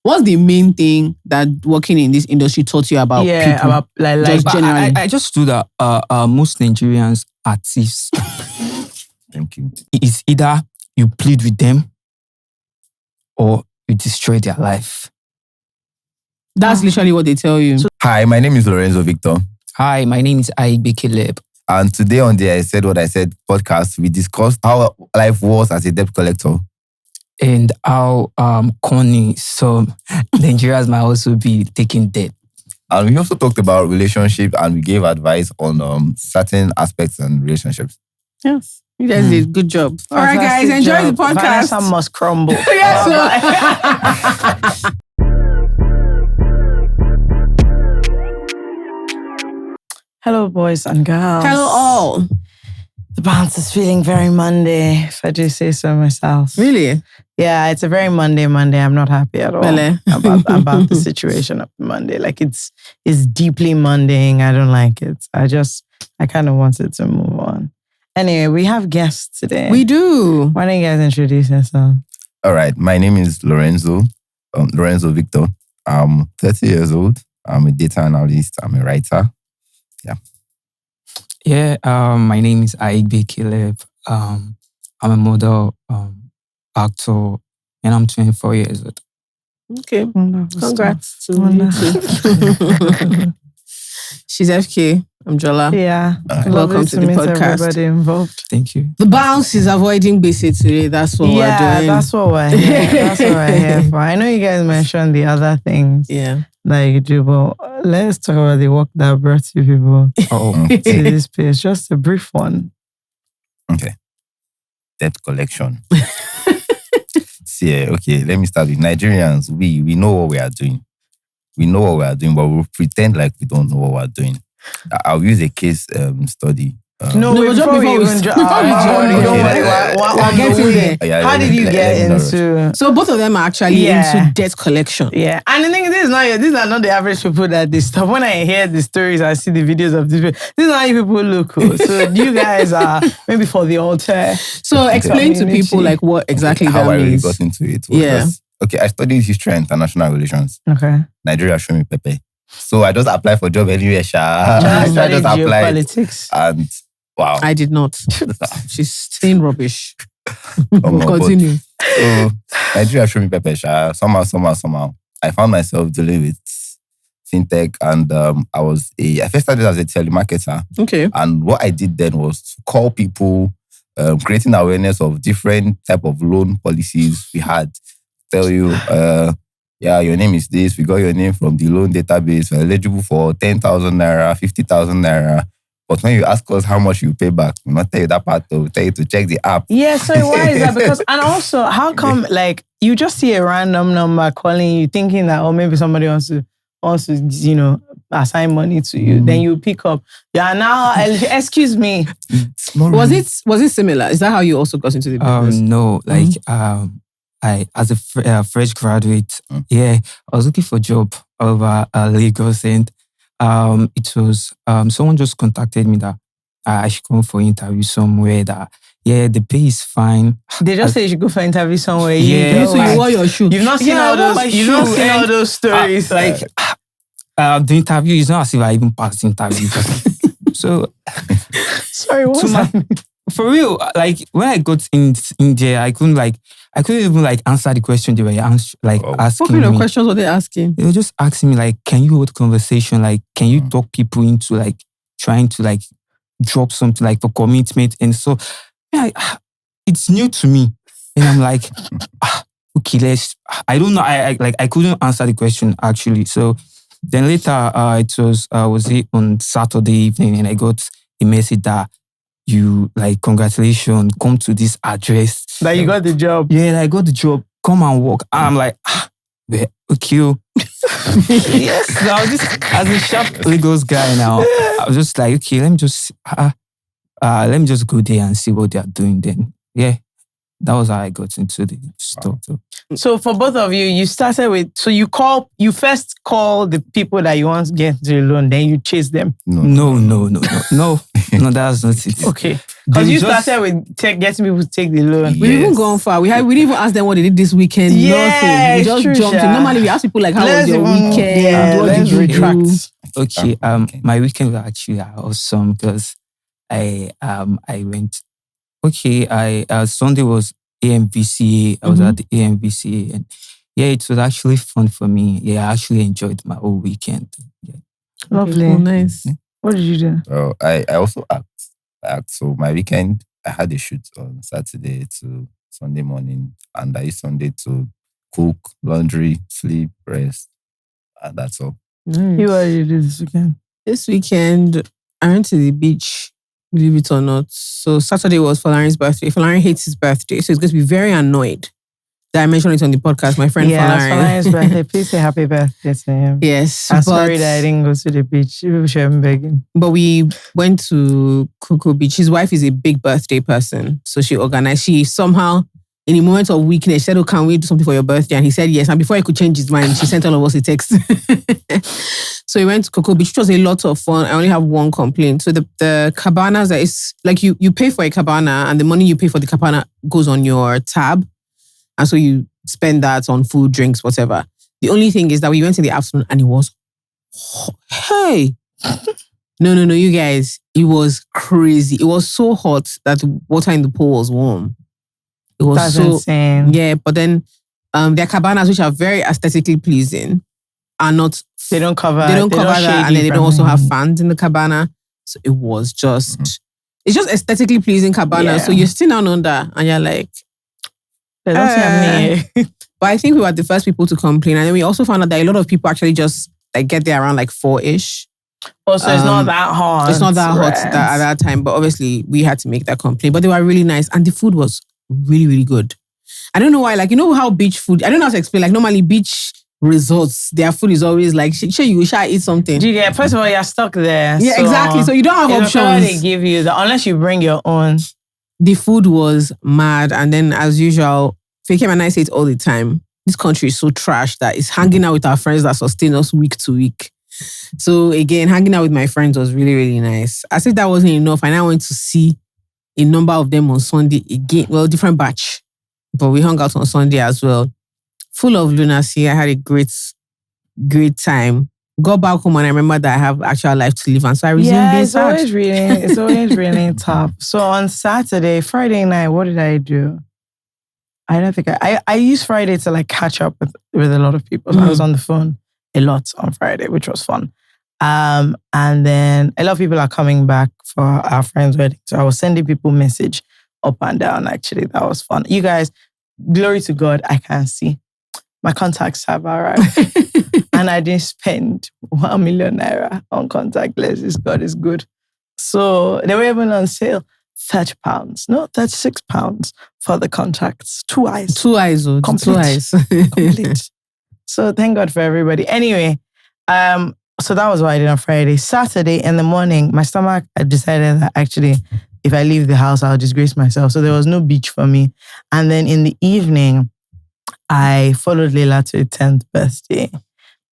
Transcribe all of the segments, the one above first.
What's the main thing that working in this industry taught you about people? about just generally. I just do that. Most Nigerians are thieves. Thank you. It's either you plead with them or you destroy their life. That's literally what they tell you. Hi, my name is Lorenzo Victor. Hi, my name is Aigbe Caleb. And today on the I Said What I Said podcast, we discussed how life was as a debt collector. And how cunning some Nigerians might also be taking debt. And we also talked about relationships and we gave advice on certain aspects and relationships. Yes. You guys did a good job. All right, guys, enjoy the podcast. Vanessa must crumble. Hello, boys and girls. Hello, all. The bounce is feeling very Monday, if I do say so myself. Really? Yeah, it's a very Monday. I'm not happy at all about the situation of Monday. Like it's deeply mundane. I don't like it. I kind of wanted to move on. Anyway, we have guests today. We do. Why don't you guys introduce yourself? All right, my name is Lorenzo Victor. I'm 30 years old. I'm a data analyst. I'm a writer. Yeah, my name is Aigbe Caleb. I'm a model, actor, and I'm 24 years old. Okay. Congrats to you too. She's FK. I'm Jola. Yeah. Welcome to the podcast. Everybody involved. Thank you. The bounce is avoiding basic today. That's what we're doing. Yeah, that's what we're here. That's what we're here for. I know you guys mentioned the other things. Yeah. That you do, but let's talk about the work that brought you people to this place. Just a brief one. Okay. Debt collection. See, okay, let me start with Nigerians. We know what we are doing. We know what we are doing, but we'll pretend like we don't know what we're doing. I'll use a case study. Before we even how did you get into? So both of them are actually into debt collection. Yeah, and the thing is, these are not the average people that this stuff. When I hear the stories, I see the videos of these people. These are how you people look. So you guys are maybe for the altar. So explain to people like what exactly that how I really means. got into it. Yeah. Okay, I studied history and international relations. Okay. Nigeria show me Pepe. So I just applied for job anywhere, I just applied. Politics. And wow. I did not. She's saying rubbish. Continue. Continue. So Nigeria show me Pepe. Somehow. I found myself dealing with fintech and I first started as a telemarketer. Okay. And what I did then was to call people, creating awareness of different type of loan policies we had. Tell you, your name is this. We got your name from the loan database. We're eligible for 10,000 naira, 50,000 naira. But when you ask us how much you pay back, we'll not tell you that part. We'll tell you to check the app. Yeah, so why is that? Because, and also, how come, like, you just see a random number calling you, thinking that, oh, maybe somebody wants to, assign money to you. Then you pick up. Yeah, now, excuse me. Was it similar? Is that how you also got into the business? No, like, I, as a fresh graduate, I was looking for a job over Lagos, and it was someone just contacted me that I should come for interview somewhere. That the pay is fine. They just say you should go for interview somewhere. So you wore your shoe. You've not seen all those. You've not seen all those stories. The interview is not as if I even passed the interview. So sorry, what's happening? For real, like when I got in there, I couldn't even answer the question they were asking What kind of questions were they asking? They were just asking me like, can you hold conversation? Like, can you talk people into like trying to like drop something like for commitment? And so it's new to me. And I'm like, okay, I don't know. I couldn't answer the question actually. So then later it was on Saturday evening, and I got a message that you like, congratulations, come to this address. That you got the job. Yeah, I got the job. Come and work. And I'm like, okay. Yes. Now as a sharp Lagos guy now, I was just like, okay, let me just go there and see what they are doing then. Yeah. That was how I got into the stuff. So for both of you, you started with, so you first call the people that you want to get to the loan, then you chase them. No, that's not it. Okay. Because They you just- started with getting people to take the loan. We didn't even gone far. We didn't even ask them what they did this weekend. Yeah, Nothing. We it's just true, jumped in. Sha. Normally we ask people like, how was your weekend? Yeah, What let's did you do? retract. Okay, Okay. my weekend was actually awesome because I went. Okay, Sunday was AMVCA. I was at the AMVCA, and yeah, it was actually fun for me. Yeah, I actually enjoyed my whole weekend. Yeah. Lovely. Cool, nice. What did you do? Well, I also act. So my weekend, I had a shoot on Saturday to Sunday morning, and I used Sunday to cook, laundry, sleep, rest, and that's all. Nice. You what did you do this weekend? This weekend, I went to the beach, believe it or not. So Saturday was Falarin's birthday. Falarin hates his birthday, so he's going to be very annoyed that I mentioned it on the podcast. My friend Yeah, it's Falarin. Falarin's birthday. Please say happy birthday to him. Yes, I'm sorry that I didn't go to the beach. People should have been begging. But we went to Cocoa Beach. His wife is a big birthday person. So she organized. She somehow, in a moment of weakness, said, oh, can we do something for your birthday? And he said yes. And before he could change his mind, she sent all of us a text. So we went to Cocoa Beach, which was a lot of fun. I only have one complaint. So the cabanas, that is like you pay for a cabana and the money you pay for the cabana goes on your tab. And so you spend that on food, drinks, whatever. The only thing is that we went in the afternoon and it was, hey. No, you guys. It was crazy. It was so hot that the water in the pool was warm. It was That's so insane. yeah. But then their cabanas, which are very aesthetically pleasing, are not. They don't cover. They don't cover that, shade and then you they don't from also have him. fans in the cabana. So it was just. It's just aesthetically pleasing cabana. Yeah. So you're sitting down under, and you're like. They don't have me. But I think we were the first people to complain, and then we also found out that a lot of people actually just like get there around like 4-ish. Also, it's not that hot. It's not that hot right? at that time, but obviously we had to make that complaint. But they were really nice, and the food was really, really good. I don't know why, like, you know how beach food, I don't know how to explain, like normally beach resorts, their food is always like, sure, you shall eat something. Do you get, first of all, you're stuck there. Yeah, exactly. So you don't have it's whatever options. they give you, unless you bring your own. The food was mad. And then as usual, Fakem and I say it all the time, this country is so trash that it's hanging out with our friends that sustain us week to week. So again, hanging out with my friends was really, really nice. As if that wasn't enough, and I went to see a number of them on Sunday again. Well, different batch. But we hung out on Sunday as well. Full of lunacy. I had a great time. Got back home and I remember that I have actual life to live, and so I resumed being sad. It's always really tough. So on Friday night, what did I do? I don't think I used Friday to like catch up with a lot of people. So I was on the phone a lot on Friday, which was fun. And then a lot of people are coming back for our friend's wedding. So I was sending people message up and down. Actually, that was fun. You guys, glory to God, I can see. My contacts have arrived. And I didn't spend 1 million naira on contact lenses. God is good. So they were even on sale. £30. No, £36 for the contacts. 2 eyes. 2 eyes, oh, Complete. 2 eyes. Complete. So thank God for everybody. Anyway, so that was what I did on Friday. Saturday in the morning, my stomach, I decided that actually, if I leave the house, I'll disgrace myself. So there was no beach for me. And then in the evening, I followed Leila to a 10th birthday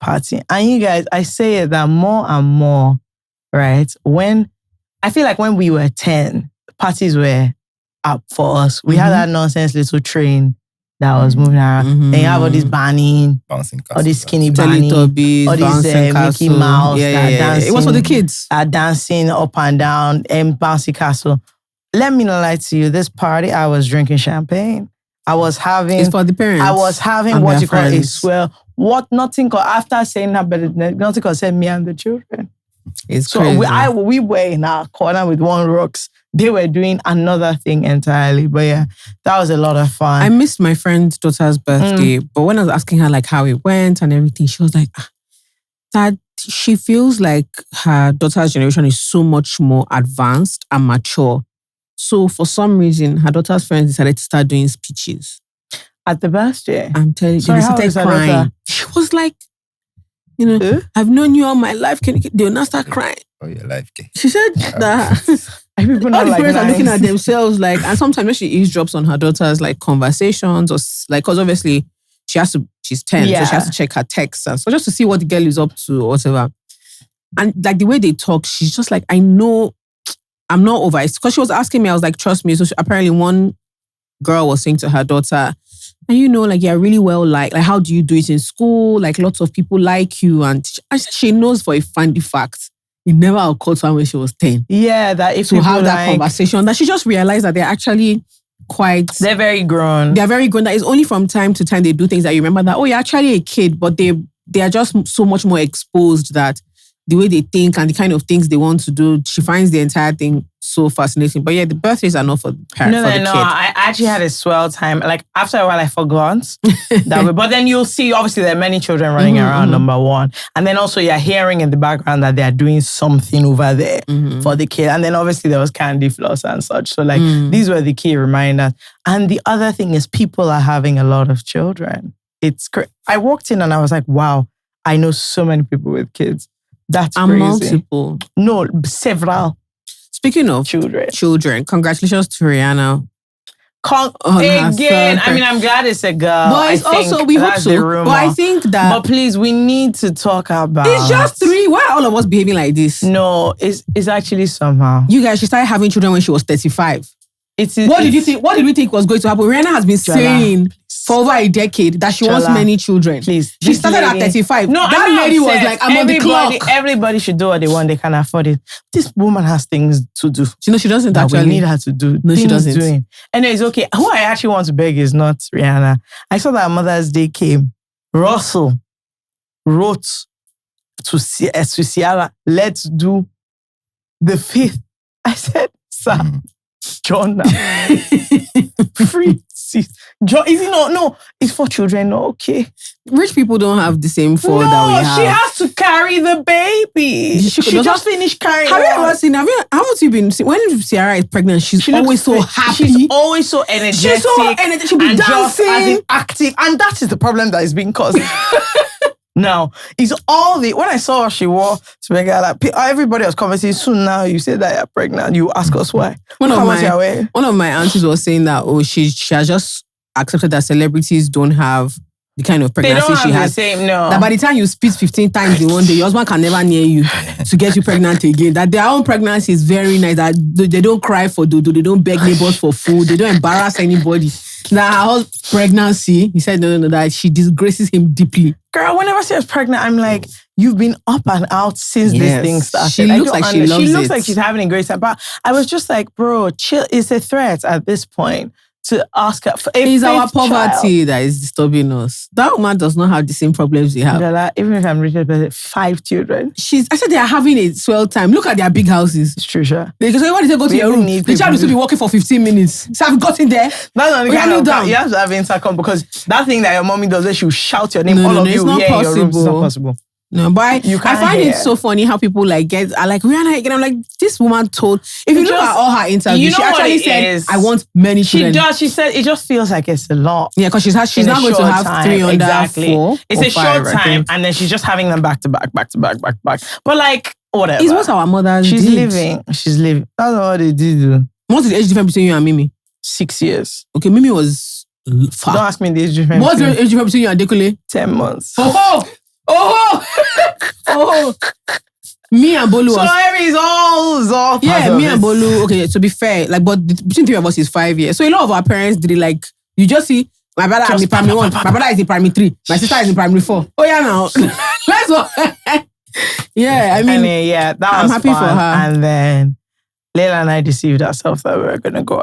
party. And you guys, I say it that more and more, right? I feel like when we were 10, parties were up for us. We had that nonsense little train that was moving around. Then you have all this banning, Bouncing castle. all this skinny banning, Teletubbies, all bouncing these castle. Mickey Mouse that dancing. It was for the kids. Dancing up and down and bouncy castle. Let me not lie to you, this party, I was drinking champagne. I was having... It's for the parents. I was having and what their you call a friends. swell. Nothing called, after saying that, but nothing called said me and the children. It's So crazy. we were in our corner with one rocks. They were doing another thing entirely. But yeah, that was a lot of fun. I missed my friend's daughter's birthday, but when I was asking her like how it went and everything, she was like, that she feels like her daughter's generation is so much more advanced and mature. So for some reason, her daughter's friends decided to start doing speeches. At the birthday. I'm telling you, Sorry, they how started old is her crying. daughter? She was like, I've known you all my life. They'll not start crying. Oh, your life, okay. She said that People all not the like parents are looking nice. at themselves like, and sometimes when she eavesdrops on her daughter's like conversations or like, because obviously she's 10, so Yeah. she has to check her texts and so just to see what the girl is up to or whatever. And like the way they talk, she's just like, I know I'm not over it. Because she was asking me, I was like, trust me. So apparently one girl was saying to her daughter, and you're really well liked. Like, how do you do it in school? Like, lots of people like you. And she knows for a funny fact, it never occurred to her when she was 10. Yeah, that if to have that conversation, that she just realized that they're actually they're very grown. They're very grown. That it's only from time to time they do things that you remember that, oh, you're actually a kid, but they are just so much more exposed that the way they think and the kind of things they want to do, she finds the entire thing so fascinating. But yeah, the birthdays are not for the parent, for the kid. I actually had a swell time. Like after a while, I forgot that way. But then you'll see, obviously, there are many children running around, number one. And then also you're hearing in the background that they're doing something over there for the kid. And then obviously there was candy floss and such. So like these were the key reminders. And the other thing is people are having a lot of children. It's I walked in and I was like, wow, I know so many people with kids. That's crazy. Multiple. No, several. Speaking of children, congratulations to Rihanna. Again, I mean, I'm glad it's a girl. But it's also, we hope so. But I think that... But please, we need to talk about... It's just 3. Why are all of us behaving like this? No, it's actually somehow... You guys, she started having children when she was 35. What did we think was going to happen? Rihanna has been saying for over a decade that she wants many children. Please. She started at 35. No, that lady was like, I'm on the clock. Everybody should do what they want. They can afford it. This woman has things to do. She doesn't that actually. We need her to do. No, she doesn't. Doing. And it's okay. Who I actually want to beg is not Rihanna. I saw that Mother's Day came. Russell wrote to Ciara, let's do the 5th. I said, sir. John, free seat. John, is it not? No, it's for children. No, okay. Rich people don't have the same fault that we have. She has to carry the baby. She just finished carrying. Have you ever seen? Haven't you been? When Ciara is pregnant, she's always so happy. She's always so energetic. She's so energetic. She'll be dancing, just as active, and that is the problem that is being caused. Now, it's all when I saw what she wore to make her like, everybody was conversing. Soon now, you say that you're pregnant. You ask us why. One of my aunties was saying that, she has just accepted that celebrities don't have the kind of pregnancy she has. That by the time you spit 15 times in one day, your husband can never near you to get you pregnant again. That their own pregnancy is very nice. That they don't cry for dodo. They don't beg neighbors for food. They don't embarrass anybody. Now, her pregnancy, he said, no, that she disgraces him deeply. Girl, whenever she was pregnant, I'm like, you've been up and out since this thing started. She looks like she loves it. She looks like she's having a great time. But I was just like, bro, chill. It's a threat at this point to ask her for it's our poverty that is disturbing us. That woman does not have the same problems we have. Even if I'm rich, 5 children. I said they are having a swell time. Look at their big houses. It's true, sure. Because everybody say go to your room. The child will still be working for 15 minutes. So I've gotten there. That's not the kind of down. You have to have intercom because that thing that your mommy does, she will shout your name. It's not possible. It's not possible. No, but I find it so funny how people are like Rihanna again. I'm like, this woman told. If you look at all her interviews, she actually said, "I want many children." She does. She said it just feels like it's a lot. Yeah, because she's not going to have 3 under 4. It's a short time, and then she's just having them back to back. But like whatever. It's what our mothers. She's living. That's what they did. What's the age difference between you and Mimi? 6 years. Okay, Mimi was far. Don't ask me the age difference. What's the age difference between you and Dekule? 10 months. Oh! Me and Bolu. So everybody's all yeah, me and Bolu. Okay, to be fair, but between 3 of us is 5 years. So a lot of our parents did it like, you just see, my brother is in primary 1, my brother is in primary 3, my sister is in primary 4. Oh yeah, now. Let's go. Yeah, I mean, that I'm was happy fun. for her. And then Layla and I deceived ourselves that we were going to go.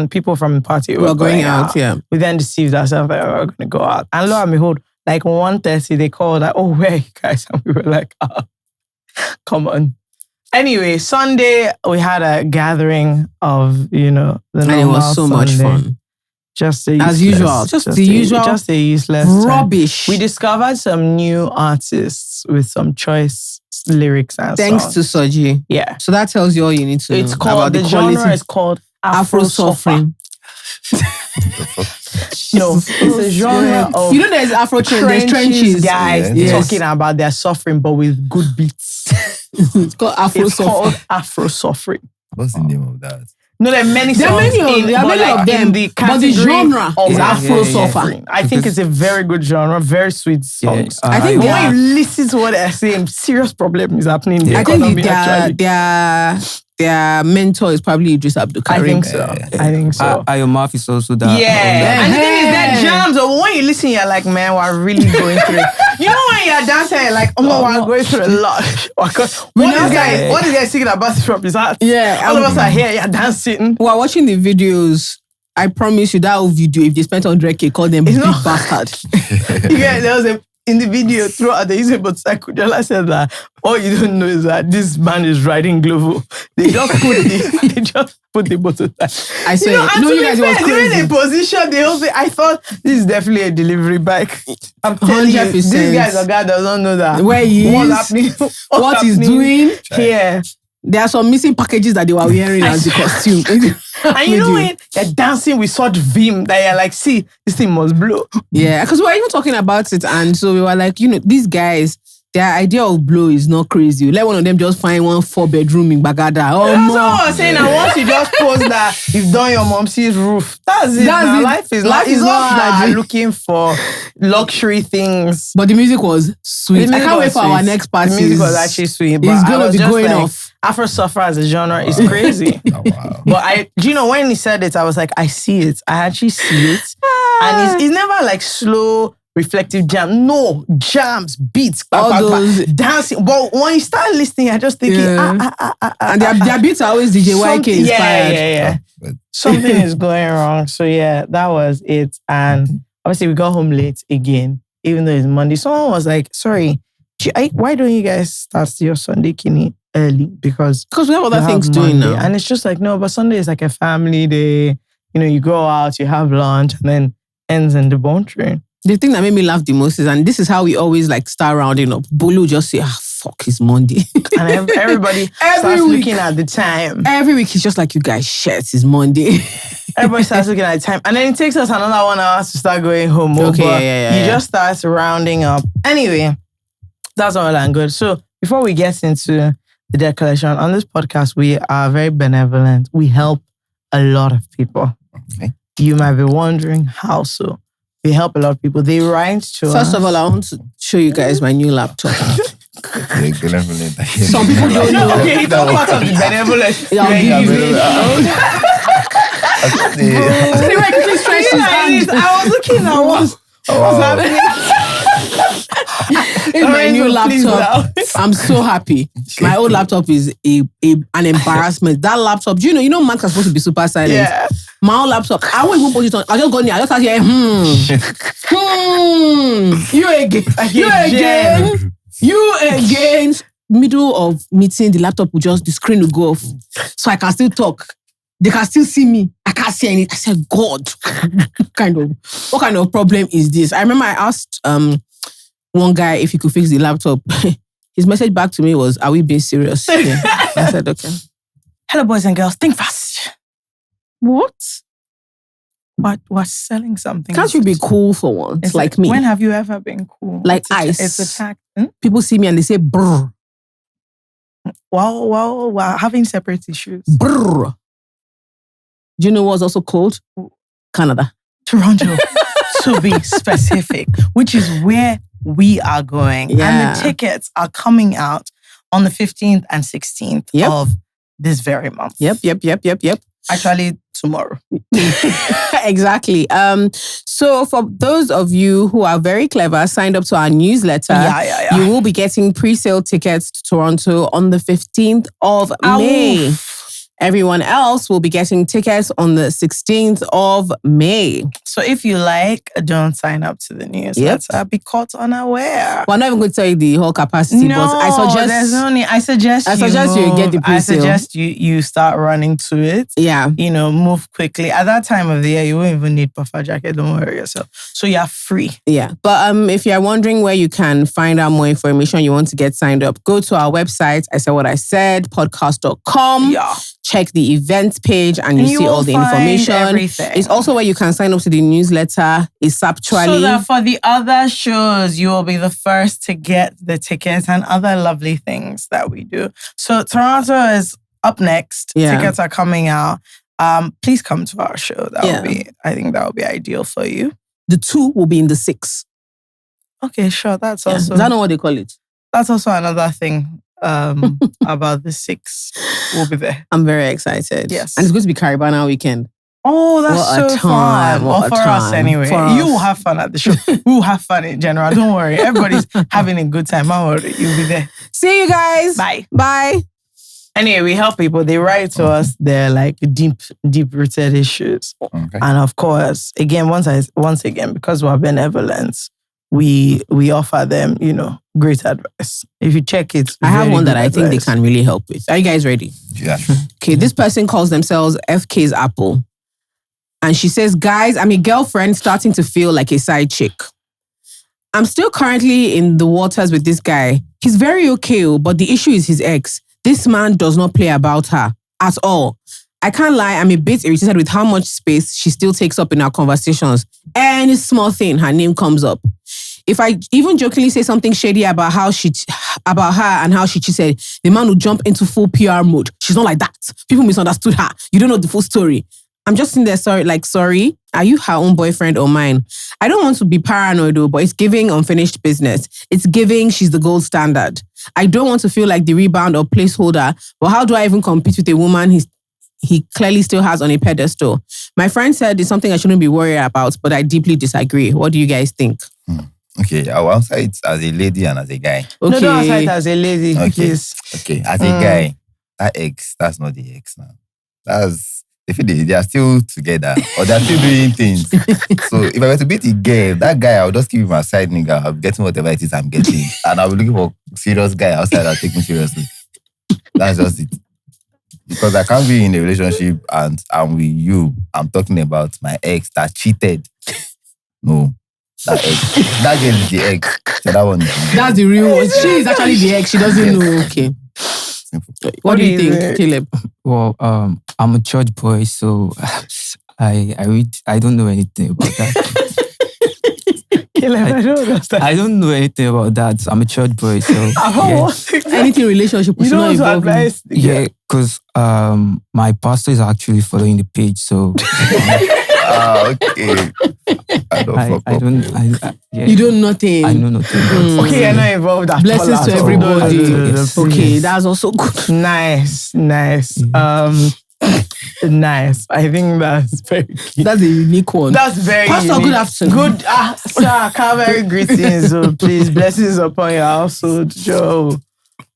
People from the party were going out. Yeah. We then deceived ourselves that we were going to go out. And lo and behold, like 1:30, they called like, oh, where are you guys? And we were like, come on. Anyway, Sunday, we had a gathering of, the normal and it was so much fun. Just as usual. Just the usual. Just a useless rubbish. We discovered some new artists with some choice lyrics and thanks songs. to Soji. Yeah. So that tells you all you need to know. It's called, the genre is called Afro-suffering. No, it's a genre of there's Afro there's trenches guys talking about their suffering but with good beats. It's called Afro-suffering. What's the name of that? No, there are many songs. There are many of them. But the genre is Afro-suffering. I think it's a very good genre, very sweet songs. I think when you listen to what they're saying, serious problem is happening in the economy. Their their mentor is probably Idris Abdul I Karim. think so. I think so. Your mouth is also that. Yeah. And the thing is that jams, or when you listen, you're like, man, we're really going through it. You know when you're dancing, you're like, oh, we're going through a lot. What this guy singing about from his heart? Yeah. All of us are here, you're dancing. While watching the videos, I promise you that whole video, if they spent 100K, call them big bastard. Yeah, there was in the video throughout the using motorcycle. Jola said that all you don't know is that this man is riding Glovo. They just put the motorcycle. I swear, you guys was crazy. In position, the whole thing. I thought this is definitely a delivery bike. I'm telling 100%. You, this guy's a guy does not know that where he is, what's happening, what he's doing. Yeah. There are some missing packages that they were wearing as the costume. And you know when they're dancing with such vim that you're like, see, this thing must blow. Yeah, because we were even talking about it, and so we were like, these guys, their idea of blow is not crazy. Let one of them just find 1 4-bedroom in Bagada. Oh, that's what I was saying. And once you just post that you've done your mom's roof, that's it. Life is not that you're looking for luxury things. But the music was sweet. I can't wait for our next party. The music was actually sweet. It's going to be going off. Afro Suffer as a genre is crazy. Oh, wow. But when he said it, I was like, I see it. I actually see it. And it's never like slow, reflective jam. No, jams, beats, those dancing. But when you start listening, you're just thinking, And their beats are always DJ YK inspired. Yeah. Something is going wrong. So yeah, that was it. And obviously we got home late again, even though it's Monday. Someone was like, sorry, why don't you guys start your Sunday kini early? Because we have other things doing now. And it's just like, no, but Sunday is like a family day. You go out, you have lunch, and then ends in the bone train. The thing that made me laugh the most is, and this is how we always like start rounding up. Bolu just say, fuck, it's Monday. And everybody starts looking at the time. Every week, he's just like, you guys, shit, it's Monday. Everybody starts looking at the time. And then it takes us another 1 hour to start going home. Okay, you just start rounding up. Anyway, that's all and good. So before we get into the debt collection, on this podcast, we are very benevolent. We help a lot of people. Okay. You might be wondering how so. We help a lot of people. They write to us. First of all, I want to show you guys my new laptop. Benevolent. Some people don't know. Okay, it's not part of the benevolence. Yeah, I'll give you I was looking at what's happening. It's my new laptop. I'm so happy. My old laptop is an embarrassment. That laptop, you know, Macs are supposed to be super silent. Yeah. My old laptop, I won't even put it on. I just go near. I just start hearing, You again. Middle of meeting, the laptop will the screen will go off. So I can still talk. They can still see me. I can't see anything. I said, God, what kind of problem is this? I remember I asked one guy if he could fix the laptop. His message back to me was, are we being serious? Yeah. I said, okay. Hello, boys and girls. Think fast. What? But we're selling something. Can't you be cool for once, it's like me? When have you ever been cool? Like ice. It's a tact. People see me and they say, brr. Well, we're having separate issues. Brr. Do you know what's also cold? Canada. Toronto, to be specific, which is where we are going. Yeah. And the tickets are coming out on the 15th and 16th of this very month. Yep. Actually, tomorrow. Exactly. So for those of you who are very clever, signed up to our newsletter, you will be getting pre-sale tickets to Toronto on the 15th of May. Everyone else will be getting tickets on the 16th of May. So if you don't sign up to the newsletter, be caught unaware. Well, I'm not even going to tell you the whole capacity, but I suggest you get the pre-sale. I suggest you start running to it. Yeah. Move quickly. At that time of the year, you won't even need puffer jacket. Don't worry yourself. So you're free. Yeah. But if you're wondering where you can find out more information, you want to get signed up, go to our website. I said what I said, podcast.com. Yeah. Check the events page and you see all the information. Everything. It's also where you can sign up to the newsletter. It's Saptually. So that for the other shows, you will be the first to get the tickets and other lovely things that we do. So Toronto is up next. Yeah. Tickets are coming out. Please come to our show. I think that would be ideal for you. The 2 will be in the 6. Okay, sure. That's also... Is that not what they call it? That's also another thing. about the 6th. We'll be there. I'm very excited. Yes. And it's going to be Caribana weekend. Oh, that's so fun. Well, for us anyway. You will have fun at the show. We will have fun in general. Don't worry. Everybody's having a good time. Don't worry. You'll be there. See you guys. Bye. Bye. Anyway, we help people. They write to us. They're like deep-rooted issues. Okay. And of course, again, once again, because we're benevolent, we offer them, great advice. If you check it, I have one that I think they can really help with. Are you guys ready? Yeah. Okay, this person calls themselves FK's Apple. And she says, guys, I'm a girlfriend starting to feel like a side chick. I'm still currently in the waters with this guy. He's very okay, but the issue is his ex. This man does not play about her at all. I can't lie, I'm a bit irritated with how much space she still takes up in our conversations. Any small thing, her name comes up. If I even jokingly say something shady about about her and how she cheated, the man will jump into full PR mode. She's not like that. People misunderstood her. You don't know the full story. I'm just in there, sorry, are you her own boyfriend or mine? I don't want to be paranoid though, but it's giving unfinished business. It's giving she's the gold standard. I don't want to feel like the rebound or placeholder, but how do I even compete with a woman he clearly still has on a pedestal? My friend said it's something I shouldn't be worried about, but I deeply disagree. What do you guys think? Okay, I'll answer it as a lady and as a guy. Okay. No, don't answer it as a lady, please. Okay, as a guy, that ex, that's not the ex now. They are still together or they're still doing things. So if I were to beat a girl, that guy, I'll just keep him a side nigga. I'll be getting whatever it is I'm getting. And I'll be looking for a serious guy outside that'll take me seriously. That's just it. Because I can't be in a relationship and I'm with you. I'm talking about my ex that cheated. No. That ex. That girl is the ex. So that one is That's the real one. She is actually the ex. She doesn't know. Okay. What do you think, Caleb? Well, I'm a church boy, so I don't know anything about that. Caleb, I don't understand. I don't know anything about that. I'm a church boy, so anything relationship. You don't want to advise. Yeah, because my pastor is actually following the page, so. Okay. You don't know nothing. I know nothing. Okay, you're not involved at all. Blessings to everybody. Okay, that's also good. Nice. Nice. I think that's very key. That's a unique one. That's very Pastor, unique. good afternoon. Good, sir, Calvary greetings. So please, blessings upon your household, Joe.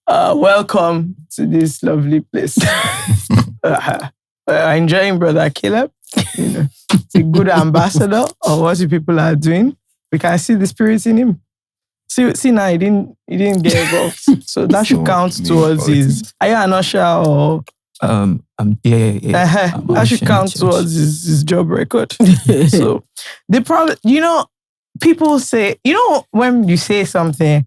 Welcome to this lovely place. Enjoying Brother Caleb. He's a good ambassador of what the people are doing. We can see the spirit in him. See now, he didn't get involved. So that should count towards his. Are you an usher or? Yeah. That should count towards his job record. So the problem, people say, when you say something,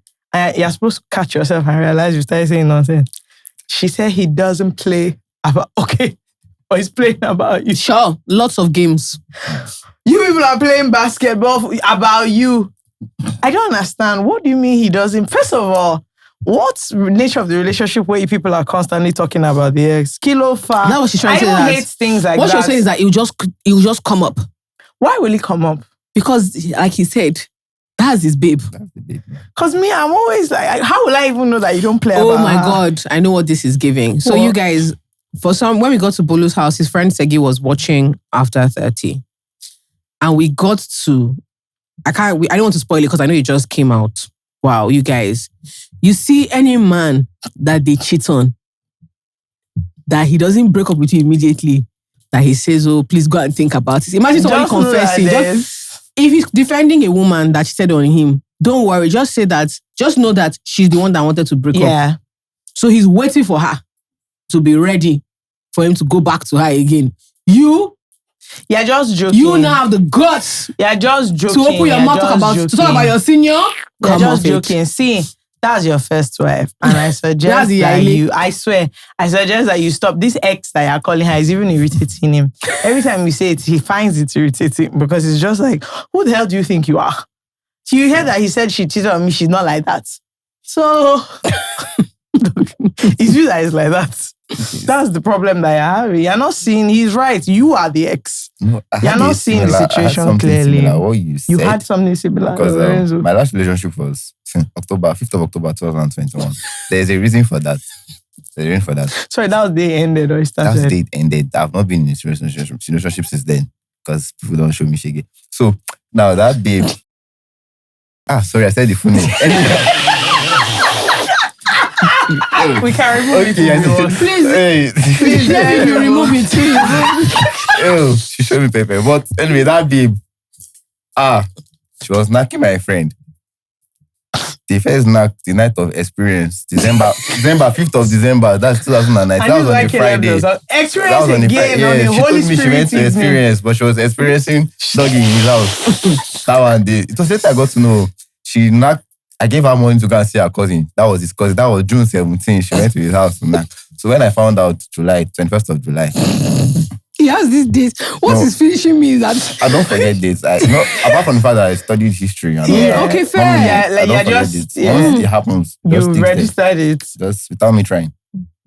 you're supposed to catch yourself and realize you started saying nonsense. She said he doesn't play about, okay, or he's playing about you. Sure, lots of games. You people are playing basketball about you. I don't understand. What do you mean he doesn't? First of all, what's the nature of the relationship where you people are constantly talking about the ex? Kilo far. That's what she's trying to say. I don't hate things like that. What she's saying is that it will just come up. Why will it come up? Because, like he said, that's his babe. Because me, I'm always like, how will I even know that you don't play about my her? God, I know what this is giving. So you guys, when we got to Bolu's house, his friend Segi was watching After 30. And we got to, I don't want to spoil it because I know it just came out. Wow, you guys. You see any man that they cheat on, that he doesn't break up with you immediately, that he says, oh, please go and think about it. Imagine somebody confessing. If he's defending a woman that cheated on him, don't worry, just say that, just know that she's the one that wanted to break up. So he's waiting for her to be ready for him to go back to her again. You're just joking. You now have the guts. You're just joking. To open your mouth to talk about your senior. You're just joking. See, that's your first wife. And I suggest I suggest that you stop. This ex that you're calling her is even irritating him. Every time you say it, he finds it irritating because it's just like, who the hell do you think you are? So you hear that he said she cheated on me, she's not like that. So, it's you that is like that. That's the problem that you have. You're not seeing, he's right. You are the ex. No, You're not seeing the situation clearly. What you said. You had something similar. Because my last relationship was 5th of October 2021. There's a reason for that. Sorry, that was the day it ended or it started? That's the day it ended. I've not been in a relationship since then because people don't show me shege. So now that babe. Sorry, I said the full name. We can remove it. Please, let me remove it. She showed me paper. But anyway, that babe, she was knocking my friend. The first knock, the night of experience, December 5th of December, that's 2009. That was on a Friday. Experience again on the Holy Spirit. She went to experience, but she was experiencing doggy in his house. That one day. It was later I got to know. She knocked. I gave her money to go and see her cousin. That was his cousin. That was June 17th. She went to his house to knock. So when I found out 21st of July. He has this date. What is finishing me is that I don't forget dates. Apart from the fact that I studied history. Okay, fair. I don't forget dates. Once it happens, you registered it. Just without me trying.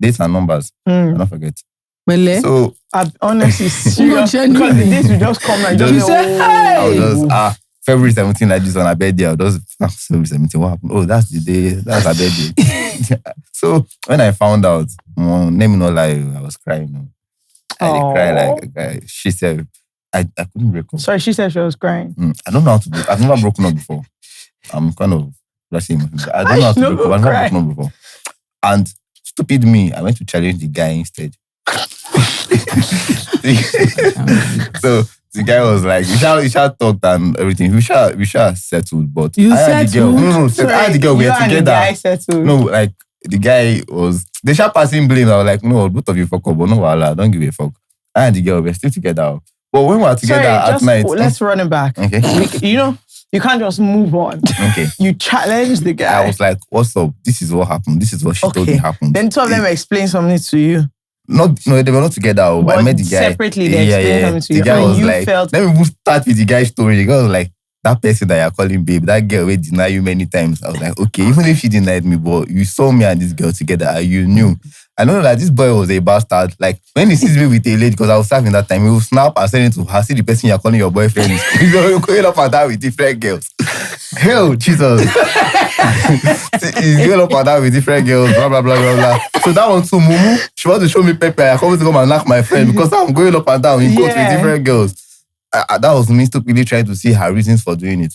Dates and numbers. I don't forget. Well, so I'm honestly serious. Because the dates will just come and just say, hey! I was just, February 17th, I just on her birthday. I was February 17th, what happened? Oh, that's the day. That's her birthday. So when I found out, let me not lie, I was crying. I did cry like a guy. She said, I couldn't break up. Sorry, she said she was crying. I don't know how to do it. I've never broken up before. I'm kind of rushing. I don't know how to break up. I've never broken up before. And stupid me, I went to challenge the guy instead. So the guy was like, we shall talk and everything. We shall settled, but you I had the girl. No, I had the girl. We were together. The guy settled. No, like the guy was. They shall passing blame. I was like, no, both of you fuck up, but no, I don't give a fuck. I and the girl, we're still together. But when we were together at night, let's run it back. Okay. You can't just move on. Okay. You challenge the guy. I was like, what's up? This is what happened. This is what she told me happened. Then two of them explain something to you. No, they were not together. But I met the guy. Separately, they explained something to you. The guy was you like, felt... let me start with the guy's story. The guy was like, that person that you're calling babe, that girl will deny you many times. I was like, okay, even if she denied me, but you saw me and this girl together and you knew. I know that this boy was a bastard. Like, when he sees me with a lady, because I was serving that time, he will snap and send it to her, see the person you're calling your boyfriend is going up and down with different girls. Hell, Jesus. He's going up and down with different girls, blah, blah, blah, blah, blah. So that one too, Mumu, she wants to show me pepper. I come to come and knock my friend because I'm going up and down in court with different girls. That was me stupidly trying to see her reasons for doing it.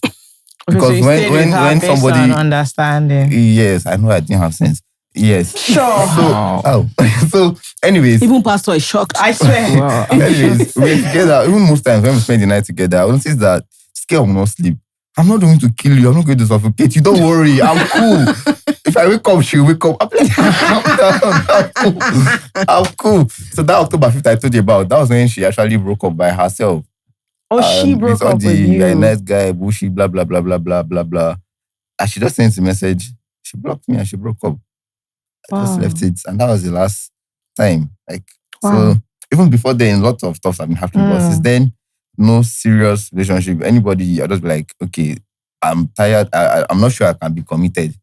Because so when somebody understanding. Yes, I know I didn't have sense. Yes. Sure. So anyways. Even pastor is shocked. I swear. Wow. Anyways, we're together. Even most times when we spend the night together, I notice that this girl will not sleep. I'm not going to kill you. I'm not going to suffocate you. Don't worry. I'm cool. If I wake up, she'll wake up. I'm cool. So that October 5th I told you about, that was when she actually broke up by herself. Oh, she broke up with you. Nice guy, bushy, blah, blah, blah, blah, blah, blah, blah. And she just sent a message. She blocked me and she broke up. I just left it. And that was the last time. So even before then, lots of stuff have been happening. But since then, no serious relationship. Anybody, I'll just be like, okay, I'm tired. I'm not sure I can be committed.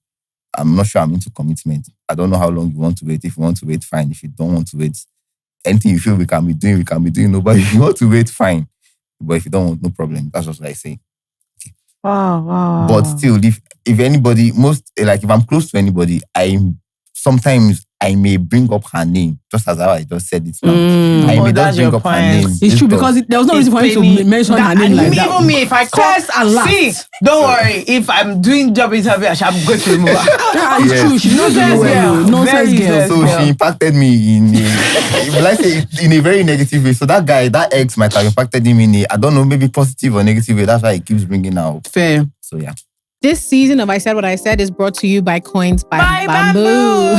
I'm not sure I'm into commitment. I don't know how long you want to wait. If you want to wait, fine. If you don't want to wait, anything you feel we can be doing. No, but if you want to wait, fine. But if you don't want, no problem. That's what I say. Okay. Wow. But still, if anybody, if I'm close to anybody, sometimes I may bring up her name, just as I just said it now. I may just bring up her name. It's true, because there was no reason for you to mention her name like that. Even me, if I first and last. See, don't worry. If I'm doing job interview, I'm going to remove her. It's true. She knows very well. Nonsense girl. So she impacted me in a very negative way. So that guy, that ex might have impacted him in I don't know, maybe positive or negative way. That's why he keeps bringing out. Fair. So yeah. This season of I Said What I Said is brought to you by Coins by Bamboo.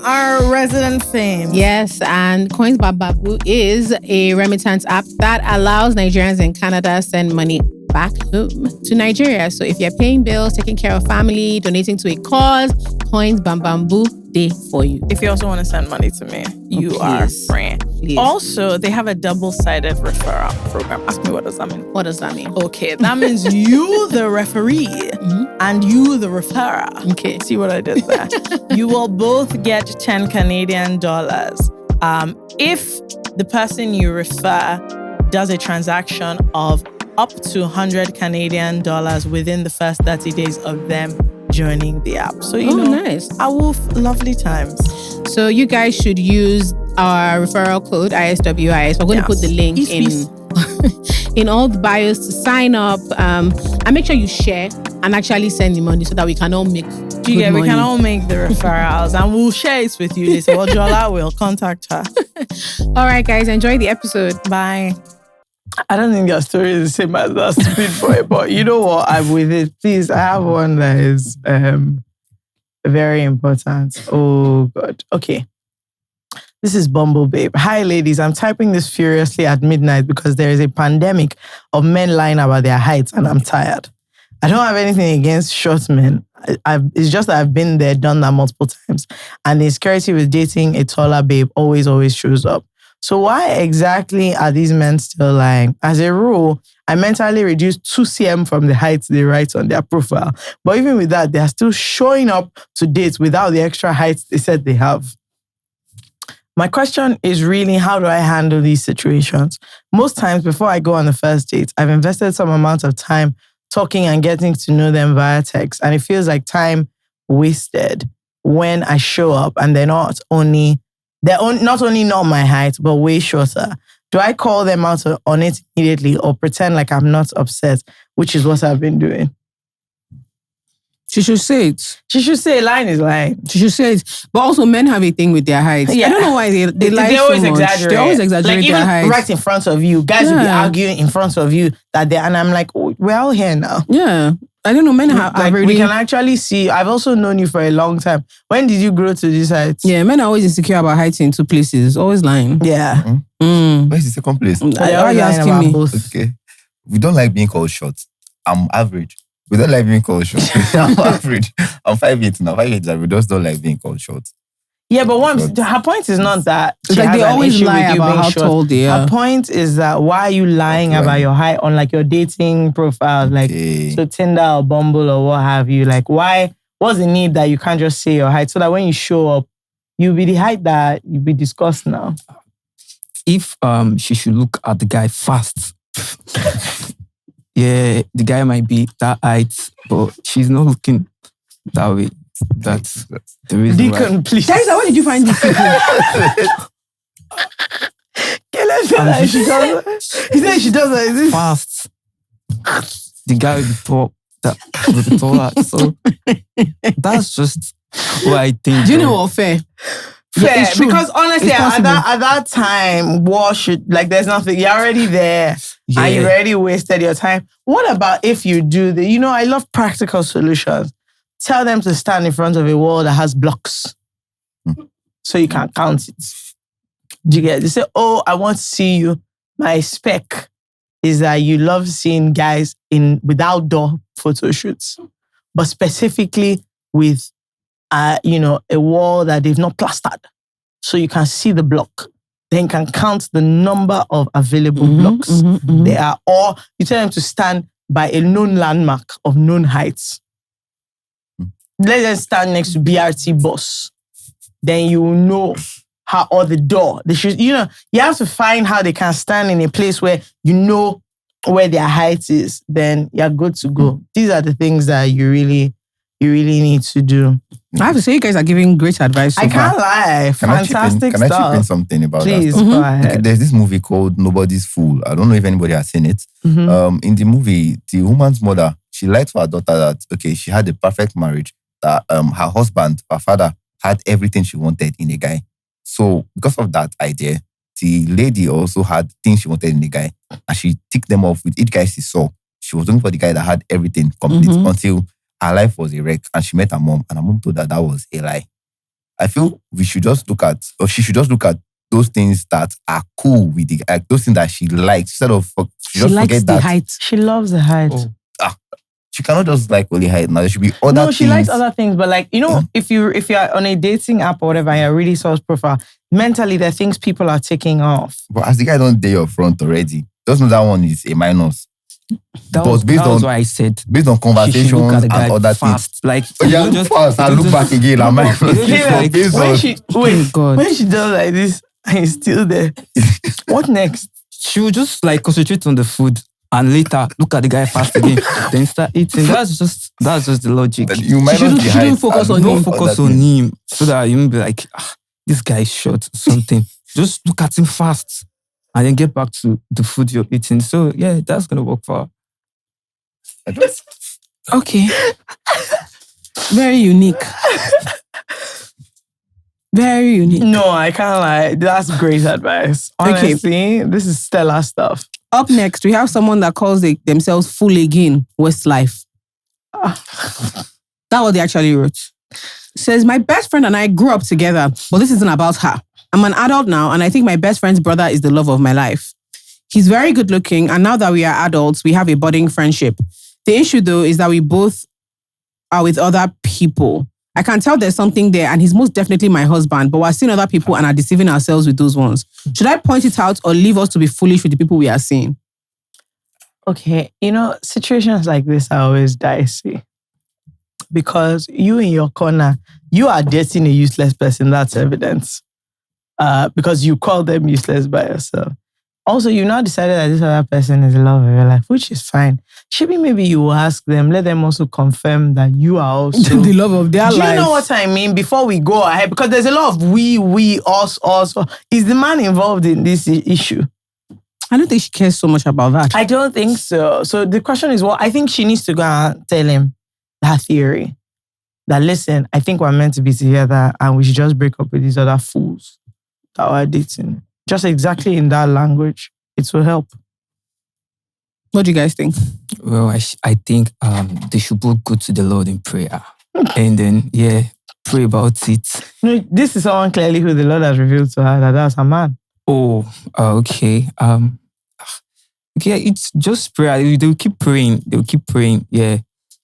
Our resident fame. Yes, and Coins by Bamboo is a remittance app that allows Nigerians in Canada send money back home to Nigeria. So if you're paying bills, taking care of family, donating to a cause, Coins by Bamboo, they for you. If you also want to send money to me, you are free. Please. Also, they have a double-sided referral program. Ask me, what does that mean? What does that mean? Okay, that means you, the referee, and you, the referrer. Okay. See what I did there? You will both get 10 Canadian dollars If the person you refer does a transaction of up to 100 Canadian dollars within the first 30 days of them joining the app. So, you know, nice. Lovely times. So you guys should use our referral code, ISWIS. We're going to put the link in all the bios to sign up. And make sure you share and actually send the money so that we can all make we can all make the referrals and we'll share it with you. They say, well, Jola will contact her. All right, guys, enjoy the episode. Bye. I don't think your story is the same as that stupid boy, but you know what? I'm with it. Please, I have one that is very important. Oh, God. Okay. This is Bumble Babe. Hi, ladies. I'm typing this furiously at midnight because there is a pandemic of men lying about their heights and I'm tired. I don't have anything against short men. It's just that I've been there, done that multiple times. And the insecurity with dating a taller babe always shows up. So why exactly are these men still lying? As a rule, I mentally reduce 2 cm from the height they write on their profile. But even with that, they are still showing up to dates without the extra height they said they have. My question is really, how do I handle these situations? Most times before I go on the first date, I've invested some amount of time talking and getting to know them via text. And it feels like time wasted when I show up and they're not only not my height, but way shorter. Do I call them out on it immediately or pretend like I'm not upset, which is what I've been doing? She should say it. She should say lying is lying. She should say it. But also men have a thing with their height. Yeah. I don't know why they lie they always so much. exaggerate. They always exaggerate like, their even height. right in front of you. Guys will be arguing in front of you and I'm like, oh, we're all here now. Yeah. I don't know, men have really... We can actually see, I've also known you for a long time. When did you grow to this height? Yeah, men are always insecure about height in 2 places. Always lying. Yeah. Mm-hmm. Where's the second place? Why are you asking me? Both. Okay. We don't like being called short. I'm average. We don't like being called short. I'm average. I'm 5'8" now. 5'8", we just don't like being called short. Yeah, but her point is not that it's like they always lie about how tall they are. Her point is that why are you lying about your height on like your dating profile, like so Tinder or Bumble or what have you? Like what's the need that you can't just say your height so that when you show up, you'll be the height that you'll be discussed now? If she should look at the guy fast. Yeah, the guy might be that height, but she's not looking that way. That's the reason Deacon, why. please. Teresa, where did you find this people? He said she does like this. Fast. The guy with the taller. So that's just what I think. Do you know what? Fair. Fair, it's true. because honestly, at that time, there's nothing. You're already there, and you already wasted your time. What about if you do I love practical solutions. Tell them to stand in front of a wall that has blocks, so you can count it. Do you get it? They say, "Oh, I want to see you." My spec is that you love seeing guys with outdoor photo shoots, but specifically with a wall that they've not plastered. So you can see the block. Then you can count the number of available blocks there are. Or you tell them to stand by a known landmark of known heights. Let them stand next to BRT bus. Then you will know how, or the door. They should, you have to find how they can stand in a place where you know where their height is. Then you're good to go. These are the things that you really need to do. I have to say, you guys are giving great advice. I can't lie. Fantastic stuff. Can I chip in something about Please, that stuff? go ahead. Okay, there's this movie called Nobody's Fool. I don't know if anybody has seen it. In the movie, the woman's mother, she lied to her daughter that, she had the perfect marriage, that her husband, her father, had everything she wanted in a guy. So because of that idea, the lady also had things she wanted in a guy. And she ticked them off with each guy she saw. She was looking for the guy that had everything complete until her life was a wreck and she met her mom and her mom told her that was a lie. I feel she should just look at those things that are cool with those things that she likes instead of she likes forget the that. height. She loves the height. She cannot just like only height now. There should be other things. No, she likes other things, but if you're on a dating app or whatever, and you're really source profile, mentally there are things people are taking off. But as the guy don't dare your front already, just know that one is a minus. That was what I said. Based on conversations and other fast. things. Like, fast. I look back again. I'm like, when she does like this, and he's still there. What next? She will just like concentrate on the food and later look at the guy fast again, then start eating. That's just the logic. But you might not be shouldn't focus on Don't him. focus on him so that you won't be like, this guy is short or something. Just look at him fast and then get back to the food you're eating. So yeah, that's gonna work for her. Okay. Very unique. Very unique. No, I can't lie. That's great advice. Honestly, this is stellar stuff. Up next, we have someone that calls themselves Full Again Westlife. That's what they actually wrote. Says, my best friend and I grew up together, but this isn't about her. I'm an adult now, and I think my best friend's brother is the love of my life. He's very good looking, and now that we are adults, we have a budding friendship. The issue, though, is that we both are with other people. I can tell there's something there, and he's most definitely my husband, but we're seeing other people and are deceiving ourselves with those ones. Should I point it out or leave us to be foolish with the people we are seeing? Okay, situations like this are always dicey. Because you in your corner, you are dating a useless person, that's evidence. Because you call them useless by yourself. Also, you now decided that this other person is the love of your life, which is fine. Maybe you will ask them, let them also confirm that you are also the love of their life. Do you know what I mean? Before we go ahead, because there's a lot of we, us. Is the man involved in this issue? I don't think she cares so much about that. I don't think so. So the question is, I think she needs to go and tell him that theory. That listen, I think we're meant to be together and we should just break up with these other fools that we're dating. Just exactly in that language. It will help. What do you guys think? Well, I think they should both go to the Lord in prayer. And then, pray about it. No, this is someone clearly who the Lord has revealed to her that that's a man. Oh, okay. It's just prayer. They'll keep praying. Yeah.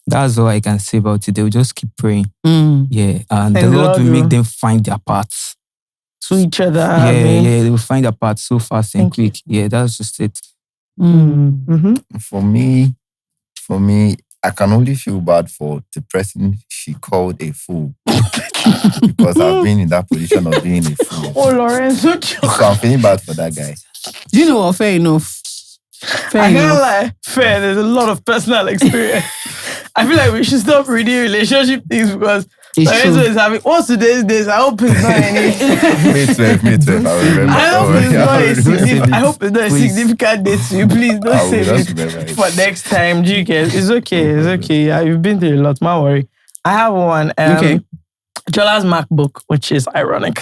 That's all I can say about it. They'll just keep praying. Yeah. And the Lord will make them find their paths. To each other. They will find their paths so fast and quick. Yeah, that's just it. Mm-hmm. For me, I can only feel bad for the person she called a fool. Because I've been in that position of being a fool. Oh, Lorenzo. So I'm feeling bad for that guy. Do you know what? Fair enough. I can't lie. Fair, there's a lot of personal experience. I feel like we should stop reading relationship things because Lorenzo is having, what's today's days? I hope it's not any. Me too. I hope it's not a significant date to you. Please don't say it for next time. Do you get? It's okay. Yeah, you've been through a lot. Don't worry. I have one. Okay. Jola's MacBook, which is ironic.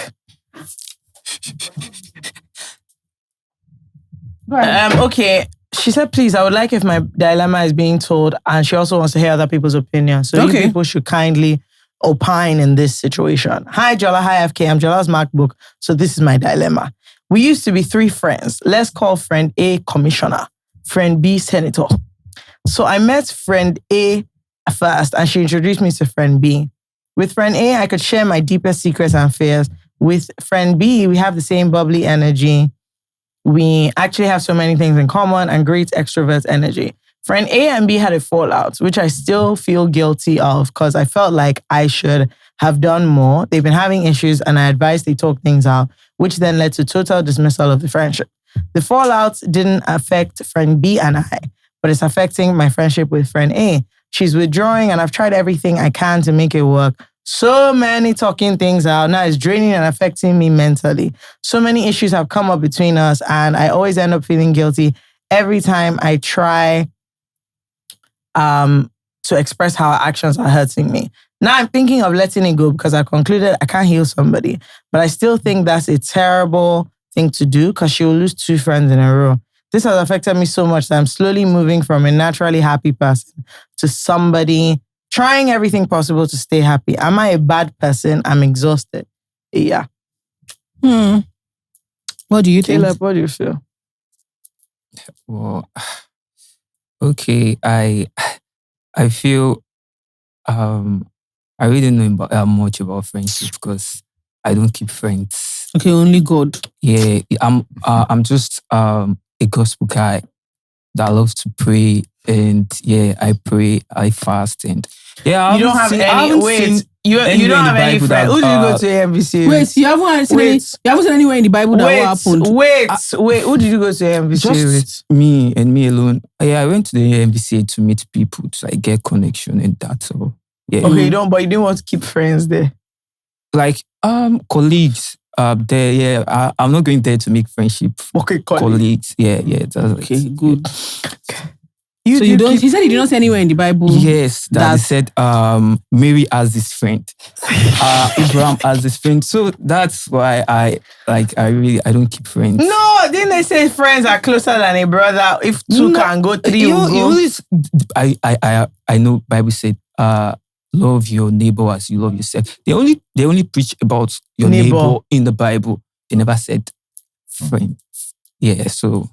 Okay. She said, please, I would like if my dilemma is being told, and she also wants to hear other people's opinions. So you people should kindly opine in this situation. Hi, Jola. Hi, FK. I'm Jola's MacBook. So this is my dilemma. We used to be 3 friends. Let's call friend A commissioner, friend B senator. So I met friend A first, and she introduced me to friend B. With friend A, I could share my deepest secrets and fears. With friend B, we have the same bubbly energy. We actually have so many things in common and great extrovert energy. Friend A and B had a fallout, which I still feel guilty of because I felt like I should have done more. They've been having issues and I advised they talk things out, which then led to total dismissal of the friendship. The fallout didn't affect friend B and I, but it's affecting my friendship with friend A. She's withdrawing and I've tried everything I can to make it work. So many talking things out. Now it's draining and affecting me mentally. So many issues have come up between us and I always end up feeling guilty every time I try to express how our actions are hurting me. Now I'm thinking of letting it go because I concluded I can't heal somebody. But I still think that's a terrible thing to do because she will lose 2 friends in a row. This has affected me so much that I'm slowly moving from a naturally happy person to somebody trying everything possible to stay happy. Am I a bad person? I'm exhausted. Yeah. What do you think? Caleb, what do you feel? Well, okay. I feel I really don't know much about friendship because I don't keep friends. Okay, only God. Yeah, I'm just a gospel guy that loves to pray. And I pray, I fast, and you don't have any. Wait, You don't have any friends. Who did you go to AMVC with? Wait, you haven't seen anywhere in the Bible that what happened? Wait. Who did you go to AMVC with? Just me and me alone. Yeah, I went to the AMVC to meet people to like get connection and that. So yeah. Okay, but you didn't want to keep friends there. Like colleagues. There, yeah. I'm not going there to make friendship. Okay, colleagues. Yeah. That's okay, good. Okay. He said he did not see anywhere in the Bible. Yes, that he said Mary as his friend. Abraham as his friend. So that's why I don't keep friends. No, didn't they say friends are closer than a brother? If two can go, three will go. I know Bible said love your neighbor as you love yourself. They only preach about your neighbor in the Bible. They never said friend. Yeah, so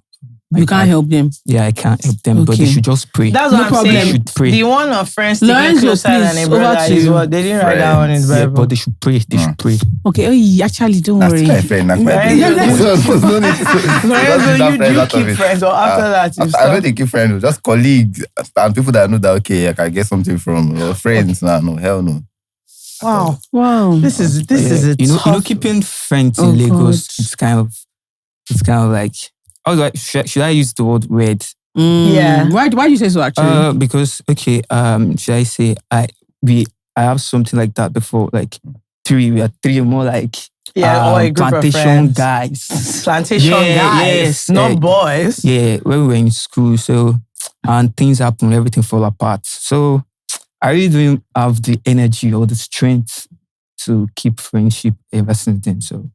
you can't help them. Yeah, I can't help them, but they should just pray. That's what I'm saying. They should pray. The one of friends sticking closer than a brother is what they didn't write that one in the Bible. Yeah, but they should pray. They should pray. Okay, actually, don't worry. That's my friend. That's my Lorenzo, you keep friends, or after that you stop? I don't keep friends, just colleagues and people that know that okay, I can get something from friends. No, hell no. Wow. This is a tough... keeping friends in Lagos. It's kind of like. I was like, should I use the word weird? Yeah. Why do you say so actually? Because should I say I have something like that before? Like we are three more like or a group plantation guys. Plantation guys. Yes, not boys. Yeah, when we were in school, so and things happen, everything fall apart. So I really don't have the energy or the strength to keep friendship ever since then. So.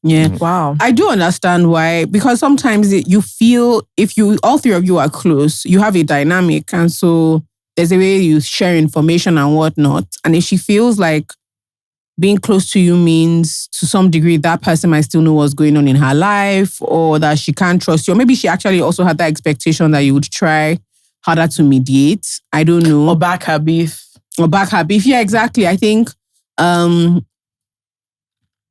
Yeah. Wow. I do understand why, because sometimes you feel if all three of you are close, you have a dynamic. And so there's a way you share information and whatnot. And if she feels like being close to you means to some degree that person might still know what's going on in her life or that she can't trust you. Or maybe she actually also had that expectation that you would try harder to mediate. I don't know. Or back her beef. Yeah, exactly. I think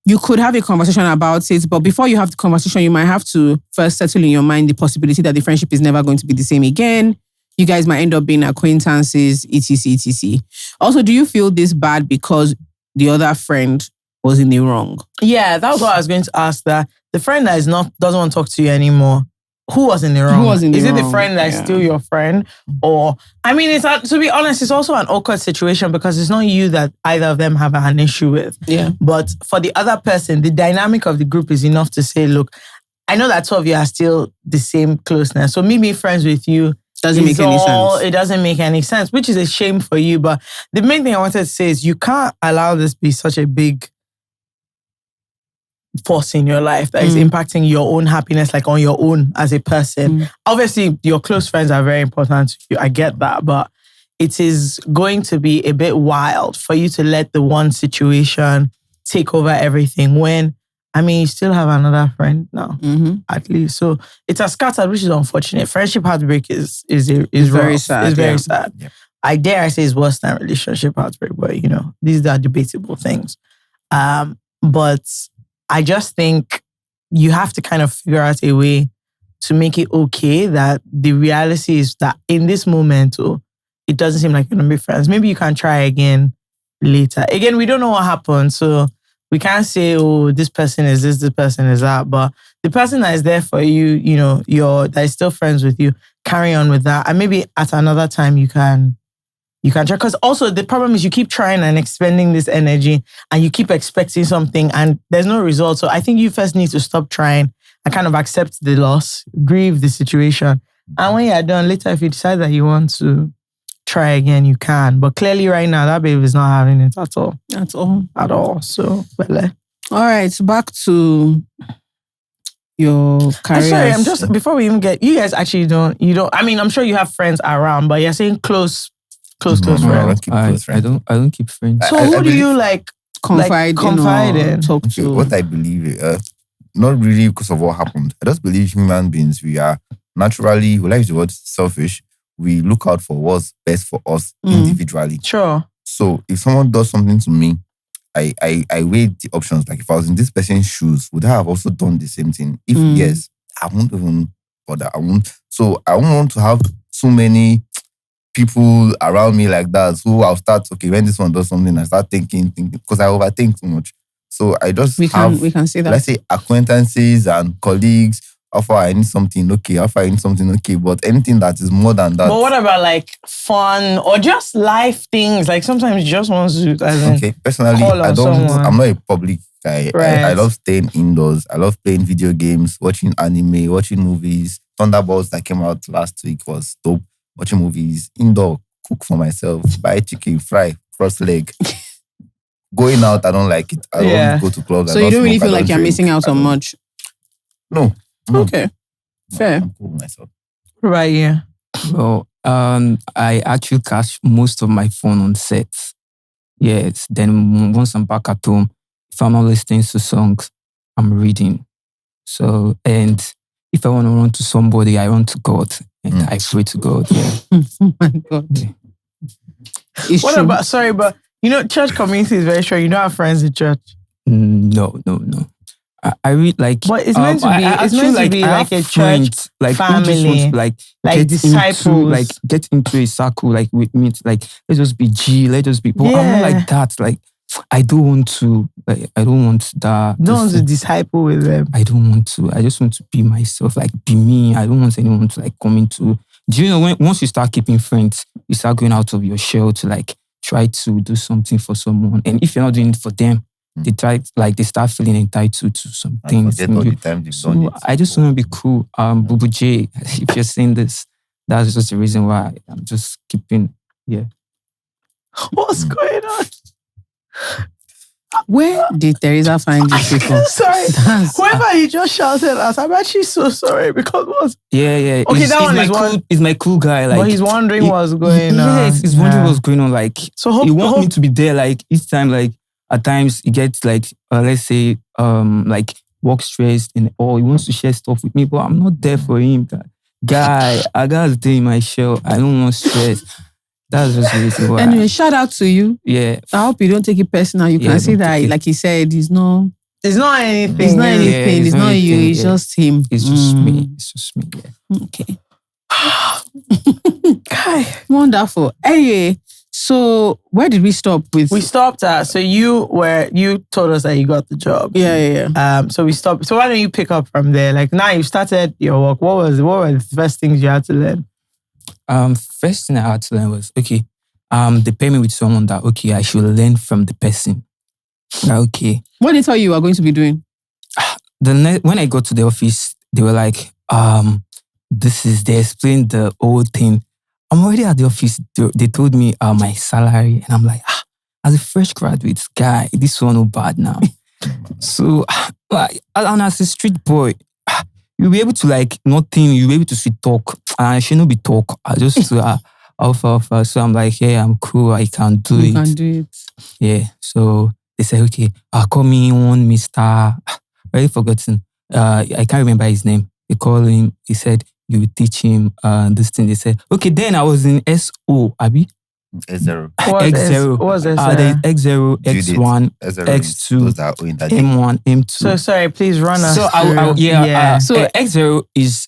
you could have a conversation about it, but before you have the conversation, you might have to first settle in your mind the possibility that the friendship is never going to be the same again. You guys might end up being acquaintances, etc. Also, do you feel this bad because the other friend was in the wrong? Yeah, that was what I was going to ask. That the friend that doesn't want to talk to you anymore, who was in the wrong? Is it the friend that's still your friend? Or, I mean, to be honest, it's also an awkward situation because it's not you that either of them have an issue with. Yeah. But for the other person, the dynamic of the group is enough to say, look, I know that two of you are still the same closeness. So me being friends with you doesn't make any sense. It doesn't make any sense, which is a shame for you. But the main thing I wanted to say is you can't allow this be such a big force in your life that is impacting your own happiness, like on your own as a person. Obviously, your close friends are very important to you. I get that, but it is going to be a bit wild for you to let the one situation take over everything when, I mean, you still have another friend now, at least. So it's a scattered, which is unfortunate. Friendship heartbreak is very sad. It's very sad. Yeah. I dare say it's worse than relationship heartbreak, but these are debatable things. But I just think you have to kind of figure out a way to make it okay that the reality is that in this moment, it doesn't seem like you're going to be friends. Maybe you can try again later. Again, we don't know what happened. So we can't say, this person is this person is that. But the person that is there for you, that is still friends with you, carry on with that. And maybe at another time you can try. Because also the problem is you keep trying and expending this energy and you keep expecting something and there's no result. So I think you first need to stop trying and kind of accept the loss, grieve the situation. And when you're done, later if you decide that you want to try again, you can. But clearly right now, that babe is not having it at all. At all. So, well. All right, back to your career. Sorry, I'm just, before we even get, you guys actually you don't, I mean, I'm sure you have friends around, but you're saying close friends. I don't keep friends. So who do you confide in? Talk to? What I believe, not really because of what happened. I just believe human beings, we are naturally, we like the word selfish. We look out for what's best for us individually. Sure. So if someone does something to me, I weigh the options. Like if I was in this person's shoes, would I have also done the same thing? If yes, I won't even bother. So I won't want to have so many people around me like that who I'll start, okay, when this one does something, I start thinking, because I overthink too much. So I just we can say that. Let's say acquaintances and colleagues. How far I need something, okay. How far I need something, okay. But anything that is more than that. But what about like fun or just life things? Like sometimes you just want to. Okay, personally, I'm not a public guy. Right. I love staying indoors. I love playing video games, watching anime, watching movies. Thunderbolts that came out last week was dope. Watching movies, indoor, cook for myself, buy chicken, fry, cross leg. Going out, I don't like it. I don't go to clubs. So you don't really feel like you're missing out on much? No. Okay. Fair. I'm cool with myself. Right, yeah. Well, I actually catch most of my phone on sets. Yes. Then once I'm back at home, if I'm not listening to songs, I'm reading. So, and if I want to run to somebody, I run to God and I pray to God. Yeah. Oh my God. Yeah. What about, sorry, but you know, church community is very strong. You don't have friends in church. No. I read like. But it's meant to be. It's meant to be like a church like family, like get disciples, get into a circle like with me. Like let's just be G. Let's just be. But I'm not like that. Like I don't want to. Like I don't want that. Don't want to disciple with them. I don't want to. I just want to be myself. Like be me. I don't want anyone to like come into. Do you know once you start keeping friends, you start going out of your shell to like try to do something for someone, and if you're not doing it for them. They start feeling entitled to some things. So I just want to be cool. Bubu J, if you're saying this, that's just the reason why I'm just keeping, What's going on? Where did Teresa find these people? Sorry. Whoever you just shouted at, I'm actually so sorry because what? Yeah. Okay, that one is one. He's my cool guy. Like, but he's wondering what's going on. Yes, he's wondering what's going on. Like, so he wants me to be there. Like each time, like. At times, he gets like, let's say, like work stressed or he wants to share stuff with me, but I'm not there for him. Guy, I gotta stay in my shell. I don't want stress. That's just the reason why. Anyway, shout out to you. Yeah. I hope you don't take it personal. You can see that, like he said, it's not anything. It's not anything. It's not you. It's just him. It's just me. It's just me. Yeah. Okay. Wonderful. Anyway. So where did we stop with? We stopped at, so you told us that you got the job. Yeah. So we stopped. So why don't you pick up from there? Like now you started your work. What were the first things you had to learn? First thing I had to learn was, okay, they pay me with someone that, okay, I should learn from the person. Okay. What did they tell you are going to be doing? When I got to the office, they were like, they explained the whole thing. I'm already at the office. They told me my salary, and I'm like, as a fresh graduate guy, this one no bad now. So, and as a street boy, you'll be able to like nothing. You'll be able to sweet talk. I should not be talk. I just alpha. So I'm like, yeah, I'm cool. I can do it. You can do it. Yeah. So they said, okay, call me one Mr. Very forgotten. I can't remember his name. They call him. He said. You would teach him this thing. They said, okay, then I was in SO, Abi. X0. X0. What was this? X0, X1, X2, M1, M2. So sorry, please run us. So So X0 is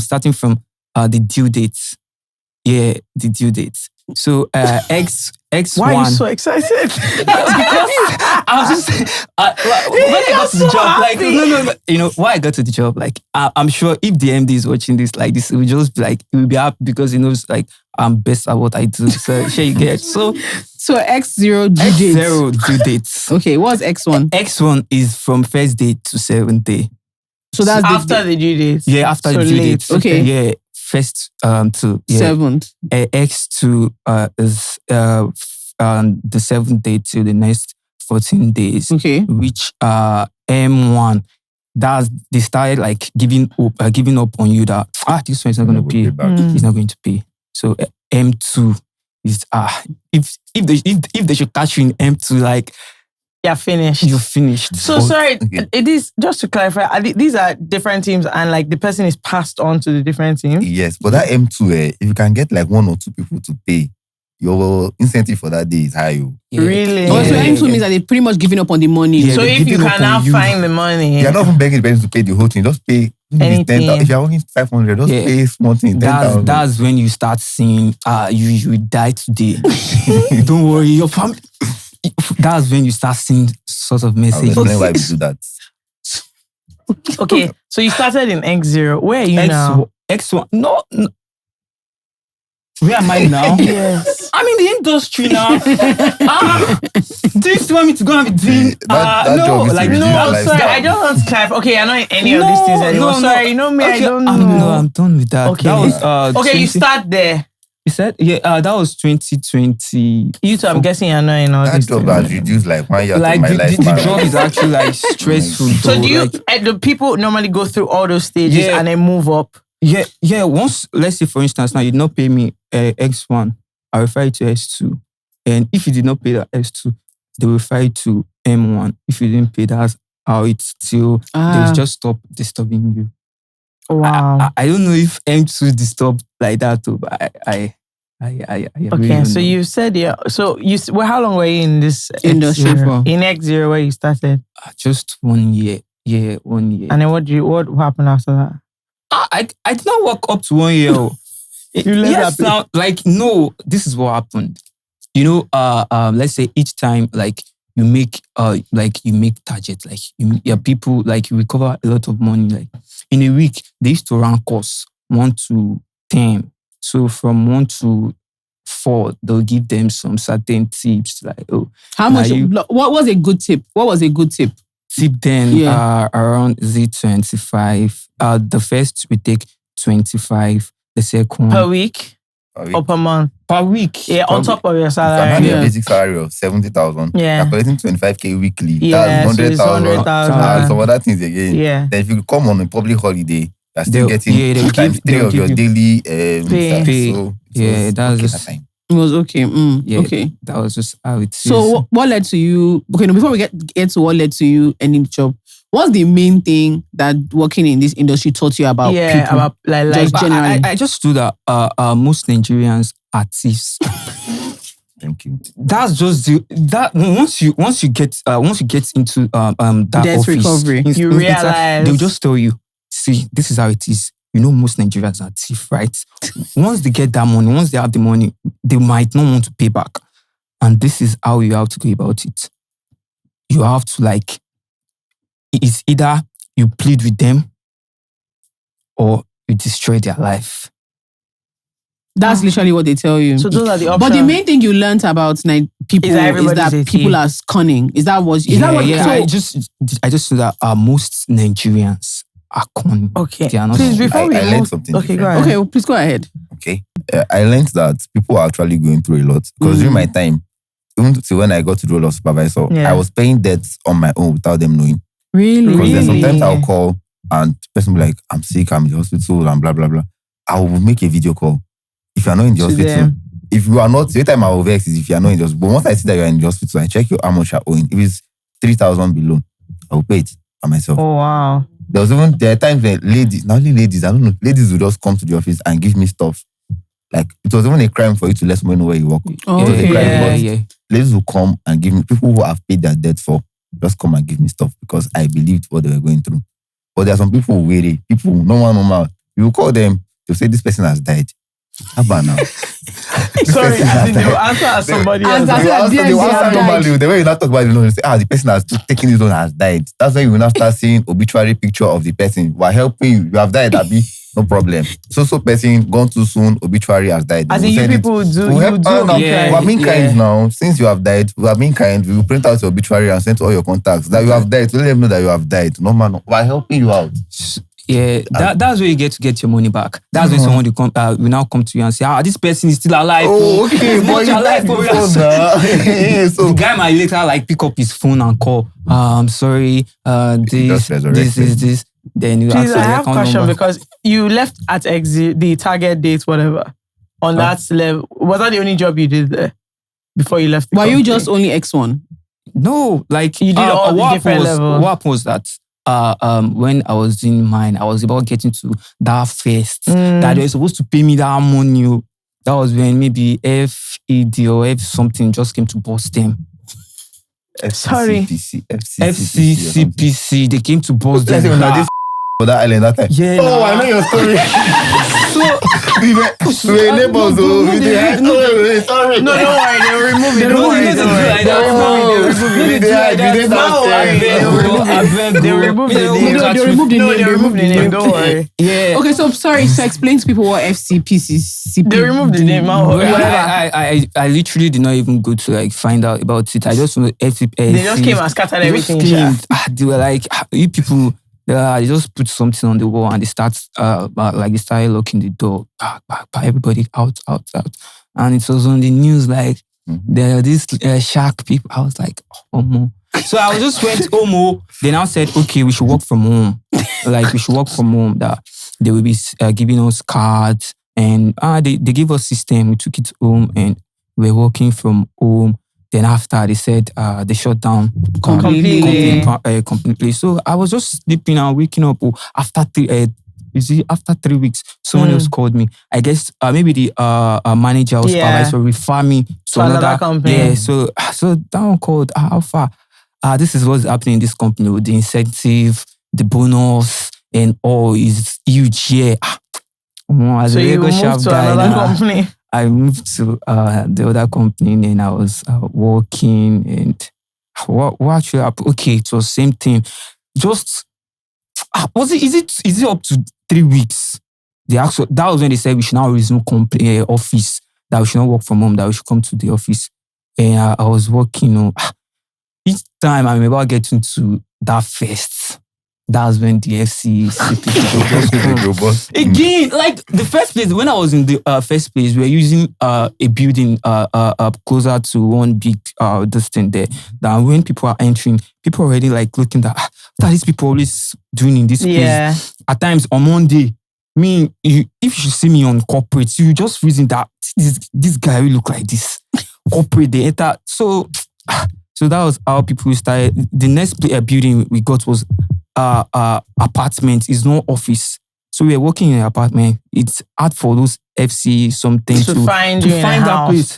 starting from the due dates. Yeah, the due dates. So X1. Why are you so excited? Because I was just when I got to the job, like no. You know why I got to the job? Like I'm sure if the MD is watching this, like this, it will just be like he will be happy because he knows like I'm best at what I do. So sure you get so X0 due dates. X0 due dates. Okay, what's X1? X1 is from first day to 7th day. So that's after the due dates. Yeah, after the due dates. Okay. Yeah. First to 7th. X2 is the 7th day till the next 14 days. Okay. Which M1, they started like giving up on you that this one is not going to pay. He's not going to pay. So M2 is if they should catch you in M2, like you're finished. You're finished. So sorry, it is just to clarify. These are different teams, and like the person is passed on to the different teams. Yes, but that M2, if you can get like one or two people to pay, your incentive for that day is high. Really? Also, M2 means that they're pretty much giving up on the money. Yeah, So they if you giving up can now on you. find the money, You're not even begging the person to pay the whole thing. Just pay Anything. 10,000. If you're working 500, just pay small thing, 10,000. That's when you start seeing, you will die today. Don't worry, your family. That's when you start seeing sort of I'll messages. explain why we do that. okay. So you started in X0. Where are you now? X1. No. Where am I now? Yes. I'm in the industry now. Do you still want me to go and be doing? That no, job is like to reduce No, your sorry, lifestyle. I don't want to clarify. Okay, I'm not in any of these things anymore. Sorry, you know me, I don't know. No, I'm done with that. Okay. That was Okay, you start there. You said that was 2020. You two, I'm guessing you're not in all That these job things. has reduced like 1 year Like to my the lifespan. job is actually like stressful. So though, do you, like, the people normally go through all those stages Yeah. and then move up? yeah. Once, let's say for instance, now you did not pay me X1, I refer you to S2, and if you did not pay that S2, they will refer you to M1. If you didn't pay, that's how it's still. They will just stop disturbing you. Wow. I don't know if M2 disturb like that too, but I really Okay, don't so know. you said So well, how long were you in this Industry X0? for? In X0 where you started, Just 1 year. Yeah, 1 year. and then what happened after that? I did not work up to 1 year. You left Yes, that now, like, no, this is what happened. You know, let's say each time, like, you make targets, like, your people, like, you recover a lot of money. Like, in a week, they used to rank us 1 to 10. So from 1 to 4, they'll give them some certain tips, like, oh, How much? What was a good tip? What was a good tip? tip then Yeah. around Z25. The first we take 25. The second Per week Per week. or per month? per week. Yeah, on top of your If I salary. had Yeah. a basic salary of 70,000, Yeah. you're collecting 25K weekly. Yeah, That's so it's 100,000. 100,000. And some other things again. Yeah. Then if you come on a public holiday, you're still They'll- getting yeah, they'll times give- 3 they'll of your give daily Pay. Pay. So it Yeah, was that was okay just- that time. It was okay. Yeah, Okay. that was just how it is. So what led to you? Okay, no, before we get to what led to you ending the job, what's the main thing that working in this industry taught you about Yeah, people? about like Just But generally. I just do that. Most Nigerians are thieves. Thank you. That's just that once you get into that Debt office, recovery. You realize- they'll just tell you, see, this is how it is. You know, most Nigerians are thief, right? Once they get that money, once they have the money, they might not want to pay back, and this is how you have to go about it. You have to it's either you plead with them or you destroy their life. That's literally what they tell you. So those are the options. But the main thing you learned about people Is that is everybody's that a people thief. are cunning. Is that what? Is that what? Yeah. So, I just know that most Nigerians are cunning. Okay. They are not. Please, before we I learned move. something Okay, go different. ahead. okay, well, please go ahead. Okay. I learned that people are actually going through a lot. Because during my time, even to when I got to the role of supervisor, Yeah. I was paying debts on my own without them knowing. Really? Because then Really? sometimes I'll call and the person will be like, I'm sick, I'm in the hospital, and blah, blah, blah. I will make a video call. If you're not in the To hospital, them. if you are not, the only time I will vex is if you're not in the hospital. But once I see that you're in the hospital, I check you how much you're owing. If it's 3,000 below, I will pay it by myself. Oh wow. There are times when not only ladies, I don't know, ladies will just come to the office and give me stuff. Like, it was even a crime for you to let someone know where you work. Oh, It was a okay. crime, Yeah. but yeah. ladies will come and give me, people who have paid their debt for, just come and give me stuff because I believed what they were going through. But there are some people who weary, people normal. You call them, they'll say this person has died. How about now? Sorry, as in you answer as somebody else. As They will answer, Yes, they will they answer have normally. The way you not talk about the loan, you say, the person has taken his loan has died. That's when you will not start seeing obituary picture of the person. We're helping you. You have died, Abi. No problem. So person gone too soon, obituary has died. As We'll in you send it. people do, We'll you help- do. now, Yeah, we are being yeah. kind now. Since you have died, we are being kind. We will print out your obituary and send to all your contacts that you have died. So let them know that you have died. No man, we're helping you out. Yeah, that's where you get to get your money back. That's when someone will now come to you and say, this person is still alive. Oh, okay, He's boy, not you alive. died Oh, before yes. now. So The guy might later pick up his phone and call. I'm sorry. just This resurrected. this. Then you Please, ask for I the have a account question number. because you left at exit, the target date, whatever, on that level. Was that the only job you did there before you left? The Were you company? just only X1? No, like You did all the what different happened was- levels. What happened was that when I was doing mine, I was about getting to that first Mm. that they were supposed to pay me that money. That was when maybe FED or F something just came to bust them. FCCPC, they came to bust them. For that island that time. Yeah. Oh, I know your story. So we were neighbors. Sorry. No, don't worry. They will remove it. They will remove the name. Don't worry. Yeah. Okay, so sorry. So explain to people what FCPC. They removed the name. I literally did not even go to like find out about it. I just know FCPC. They just came and scattered everything. They were like, you people. They just put something on the wall and they started locking the door. Everybody out. And it was on the news like there are these shark people. I was like, oh. So I just went home. They now said, okay, we should work from home. That they will be giving us cards and they gave us system. We took it home and we're working from home. Then after they said they shut down completely. So I was just sleeping and waking up after 3 weeks. Someone else called me. I guess maybe the manager or supervisor referred me to another company. Yeah. So that one called Alpha. This is what's happening in this company with the incentive, the bonus, and all is huge. Yeah. So you moved to another company. I moved to the other company and I was working and what actually happened? Okay, it was same thing. Just is it up to 3 weeks? That was when they said we should now resume office, that we should not work from home, that we should come to the office. And I was working. Each time I remember getting to that fest. That was when the FCCPC again, like the first place, when I was in the first place, we were using a building closer to one big this thing there. That when people are entering, people already like looking at what are these people always doing in this place. At times on Monday, if you should see me on corporate, you just reason that this guy will look like this. Corporate, they enter. So that was how people started. The next building we got was apartment, is no office. So we were working in an apartment. It's hard for those FC something to find that place.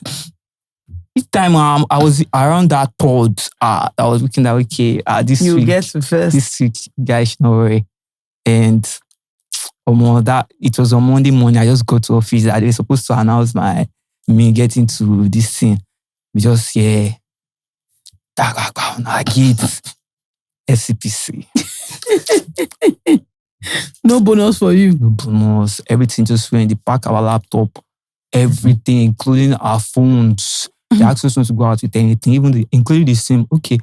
Each time I was around that third, I was looking at this you week. Get to first. This week, guys, no worry. And it was on Monday morning. I just got to office. They were supposed to announce me getting to this thing. We just I get FCPC. No bonus for you. No bonus. Everything just went. They pack our laptop, everything, including our phones. They asked us not to go out with anything, including the SIM. Okay.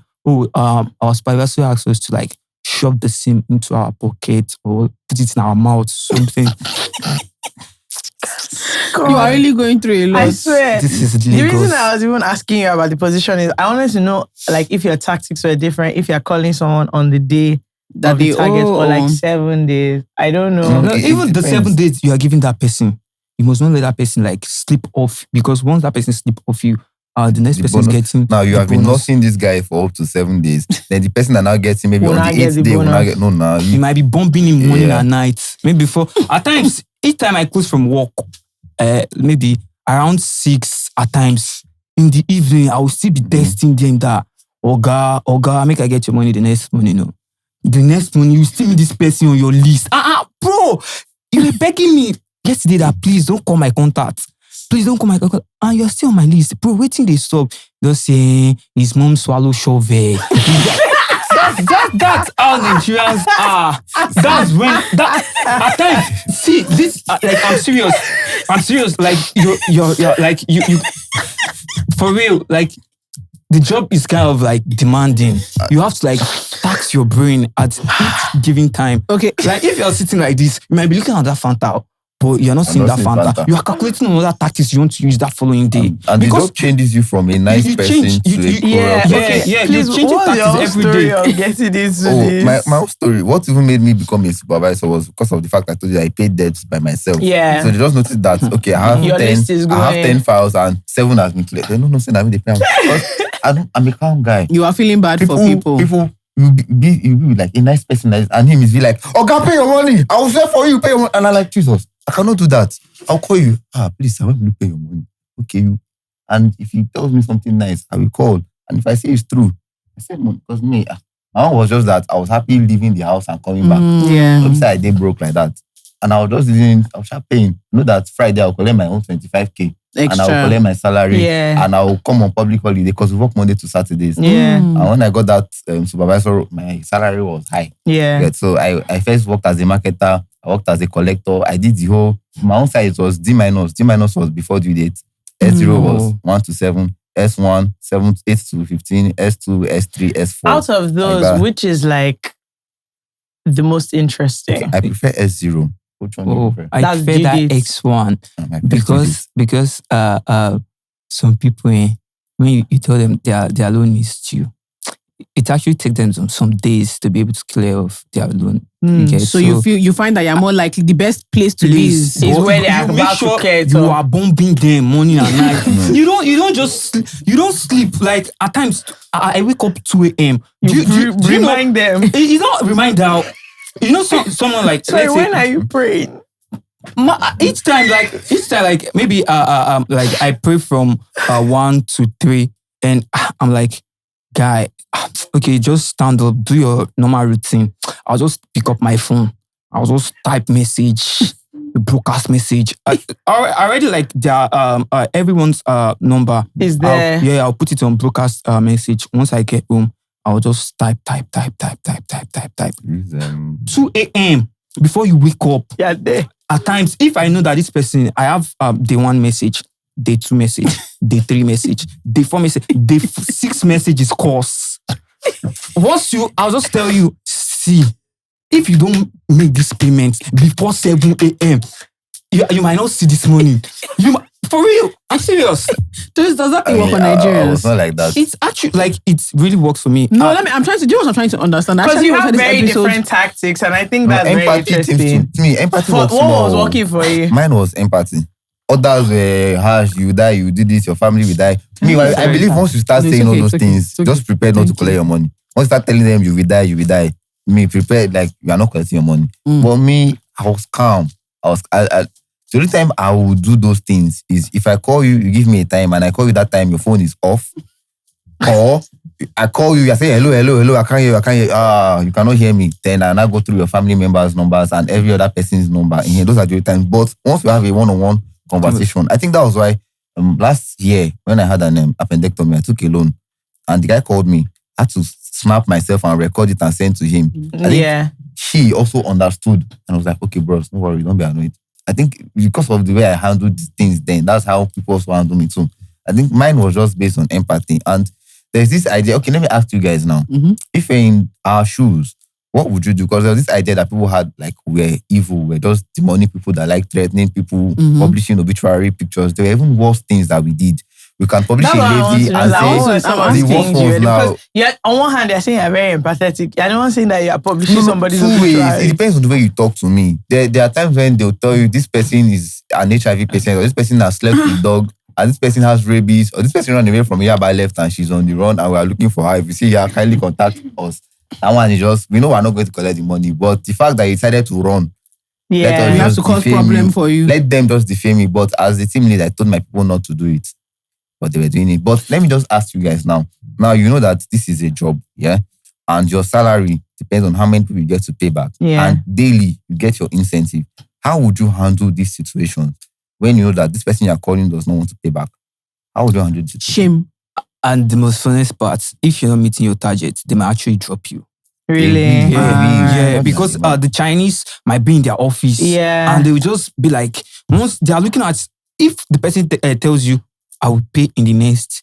Our supervisor asked us to like shove the SIM into our pocket or put it in our mouth, something. God. You are really going through a lot. I swear. This is Lagos. The reason I was even asking you about the position is I wanted to know, like, if your tactics were different, if you're calling someone on the day that they target for like 7 days. I don't know. No, even the 7 days you are giving that person, you must not let that person like slip off, because once that person slip off you, the next person is getting. Now you have been nursing this guy for up to 7 days. Then the person that now gets him maybe on the 8th day will not get you might be bumping him morning and night. Maybe before. At times, each time I close from work, maybe around 6 at times in the evening, I will still be testing them that Oga, make I get your money the next morning. No, the next morning you still meet this person on your list. Bro, you were begging me yesterday that please don't call my contact. Please don't call my contact. And you're still on my list. Bro, waiting they stop. Just saying his mom swallow shovel. That's how Nigerians are. That's when at times. See this. Like I'm serious. Like you're like you for real. Like the job is kind of like demanding. You have to like tax your brain at each given time. Okay. Like if you're sitting like this, you might be looking at that Fanta, but you're not seeing that Fanta. You are calculating on other tactics you want to use that following day. And the job changes you from a nice person to a cruel person. Yeah. Please, what's your story of getting this? My whole story. What even made me become a supervisor was because of the fact I told you I paid debts by myself. Yeah. So they just noticed that, okay, I have 10 files and 7 has been cleared. They don't know, saying I'm the pay. I'm a calm guy. You are feeling bad for people. People you'll be like a nice person, and him is be like, "Okay, pay your money. I will sell for you. Pay your money." And I'm like, Jesus, I cannot do that. I'll call you. Please, I want to pay your money. Okay, you. And if he tells me something nice, I will call. And if I say it's true, I said no, because me, my own was just that I was happy leaving the house and coming back. Yeah. Obviously, I did broke like that. And I was just I was paying. You know that Friday I'll collect my own 25K. Extra. And I'll collect my salary. Yeah. And I'll come on public holiday because we work Monday to Saturdays. Yeah. And when I got that supervisor, my salary was high. Yeah. So I first worked as a marketer. I worked as a collector. I did the whole, my own side was D-. D- was before due date. S0 was 1 to 7. S1, 7, 8 to 15. S2, S3, S4. Out of those, which is like the most interesting? I prefer S0. Which one do you prefer? I prefer that X1 because some people, when you tell them their loan is due, it actually takes them some days to be able to clear off their loan. Okay? So you find that you're more likely the best place to be is where they are about to care. You are bombing them morning and night. You don't sleep. Like at times I wake up 2 a.m. You remind them. You don't remind them. You know, someone like. Sorry, when are you praying? Each time, maybe like I pray from 1 to 3, and I'm like, guy, okay, just stand up, do your normal routine. I'll just pick up my phone. I'll just type message, broadcast message. I already like their everyone's number is there. I'll put it on broadcast message. Once I get home, I'll just type. 2 a.m. before you wake up. Yeah, there. At times, if I know that this person, I have day 1 message, day 2 message, day 3 message, day 4 message, day 6 messages course. I'll just tell you, see, if you don't make this payment before 7 a.m., you might not see this money. For real, I'm serious. Does that thing work on Nigerians? It's not like that. It's actually like it really works for me. No, I'm trying to do what I'm trying to understand. Because you have very different tactics, and I think that's very interesting. To me, empathy what was working for you? Mine was empathy. Others were harsh. You die, you did this, your family will die. Me, I believe once you start saying all those things, just prepare not to collect your money. Once you start telling them you will die. Me, prepare like you are not collecting your money. But me, I was calm. The only time I will do those things is if I call you, you give me a time, and I call you that time, your phone is off. Or I call you, I say, hello, I can't hear you. You cannot hear me. Then I now go through your family members' numbers and every other person's number. And those are the times. But once we have a one-on-one conversation, I think that was why last year, when I had an appendectomy, I took a loan. And the guy called me. I had to snap myself and record it and send to him. I think he also understood. And I was like, okay, bros, no worry, don't be annoyed. I think because of the way I handled things then, that's how people also handle me too. I think mine was just based on empathy. And there's this idea, okay, let me ask you guys now. If you're in our shoes, what would you do? Because there's this idea that people had, like, we're evil, we're just demonic people that like threatening people, publishing obituary pictures. There were even worse things that we did. We can publish a lady and say the worst ones now. Yeah, on one hand, they're saying you're very empathetic. I don't saying that you're publishing somebody's two ways. obituary. It depends on the way you talk to me. There are times when they'll tell you this person is an HIV patient, or this person has slept with a dog, and this person has rabies, or this person ran away from here by left and she's on the run and we are looking for her. If you see her, kindly contact us. That one is just, we know we're not going to collect the money, but the fact that you decided to run, let us we have to cause problem for you. Let them just defame me. But as the team lead, I told my people not to do it. But they were doing it. But let me just ask you guys now. Now, you know that this is a job, yeah? And your salary depends on how many people you get to pay back. Yeah. And daily, you get your incentive. How would you handle this situation when you know that this person you're calling does not want to pay back? How would you handle this? Shame. And the most funniest part, if you're not meeting your target, they might actually drop you. Really? Yeah, because the Chinese might be in their office. Yeah. And they will just be like, once they are looking at, if the person tells you, I will pay in the next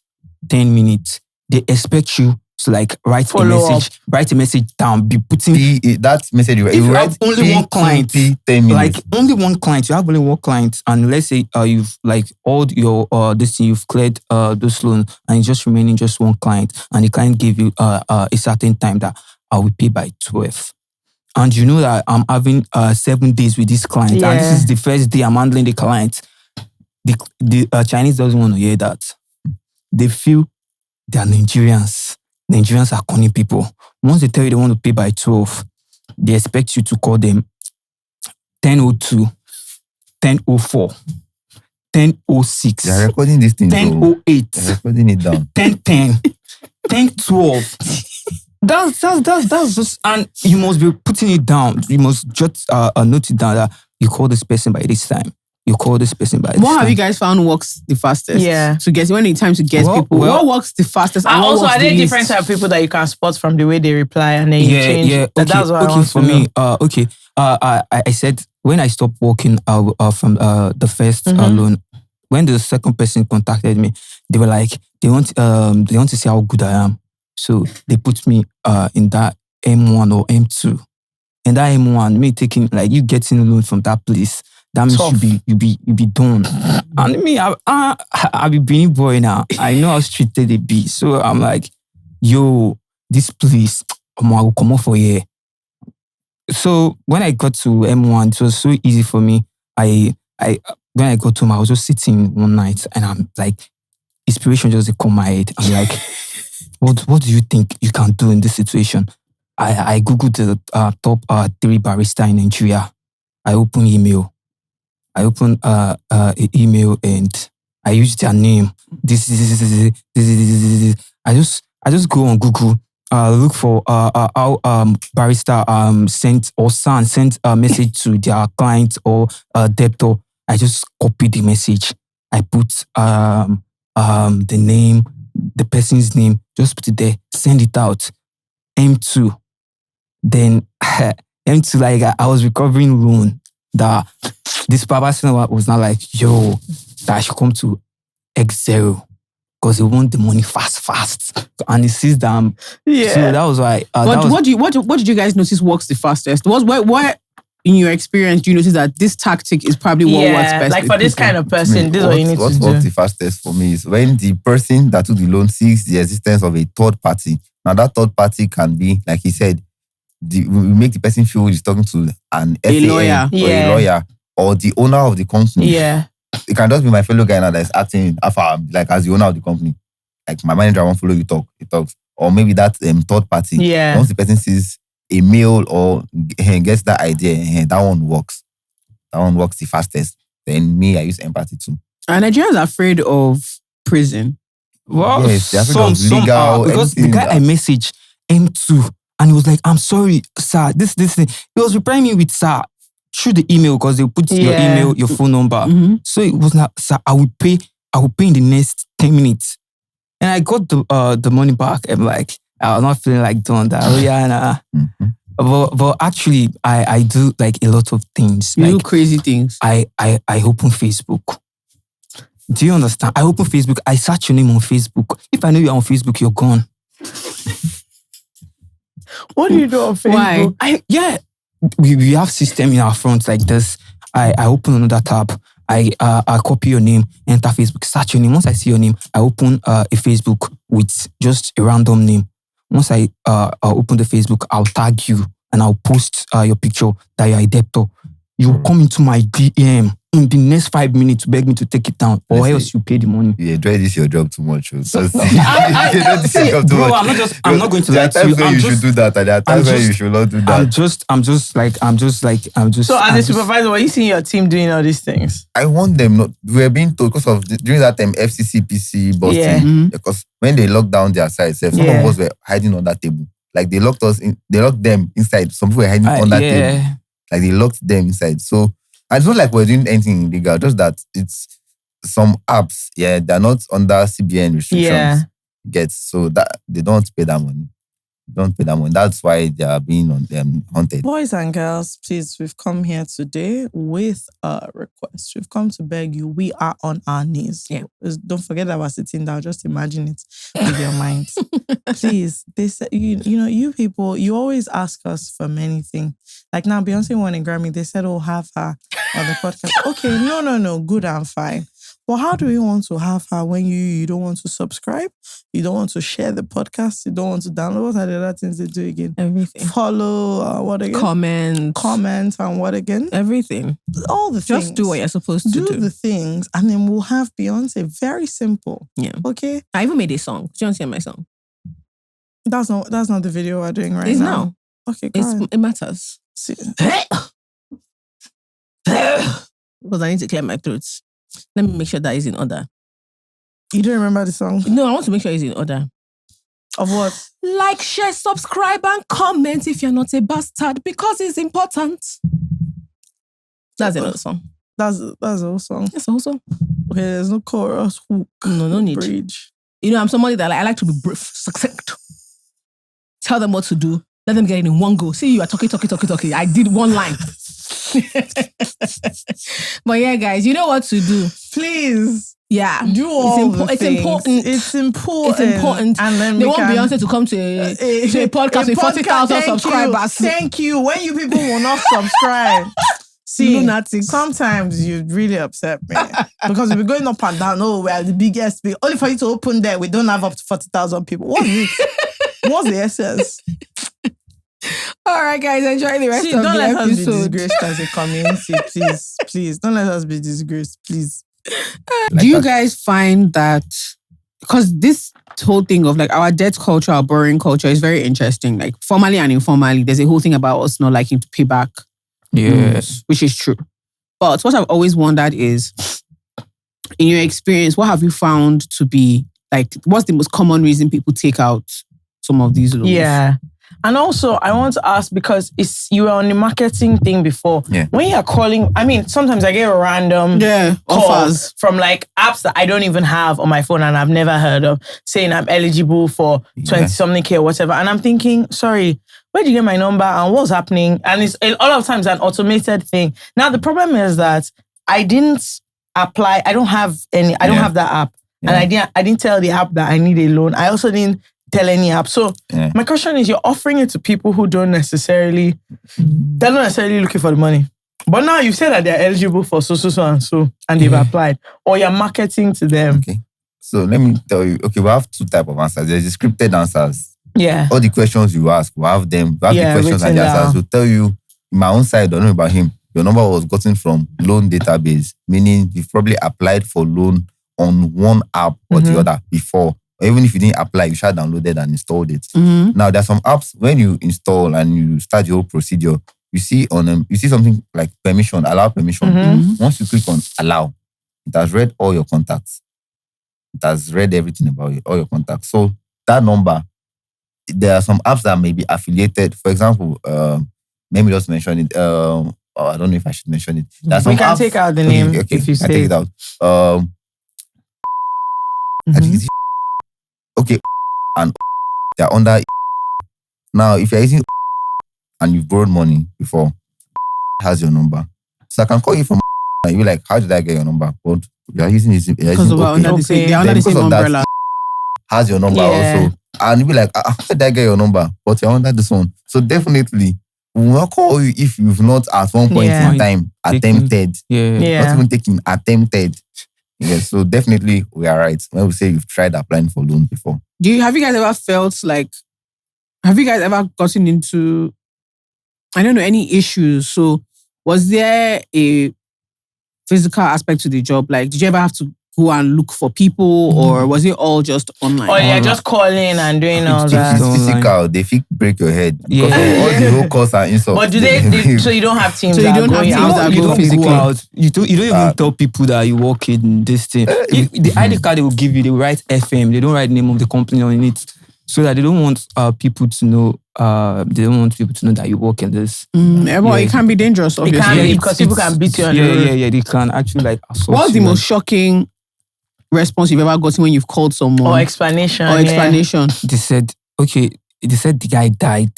10 minutes, they expect you to like write a message down, be putting that message. If you have only one client, 10 minutes. Like only one client, you have only one client, and let's say you've like all your this thing, you've cleared those loans, and it's just remaining just one client, and the client gave you a certain time that I will pay by 12. And you know that I'm having 7 days with this client, and this is the first day I'm handling the client. The Chinese doesn't want to hear that. They feel they are Nigerians. Nigerians are cunning people. Once they tell you they want to pay by 12, they expect you to call them 10:02. 10:04, 10:06. They're recording this thing. 10:08. They're recording it down. 10:10. 10:12. That's just, and you must be putting it down. You must just note it down that you call this person by this time. You call this person by this What time. have you guys found works the fastest? Yeah. To get when it's time to guess people. What works the fastest? And what also, works are the there least? different type of people that you can spot from the way they reply and then you change? Yeah. Okay, That's what I want for to me. know. I said when I stopped working from the first loan, when the second person contacted me, they were like, they want to see how good I am. So they put me in that M1 or M2. And that M1, me taking, like, you getting a loan from that place, that means you be done. And me, I be being boy now. I know how streeted they be. So I'm like, yo, this place, I will come off for here. So when I got to M1, it was so easy for me. When I got home, I was just sitting one night and I'm like, inspiration just come my head. I'm like, what do you think you can do in this situation? I googled the top 3 barista in Nigeria. I opened email. Email and I used their name. This. I just go on Google. Look for how barista sent a message to their client or debtor. I just copied the message. I put the name, the person's name, just put it there, send it out. M2. Then M2, like I was recovering loan. That this person was not like, yo, that I should come to X0 because they want the money fast. And it sees them. Yeah. So that was why. What did you guys notice works the fastest? Where in your experience do you notice that this tactic is probably what works best? Like for this kind of person, this is what you need to do. What works the fastest for me is when the person that took the loan sees the existence of a third party. Now that third party can be, like he said, we make the person feel he's talking to an FAN lawyer. or a lawyer or the owner of the company. Yeah. It can just be my fellow guy now that's acting like as the owner of the company. Like my manager won't follow you talk, he talks. Or maybe that third party. Yeah. Once the person sees a mail or gets that idea, that one works. That one works the fastest. Then me, I use empathy too. And Nigerians are afraid of prison. Well, yes, they're afraid of legal. Because the guy I messaged M2 and he was like, I'm sorry, sir, this thing. He was replying me with, sir, through the email because they put your email, your phone number. Mm-hmm. So it was not, sir, I will pay in the next 10 minutes. And I got the money back. I'm like, I was not feeling like doing that. Oh yeah, nah. Mm-hmm. But actually, I do like a lot of things. You like, do crazy things. I open Facebook. Do you understand? I open Facebook. I search your name on Facebook. If I know you're on Facebook, you're gone. What do you do on Facebook? Why? We have system in our front like this. I open another tab. I copy your name, enter Facebook, search your name. Once I see your name, I open a Facebook with just a random name. Once I open the Facebook, I'll tag you and I'll post your picture that you're a debtor. You come into my DM in the next 5 minutes to beg me to take it down, or else you pay the money. You enjoy this your job too much. I'm not going to lie to you. You should do that, and there are times where you should not do that. I'm just. So as a supervisor, were you seeing your team doing all these things? I want them not. We were being told because of during that time FCCPC busting, because when they locked down their sites, some of us were hiding on that table. Like they locked us in, they locked them inside. Some people were hiding on that table. Like they locked them inside. So it's not like we're doing anything illegal, just that it's some apps, they're not under CBN restrictions. So that they don't pay that money. That's why they are being haunted. Boys and girls, please, we've come here today with a request. We've come to beg you. We are on our knees. Yeah. Don't forget that we're sitting down. Just imagine it with your minds. Please, you people, you always ask us for many things. Like now, Beyonce won a Grammy. They said, have her on the podcast. Okay, no, good and fine. But how do we want to have her when you don't want to subscribe? You don't want to share the podcast? You don't want to download? What are the other things they do again? Everything. Follow, what again? Comment and what again? Everything. All the things. Just do what you're supposed to do. Do the things and then we'll have Beyonce. Very simple. Yeah. Okay? I even made a song. Do you want to hear my song? That's not the video we're doing right now. Okay, go ahead. It matters. See. because I need to clear my throat. Let me make sure that is in order. You don't remember the song? No, I want to make sure it's in order. Of what? Like, share, subscribe, and comment if you're not a bastard, because it's important. That's another song. That's the whole song. That's the whole song. Okay, there's no chorus, hook. No need. Bridge. You know, I'm somebody that I like to be brief, succinct. Tell them what to do. Let them get it in one go. See, you are talking. I did one line. But yeah, guys, you know what to do. Please. Yeah. Do all the it's things. important. It's important. It's important. And then they want Beyonce to come to a podcast with 40,000 subscribers. Thank you. When you people will not subscribe. See, Lunatics. Sometimes you really upset me. Because we're going up and down. Oh, we're the biggest. Only for you to open there, we don't have up to 40,000 people. What is it? What's the essence? All right, guys, enjoy the rest of the episode. Don't let us be disgraced as a community, please. Please, don't let us be disgraced, please. Do you guys find that, because this whole thing of like our debt culture, our borrowing culture is very interesting. Like formally and informally, there's a whole thing about us not liking to pay back loans, which is true. But what I've always wondered is, in your experience, what have you found to be like, what's the most common reason people take out some of these loans? Yeah. And also, I want to ask, because you were on the marketing thing before. Yeah. When you're calling, I mean, sometimes I get random offers calls from like apps that I don't even have on my phone and I've never heard of, saying I'm eligible for 20-something K or whatever. And I'm thinking, sorry, where did you get my number and what's happening? And it's a lot of times an automated thing. Now, the problem is that I didn't apply. I don't have any. I don't have that app. And I didn't tell the app that I need a loan. I also didn't tell any app. So my question is, you're offering it to people who they're not necessarily looking for the money. But now you say that they're eligible for so and so, and they've applied, or you're marketing to them. Okay. So let me tell you, we have two types of answers. There's the scripted answers. Yeah. All the questions you ask, we have them. We have the questions and the answers. We'll tell you, my own side, I don't know about him. Your number was gotten from loan database, meaning you've probably applied for loan on one app or the other before. Even if you didn't apply, you should have downloaded and installed it. Now, there's some apps, when you install and you start your whole procedure, you see something like permission, allow permission. Once you click on allow, it has read all your contacts. It has read everything about you, all your contacts. So that number, there are some apps that may be affiliated. For example, let me just mention it. I don't know if I should mention it. We can take out the name if you say. Take it out. I think it's okay, and they're under. Now, if you're using and you've borrowed money before, has your number. So I can call you from and you're like, how did I get your number? But you're using this. Because they're under the same umbrella. Has your number also. And you'll be like, how did I get your number? But you're under this one. So definitely, we will not call you if you've not at one point in time attempted. Not even taking attempted. Yeah, so definitely we are right when we say you've tried applying for loans before. Have you guys ever felt like, have you guys ever gotten into, I don't know, any issues? So was there a physical aspect to the job? Like, did you ever have to go and look for people, or was it all just online? Or you're just calling and doing all that? It's physical. They break your head. Because of all the whole costs and insults. But do they so you don't have teams so you don't have teams that go physically out. You don't even tell people that you work in this thing. The ID card they will give you, they will write FM. They don't write the name of the company on it. So that they don't want people to know. They don't want people to know that you work in this. Well, it can be dangerous, obviously. It can be, because people can beat you on the road. Yeah. They can actually like assault. What's the most shocking response you've ever gotten when you've called someone? Or explanation. They said, the guy died.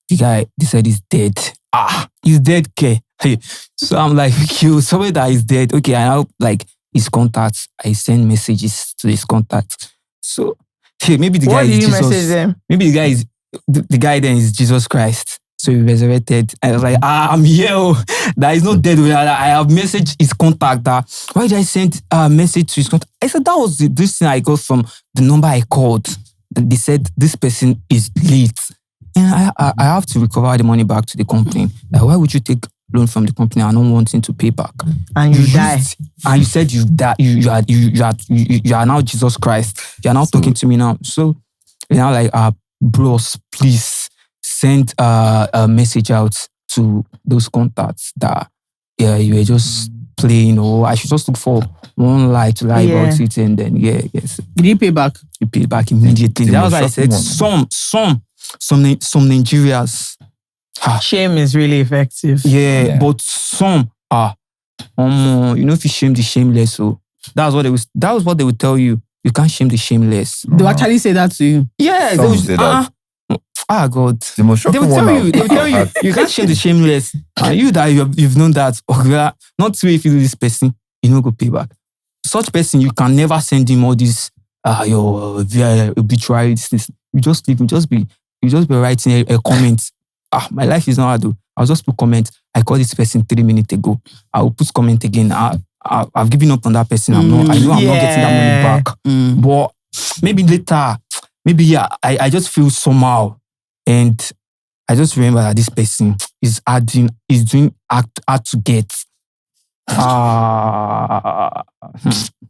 They said he's dead. He's dead, okay. Hey. So I'm like, somebody that is dead. Okay, I now like his contacts. I send messages to his contacts. So maybe the guy is Jesus. What do you message them? Maybe the guy then is Jesus Christ. So he resurrected. I was like, I'm here. That is not dead. I have messaged his contact. Why did I send a message to his contact? I said, that was this thing I got from the number I called. And they said, this person is late. And I have to recover the money back to the company. Like, why would you take loan from the company and not wanting to pay back? And you die. And you said you die. You are now Jesus Christ. You are now talking to me now. So you're now like, bros, please send a message out to those contacts that you were just playing, or I should just look for one lie to lie about it, and then yes. Did you pay back? You pay back immediately. That was why I said some Nigerians. Shame is really effective. Yeah, but some are. You know, if you shame the shameless, so that was what they would tell you. You can't shame the shameless. They actually say that to you. Yeah, they would say that. God. The most shocking They will tell you, you can't shame the shameless. And you that you've known that, not to if you do this person, you don't go pay back. Such person, you can never send him all these your obituary. You just leave, you just be writing a comment. My life is not hard though. I'll just put comment. I called this person 3 minutes ago. I will put comment again. I've given up on that person. I know I'm not getting that money back. But maybe later, I just feel somehow. And I just remember that this person is doing hard to get.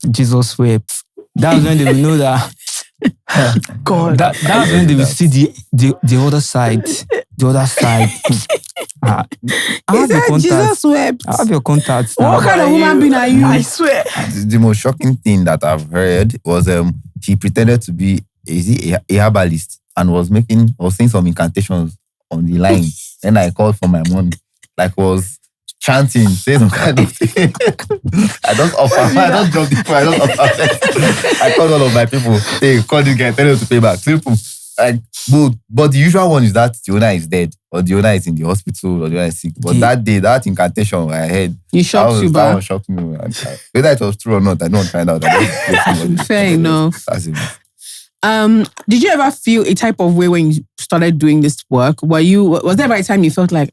Jesus wept. That's when they will know that. God. That's when they will see the other side. The other side. I have your contact. Jesus wept. I have your contact. What kind of woman being are you? I swear. The most shocking thing that I've heard was he pretended to be a herbalist and was saying some incantations on the line. Then I called for my money. Was chanting, saying some kind of thing. I don't drop the phone. I called all of my people. Hey, call this guy, tell him to pay back. Simple. But the usual one is that the owner is dead, or the owner is in the hospital, or the owner is sick. But that day, that incantation I heard, that one shocked me. Whether it was true or not, I don't find out. Fair enough. That's it. Did you ever feel a type of way when you started doing this work? Was there ever a time you felt like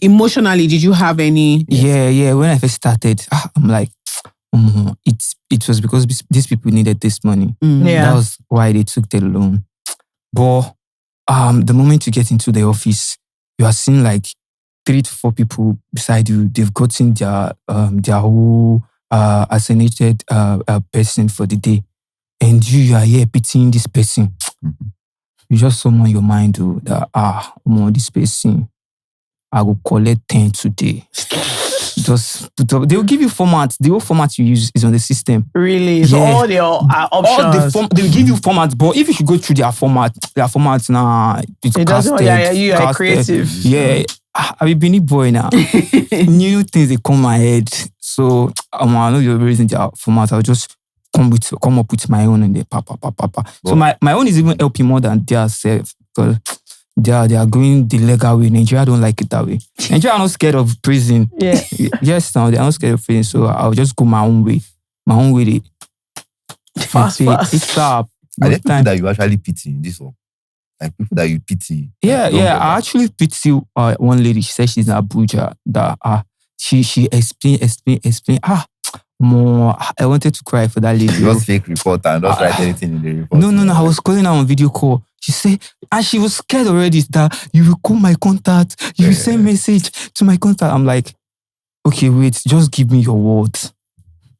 emotionally, did you have any? Yeah. When I first started, I'm like, it was because these people needed this money. That was why they took the loan. But the moment you get into the office, you are seeing 3 to 4 people beside you. They've gotten their whole assignated person for the day. And you are here pitying this person. You just summon your mind to that, this person, I will collect 10 today. Just put up. They will give you formats. The whole format you use is on the system. Really? So all your options. They will give you formats, but if you should go through their formats now, it doesn't. You are creative. Yeah, I'm a Beanie boy now. New things they come my head. So I know you're raising their format. I'll just come up with my own and they pa. So my own is even helping more than theirs because they are going the legal way. Nigeria don't like it that way. Nigeria are not scared of prison. Yeah. Yes, now they are not scared of prison. So I'll just go my own way. My own way. Fast. It's up. Are there people that you actually pity in this one? People that you pity? Yeah. I actually pity one lady. She said she's in Abuja. That she explained. More, I wanted to cry for that lady. Just fake report and don't write anything in the report. No. I was calling her on video call. She said, and she was scared already that you will call my contact, you will send message to my contact. I'm like, okay, wait, just give me your word.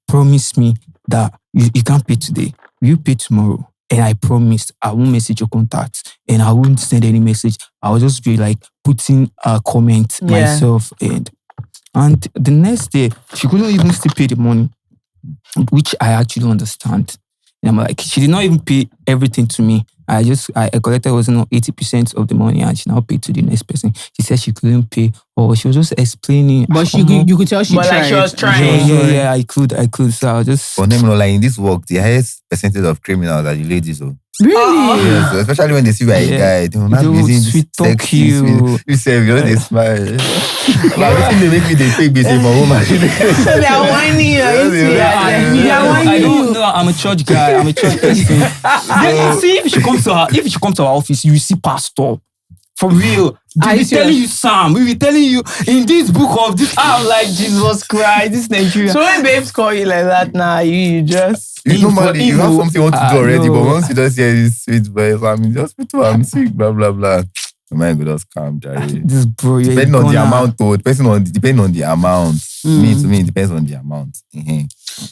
Promise me that you can't pay today. You pay tomorrow. And I promised I won't message your contact and I won't send any message. I'll just be putting a comment myself and the next day, she couldn't even still pay the money, which I actually understand. And I'm like, she did not even pay everything to me. I collected 80% of the money and she now paid to the next person. She said she couldn't pay or she was just explaining. But you could tell she tried. She was trying. Yeah, I could. So I was just... For them, in this work, the highest percentage of criminals are the ladies. Really? Yeah, so especially when they see you are a guy, they will not be using sweet talk you. You say, they smile. They make me they take this for woman. So they are whining you. I don't know. I'm a church guy. I'm a church person. See, if she comes to our office, you see pastor. For real. We'll be telling you Sam. We'll be telling you in this book of this. I'm like, Jesus Christ, this Nigeria. So when babes call you like that now, you just... You have something you want to do already, but once you just hear this sweet voice, I'm in the hospital, I'm sick, blah, blah, blah. Oh my God, just calm down. This bro, depending on the amount, depending on the amount. To me, it depends on the amount. Mm-hmm.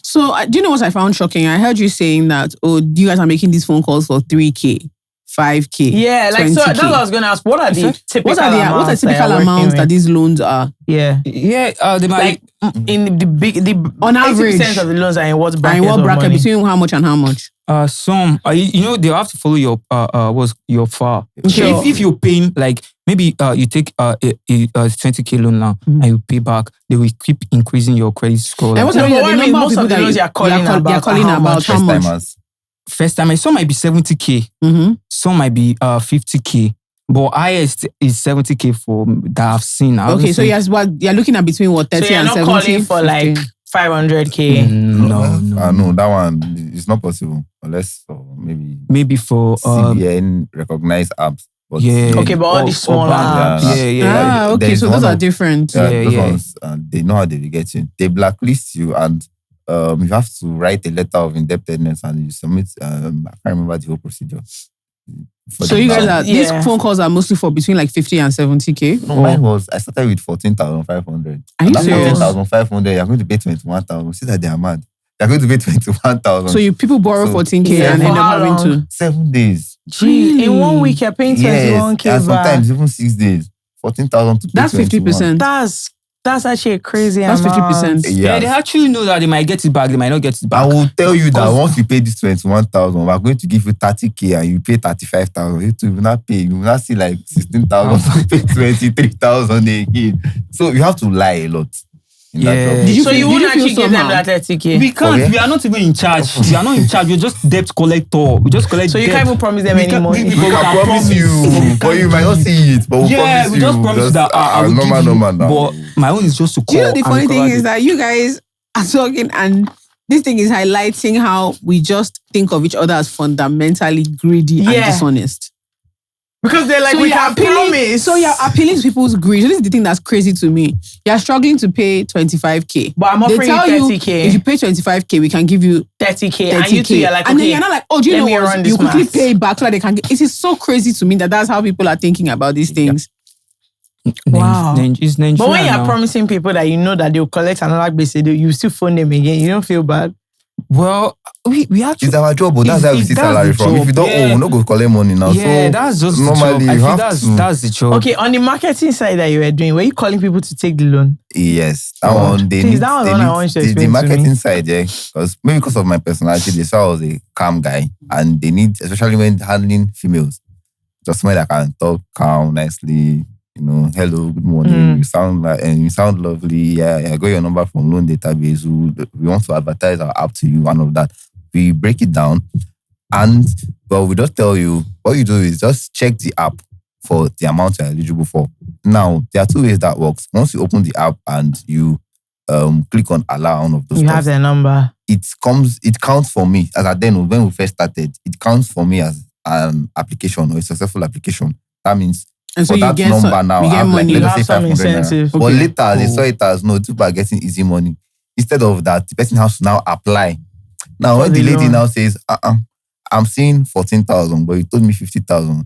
So, do you know what I found shocking? I heard you saying that, you guys are making these phone calls for 3K. 5K. Yeah, like so 20K. that's what I was gonna ask. What are the typical What are amounts the typical that you're amounts working that with? these loans are? Yeah. Yeah, they might. Like in the On average. 80% of the loans are in what bracket? And in what of bracket? money? Between how much and how much? Some they have to follow your what's your file. Sure. If you're paying like maybe you take a 20K loan now and you pay back, they will keep increasing your credit score. And Like, what's No, the but what I mean, number of most people of the that loans you're calling about you're calling are how about much? how First much? timers. first time, some might be 70K, Mm-hmm. some might be 50K, but highest is 70K for that I've seen. I haven't Okay, so seen- you're looking at between what, 30 So you're and not 70? calling for like 500K. No. No, that one is not possible unless maybe for CBN recognized apps. But yeah. Okay, but all Or- the or smaller bank. apps. Yeah. Okay, There's so those one are of- different. Yeah, those yeah. ones, they know how they will get you. They blacklist you, and you have to write a letter of indebtedness, and you submit. I can't remember the whole procedure. So you guys are, these Yeah. phone calls are mostly for between like 50 and 70K? No, mine was. I started with 14,500. Are you And that serious? 14,500, you're going to pay 21,000. See that they are mad. You're going to pay 21,000. So people borrow So- 14K Yeah, and for end up how having long? to... 7 days. Gee, in 1 week you're paying 21K and back. sometimes even 6 days. 14,000 to pay That's 21. 50%. That's actually a crazy That's amount. 50%. Yeah, they actually know that they might get it back, they might not get it I back. will tell you that Because- once you pay this 21,000, we're going to give you 30K and you pay 35,000. You will not pay. You will not see like 16,000 to pay 23,000 again. So you have to lie a lot in that Yeah. job. Did you So feel- you did won't you feel actually give them somehow? that 30K. We can't. Okay. We are not even in charge. We are not in charge. We're just debt collector. We just collect So you debt. can't even promise them We any can't- money. we- We can promise you, but you might not see it. But we'll Yeah, promise we you. just promise that I will normal, give you. normal now. But my own is just to call. Do you know the and funny thing recover is it. that you guys are talking and this thing is highlighting how we just think of each other as fundamentally greedy and Yeah. dishonest. Because they're like, we can promise. So you're appealing to people's greed. So this is the thing that's crazy to me. You're struggling to pay 25K. But I'm They offering you tell you 30K. if you pay 25K, we can give you 30K. 30K. And you two, you're like, and then okay, you're not like, oh, do you let know me run what? this You quickly math. pay it back so that they can get. It is so crazy to me that that's how people are thinking about these things. Wow. It's Nigeria But when you're now. promising people that you know that they'll collect another base, you still phone them again. You don't feel bad. Well, we actually. It's our job, but that's where we see That's salary the from. If you job, don't yeah. owe, we no go collect money now. Yeah, so that's just the normally job. I you feel have that's to. that's the job. Okay, on the marketing side that you were doing, were you calling people to take the loan? Yes, that Oh, one. They please, need, that was they one I need- want you to the explain to marketing me. side, yeah. Because of my personality, they saw I was a calm guy, and they need, especially when handling females, just somebody that can talk calm, nicely. You know, hello, good morning. You sound like, and you sound lovely. Yeah, I got your number from loan database. We want to advertise our app to you. One of that. We break it down, and we just tell you what you do is just check the app for the amount you're eligible for. Now, there are 2 ways that works. Once you open the app and you click on allow one of those You stuff, have their number. it counts for me as at then when we first started. It counts for me as an application or a successful application. That means And so for you that get number some, now, you I get have like, money. You let us have say some 500 naira. incentive. But Okay. later they saw it as no, people are getting easy money. Instead of that, the person has to now apply. Now, For when the the lady loan. now says, I'm seeing 14,000, but you told me 50,000.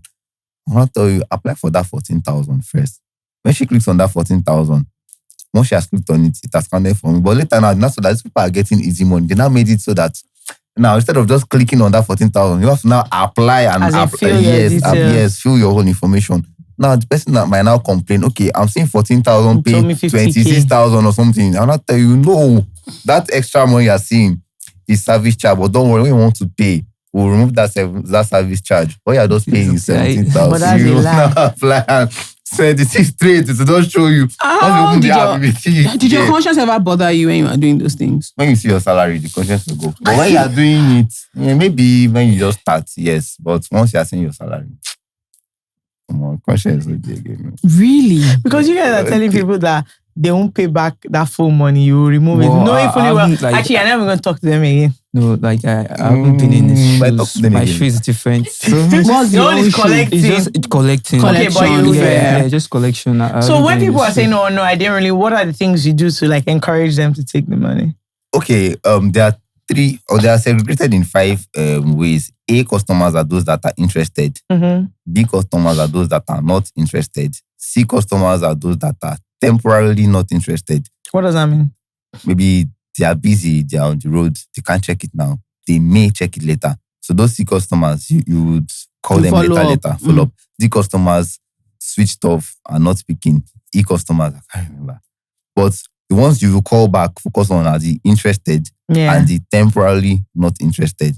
I want to tell you, apply for that 14,000 first. When she clicks on that 14,000, once she has clicked on it, it has counted for me. But later now, not so that these people are getting easy money. They now made it so that now instead of just clicking on that 14,000, you have to now apply and As in fill your details. yes, fill your whole information. Now the person that might now complain, okay, I'm seeing 14,000 You pay told me 50K. 26,000 or something. I'll not tell you, no, that extra money you're seeing is service charge. But don't worry, when you want to pay, we'll remove that service charge. What you're just paying is But 17,000. that's a You lie. now apply and 76 straight. It don't show you. How Once you did open the app, Did your conscience ever bother you when you were doing those things? when you see your salary, the conscience will go. But when you are doing it, maybe when you just start, yes. But once you are seeing your salary, come on, conscience will be again. Really? Because you guys are telling people that they won't pay back that full money, you will remove Well, it. Knowing fully I well. haven't, like- Actually, I'm never going to talk to them again. No, like I haven't been in this But talk shoes. to them My again. shoe is different. What's The the one is own shoe? collecting. It's just collecting. Okay, but you- yeah, just collection. I So haven't when been in people are this saying, shoe. no, I didn't really, what are the things you do to like encourage them to take the money? Okay, there are 3, or they are segregated in 5 ways. A customers are those that are interested. Mm-hmm. B customers are those that are not interested. C customers are those that are temporarily not interested. What does that mean? Maybe they are busy, they are on the road, they can't check it now. They may check it later. So those C customers, you would call You them follow later, up. follow up. D customers switched off and not speaking. E customers, I can't remember. But the ones you will call back, focus on are the interested and the temporarily not interested.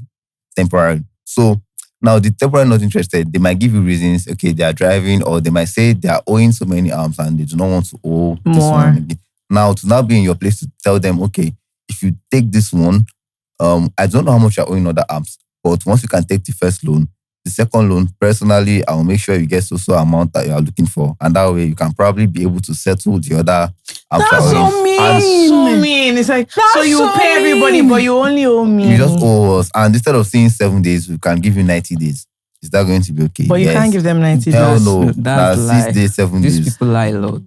Temporary. So now the temporarily not interested, they might give you reasons. Okay, they are driving, or they might say they are owing so many arms and they do not want to owe this More. one again. Now to now be in your place to tell them, okay, if you take this one, I don't know how much you're owing other arms, but once you can take the first loan, the second loan, personally, I will make sure you get so amount that you are looking for. And that way you can probably be able to settle the other arms. That's so mean. And So mean. It's like, so you so pay everybody, mean. but you only owe me. you just owe us. And instead of saying 7 days, we can give you 90 days. Is that going to be okay? But you Yes. can't give them 90 Hell days. no. That's a lie. 6 days, 7 These days. people lie a lot.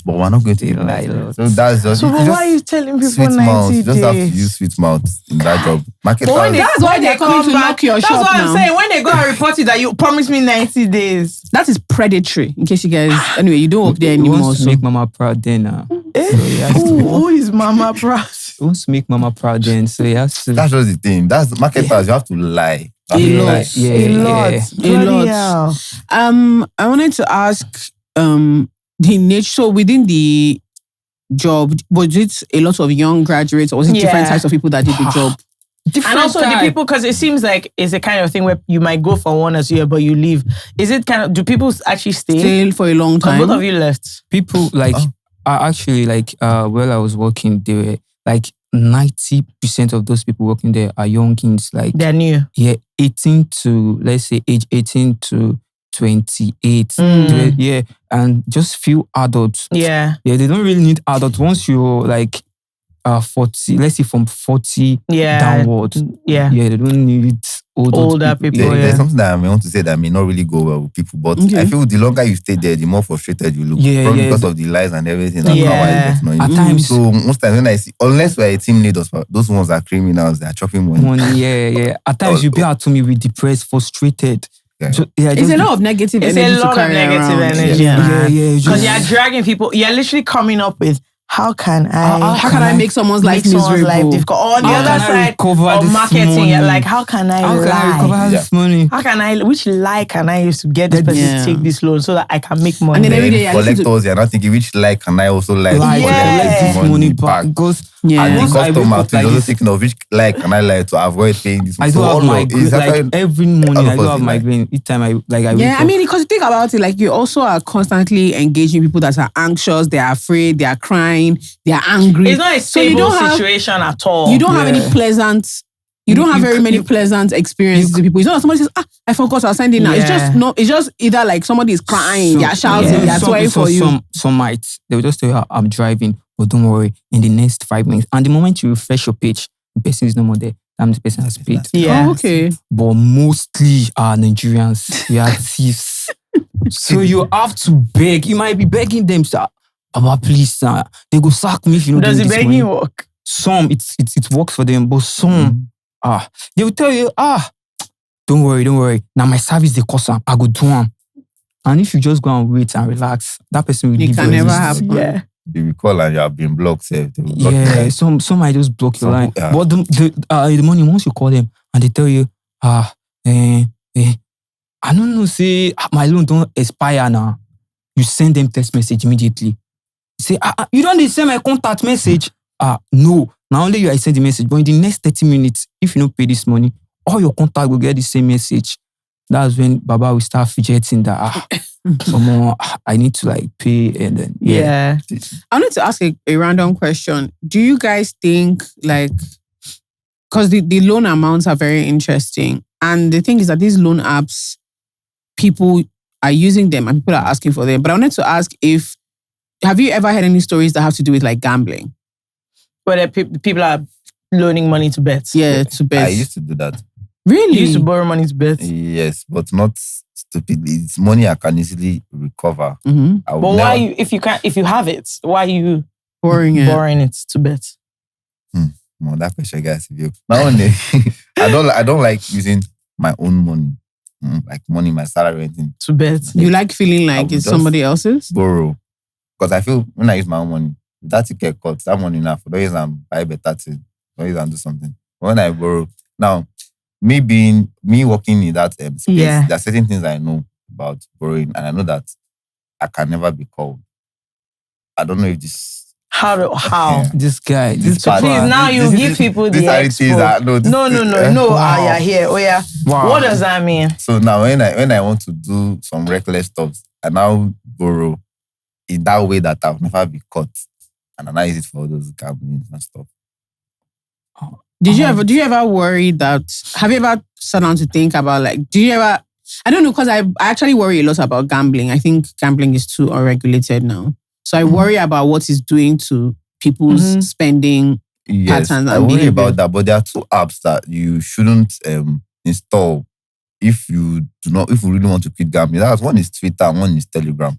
But we're not going to They give lie 90 a days. lot. So that's just, So you why just are you telling people sweet 90 mouth. You just have to days? use sweet mouth in that job. Marketers. That's why they're coming to knock your That's shop what now. I'm saying. When they go and report it that you promised me 90 days. That is predatory. In case you guys, anyway, you don't work there He anymore. wants to So. make mama proud then. Eh? So he has to, Who is Mama Proud? he wants to make mama proud then. So he has to. That's just the thing. That's marketers. You have to lie. You have to A lie. lot. Yeah, A lot. yeah. Bloody lot. hell. I wanted to ask the nature. So within the job, was it a lot of young graduates, or was it different Yeah. types of people that did the job? And also the people, because it seems like it's a kind of thing where you might go for 1 or 2 years, but you leave. Is it kind of, do people actually stay? Stay for a long 'Cause time. both of you left. People like are actually like while I was working, they were like 90% of those people working there are youngins, like They're new. 18 to, let's say, age 18 to 28. Yeah, and just few adults. Yeah. Yeah, they don't really need adults. Once you're like 40, let's say from 40 Yeah. downwards. Yeah. Yeah, they don't need Older people. There's Yeah. something that I may want to say that may not really go well with people, but Okay. I feel the longer you stay there, the more frustrated you look. Yeah, Probably yeah. because of the lies and everything. That's Yeah. how I get to know you. At times- So most times when I see, unless we're a team leader, those ones are criminals. They are chopping money. money. Yeah. At times you be out to me with depressed, frustrated. Yeah. So, yeah, It's a lot of negative It's energy a lot to of carry negative around. energy. Yeah. Because just- you're dragging people. You're literally coming up with, how can I... How can I make someone's life make someone's miserable? life difficult? On the How other can I side recover of this marketing, you're money? like, how can I How can I recover lie? this money? How can I, which lie can I use to get this person Yeah. to take this loan so that I can make money? And then every day Then I listen to- collectors, you're not thinking which lie can I also lie to Like, Yeah. collect collect this money back. Because Yeah. And the once I wake customer up too is like also this, thinking of which lie can I lie to avoid paying this. I do So have all my of- it's like actually- every morning all I of do us have is like- migraine each time I wake Yeah, up. I mean, because you think about it, like you also are constantly engaging people that are anxious, they are afraid, they are crying, they are angry. It's not a So you stable don't have- situation at all. You don't have any Yeah. pleasant. You don't have very many pleasant experiences with people. It's not like somebody says, I forgot, I'll send it now. It's Yeah. just no. It's just either like somebody is crying, they're shouting, yeah. they're swearing for you. Some might they will just tell you, I'm driving, but don't worry, in the next 5 minutes. And the moment you refresh your page, the person is no more there. That the person has paid. Yeah. Oh, okay. But mostly are Nigerians. We are thieves. So you have to beg. You might be begging them, sir. Baba, please, sir. They go sack me if you don't Does give it me this begging money. work? Some it works for them, but some they will tell you, don't worry. Now my service they cost am, I go do am. And if you just go and wait and relax, that person will It leave can your never exist. happen. Yeah. If you call and you have been blocked, they will block you. Yeah, some might just block your Some- line. yeah. But the money, once you call them and they tell you, I don't know, say my loan don't expire now. You send them text message immediately. Say, you don't need to send my contact message. No. Not only you I send the message, but in the next 30 minutes, if you don't pay this money, all your contact will get the same message. That's when Baba will start fidgeting that I need to like pay and then Yeah. I wanted to ask a random question. Do you guys think like, because the loan amounts are very interesting, and the thing is that these loan apps, people are using them and people are asking for them. But I wanted to ask have you ever heard any stories that have to do with like gambling? Where people are loaning money to bet. Yeah, to bet. I used to do that. Really? You used to borrow money to bet. Yes, but not stupidly. It's money I can easily recover. Mm-hmm. I would But never- why you, if you have it, why are you Borrowing it. borrowing it to bet? Well, that question, guys. If you not only I don't like using my own money, like money, my salary, anything. To bet. You like feeling I like would it's just somebody else's? Borrow, because I feel when I use my own money, that ticket cut that money now for those and buy better thing, for those and do something. But when I borrow now, me working in that space, Yeah. there are certain things I know about borrowing, and I know that I can never be called. I don't know if this. How? This guy, this So part- please, now you give people the these are the things expo. that- no, this- No. Wow. You're here. Oh yeah. Wow. What does that mean? So now when I want to do some reckless stuff, I now borrow in that way that I'll never be caught, and I now use it for all those gambling and stuff. Do you ever worry that? Have you ever sat down to think about like? Do you ever? I don't know, because I actually worry a lot about gambling. I think gambling is too unregulated now, so I worry about what it's doing to people's spending Yes, patterns. I And worry behavior. about that, but there are 2 apps that you shouldn't install if you really want to quit gambling. That's one is Twitter and one is Telegram.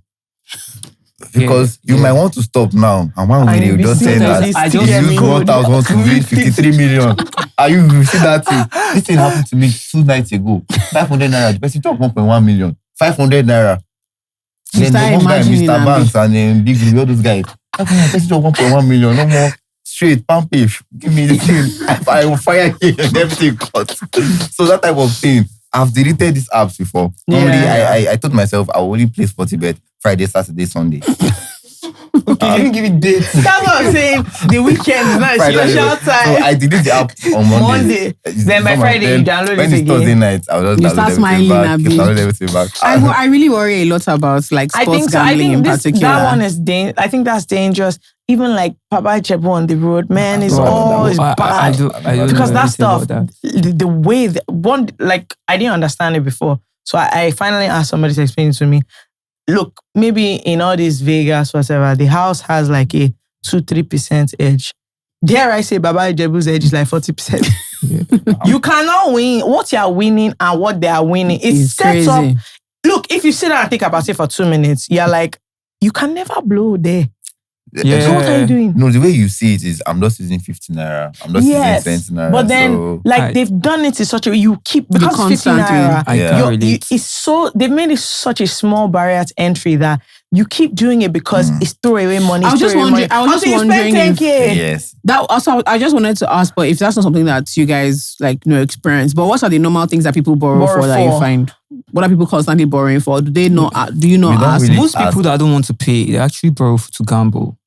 Because you might want to stop now, and one And video you just see saying that that it's you still use 1,000 to win 53 million. Are you see that thing? This thing happened to me 2 nights ago. 500 naira. The person took 1.1 million. 500 naira. Then start the one guy, imagining Mr. and Banks and Big Blue, all those guys. The person took 1.1 million. No more. Straight, pump it. Give me the thing. I will fire him and everything cut. So that type of thing. I've deleted these apps before. Normally, I told myself I will only play Sportybet Friday, Saturday, Sunday. Okay, let me give you dates. That's what I'm saying. The weekend is not a Friday. special So time. I deleted the app on Monday. Then by Friday, you download when it it's Thursday again. night, I'll just You download start everything smiling back. a bit. Download everything back. I really worry a lot about like I sports think so. I gambling think in this, particular. that one is I think that's dangerous. Even like Papa Chepo on the road, man, it's Oh, always bad. I don't Because know that anything stuff, about that. the way I didn't understand it before. So I finally asked somebody to explain it to me. Look, maybe in all these Vegas, whatever, the house has like a 2-3% edge. Dare I say Baba Ijebu's edge is like 40%. You cannot win. What you are winning and what they are winning is It's set up. crazy. Look, if you sit down and think about it for 2 minutes, you're like, you can never blow there. Yeah. So what are you doing? No, the way you see it is I'm just using 15 naira. I'm just using 20 naira. But then, so, they've done it in such a way you keep because 15 constantly. naira. I can't relate. It's so they've made it such a small barrier to entry that you keep doing it because it's throwaway money. I was just wondering if yes. that also I just wanted to ask, but if that's not something that you guys like experience, but what are the normal things that people borrow for that you find? What are people constantly borrowing for? Do they not? Do you not We don't ask? really Most people that don't want to pay, they actually borrow to gamble.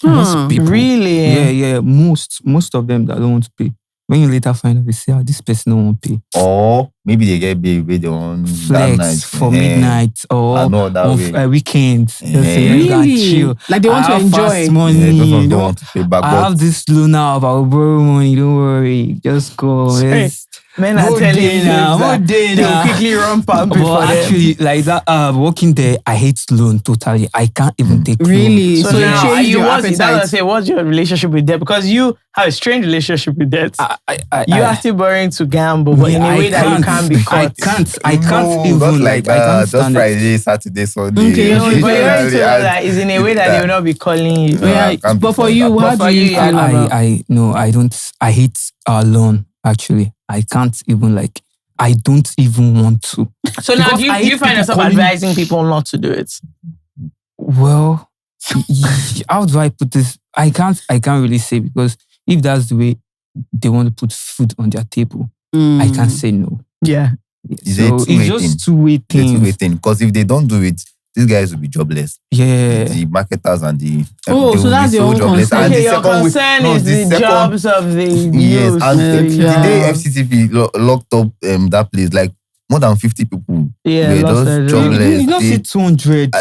Most people. Really? Yeah. Most of them that don't want to pay. When you later find out, they say, this person don't want to pay. Or maybe they get big with their own that night. Flex for midnight or I know that way. weekends. They'll say, Really? "Go and chill. Like they want I to have enjoy. fast money. Yeah, those ones don't- don't want to pay back. I but have this loan now, but I'll borrow money. Don't worry. Just go. Let's- Men are More telling day you now, that more day they'll now. quickly run past before But them. actually, like that, working there, I hate loan totally. I can't even take Really? loan. So you now, change your that's what I appetite. say, what's your relationship with debt? Because you have a strange relationship with debt. I You are still borrowing to gamble, but in a way that you can't be caught. I can't even not like I can't that. Just stand it. Friday, Saturday, Sunday. Okay, No, but you already Usually, told us that it's in a way that they will not be calling you. No, I can't but be for called you, that. how But for do you you, feel about? I no, I don't. I hate loan. Actually, I can't even like. I don't even want to. So now, Because do I you hate find people yourself calling- advising people not to do it? Well, how do I put this? I can't really say because if that's the way they want to put food on their table, I can't say no. Yeah. Is So it two-way it's just thing? two-way It's a two-way things. thing. Because if they don't do it, these guys will be jobless. Yeah. The marketers and the Oh, they so will that's be your own jobless. concern. And Okay, the your second way- concern no, is the second- jobs of the Yes, youth. and the yeah. day FCTP locked up that place, like more than 50 people Yeah, were lost their just job. jobless. You not They- see 200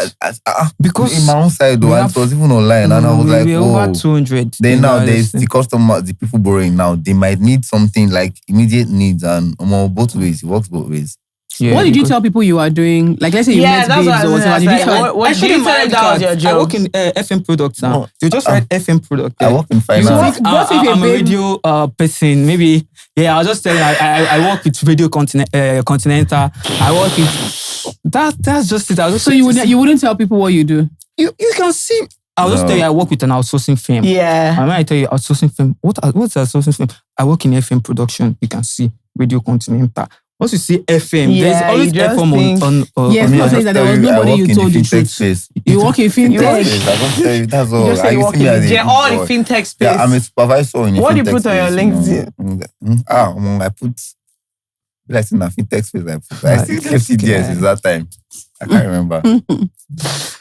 because in my own side though, we and have- it was even online, and I was like, we're whoa. over 200. Then now You know, there's the customer, the people borrowing now, they might need something like immediate needs and both ways. It works both ways. yeah, What did you because- tell people you are doing? Like, let's say you Yeah, met that's babes what I or was whatever. gonna Did you say. tell What I did showed you him tell my them ID that was card. your I job? work in FM product now. No, You just write FM product. I work in finance. what if I'm a a babe- radio person. Maybe, yeah, I'll just tell you, I work with Radio Continental. I work with, that's just it. I'll just So you wouldn't tell people what you do? you can see. I'll just No. tell you, I work with an outsourcing firm. Yeah. And when I tell you outsourcing firm, what's outsourcing firm? I work in FM production. You can see Radio Continental. Once you see FM, Yeah, there's always you just FM think- on Yes, on people my- say that there was nobody you told the truth. Space. You work in fintech. Yes, I don't tell you, that's all. You just say you I work see me as a in good all the boy. fintech space. Yeah, I'm a supervisor in a What do you fintech put on your space, LinkedIn? I put Like in a fintech space, like I still left it there since that time. I can't remember.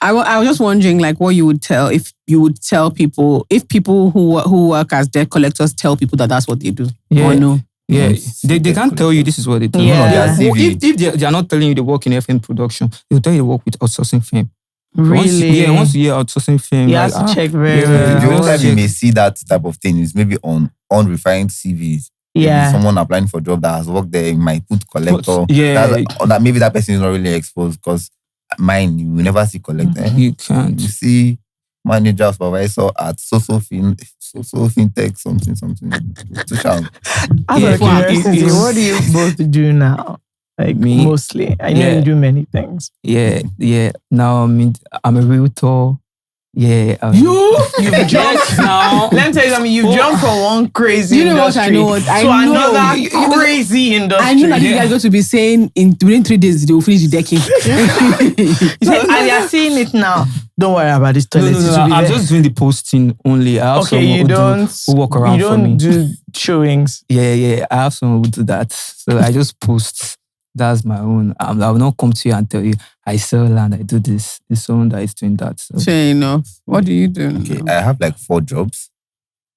I was just wondering, like, what you would tell if you would tell people if people who work as debt collectors tell people that that's what they do or no. Yeah, they can't tell you this is what they do. Yeah. If they are not telling you they work in FM production, they'll tell you they work with outsourcing firm. Really? Once you hear outsourcing firm, you have to check very well. The only time you may see that type of thing is maybe on unrefined CVs. Yeah. Maybe someone applying for a job that has worked there, you might put collector. Or that maybe that person is not really exposed because mine, you will never see collector. You can't. You see manager, supervisor at social fintech, something. Social. What do you both do now? Like Me? Mostly. I know you do many things. Yeah. Now I'm a realtor. Yeah. You've jumped now. Let me tell you something. You've jumped from one crazy industry to another crazy industry. I know that you guys are going to be saying within 3 days they will finish the decking. And you're seeing it now. Don't worry about this toilet. No. I'm just doing the posting only. I have someone who walk around for me. You don't do showings. Yeah. I have someone who do that. So I just post. That's my own. I will not come to you and tell you, I sell land, I do this. It's someone that is doing that. So. Fair enough. What do you do? Okay, I have like 4 jobs.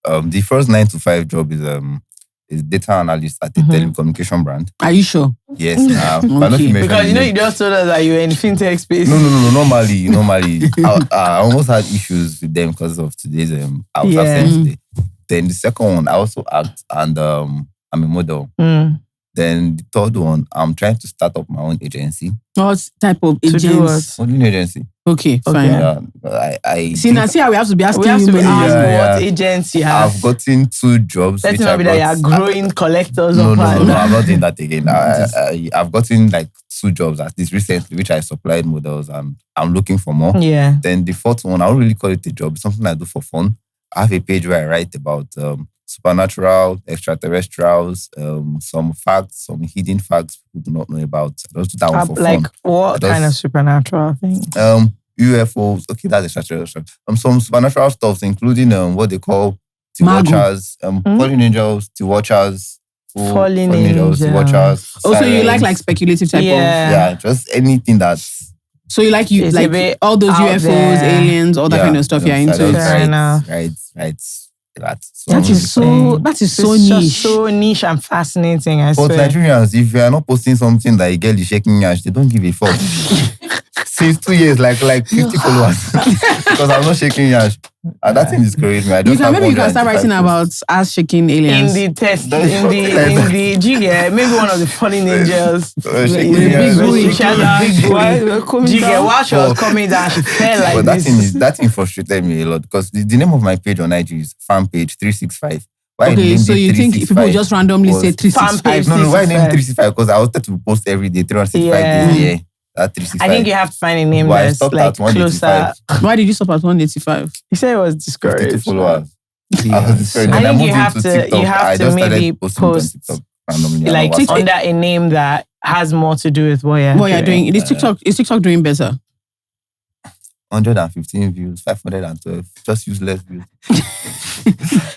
The first 9 to 5 job is data analyst at a telecommunication brand. Are you sure? Yes. Okay. Because you just told us that you were in fintech space. No. Normally, I almost had issues with them because of today's I was absent today. Then the second one, I also act and I'm a model. Then the third one, I'm trying to start up my own agency. What type of agency? Own agency. Okay, fine. Yeah, I see how we have to be asking you what agency you have. I've gotten 2 jobs. Let's not be that you are growing collectors. No, I'm not doing that again. I've gotten like 2 jobs at least recently, which I supplied models and I'm looking for more. Yeah. Then the fourth one, I don't really call it a job. It's something I do for fun. I have a page where I write about supernatural, extraterrestrials, some facts, some hidden facts people do not know about. I just do that one for like fun. What kind of supernatural things? UFOs. Okay, that's extraterrestrial. Some supernatural stuff, including what they call T-Watchers, fallen angels, T-Watchers, fallen angels, T-Watchers. Also, you like speculative type of... Yeah, just anything that's... So you like all those UFOs, aliens, all that kind of stuff you're into. Fair enough. Right. That is so niche. Just so niche and fascinating, I swear. But Nigerians, if you are not posting something that a girl is shaking ash, they don't give a fuck. Since 2 years, like 50 followers. Because I'm not shaking ash. And that thing discouraged me. Maybe you can start writing about ass shaking aliens. In the test, in the Jigga, maybe one of the fallen angels. She has a big Jigga, while she was coming down, she fell like this. That thing frustrated me a lot because the name of my page on IG is fan page 365. Okay, so you think people just randomly say 365? No, why name 365? Because I wanted to post every day, 365 days. Yeah. I think you have to find a name that's like closer. Why did you stop at 185? He said it was discouraged. Followers. I think you have to maybe post like under a name that has more to do with what you're doing. Is TikTok doing better? 115 views, 512, just useless views.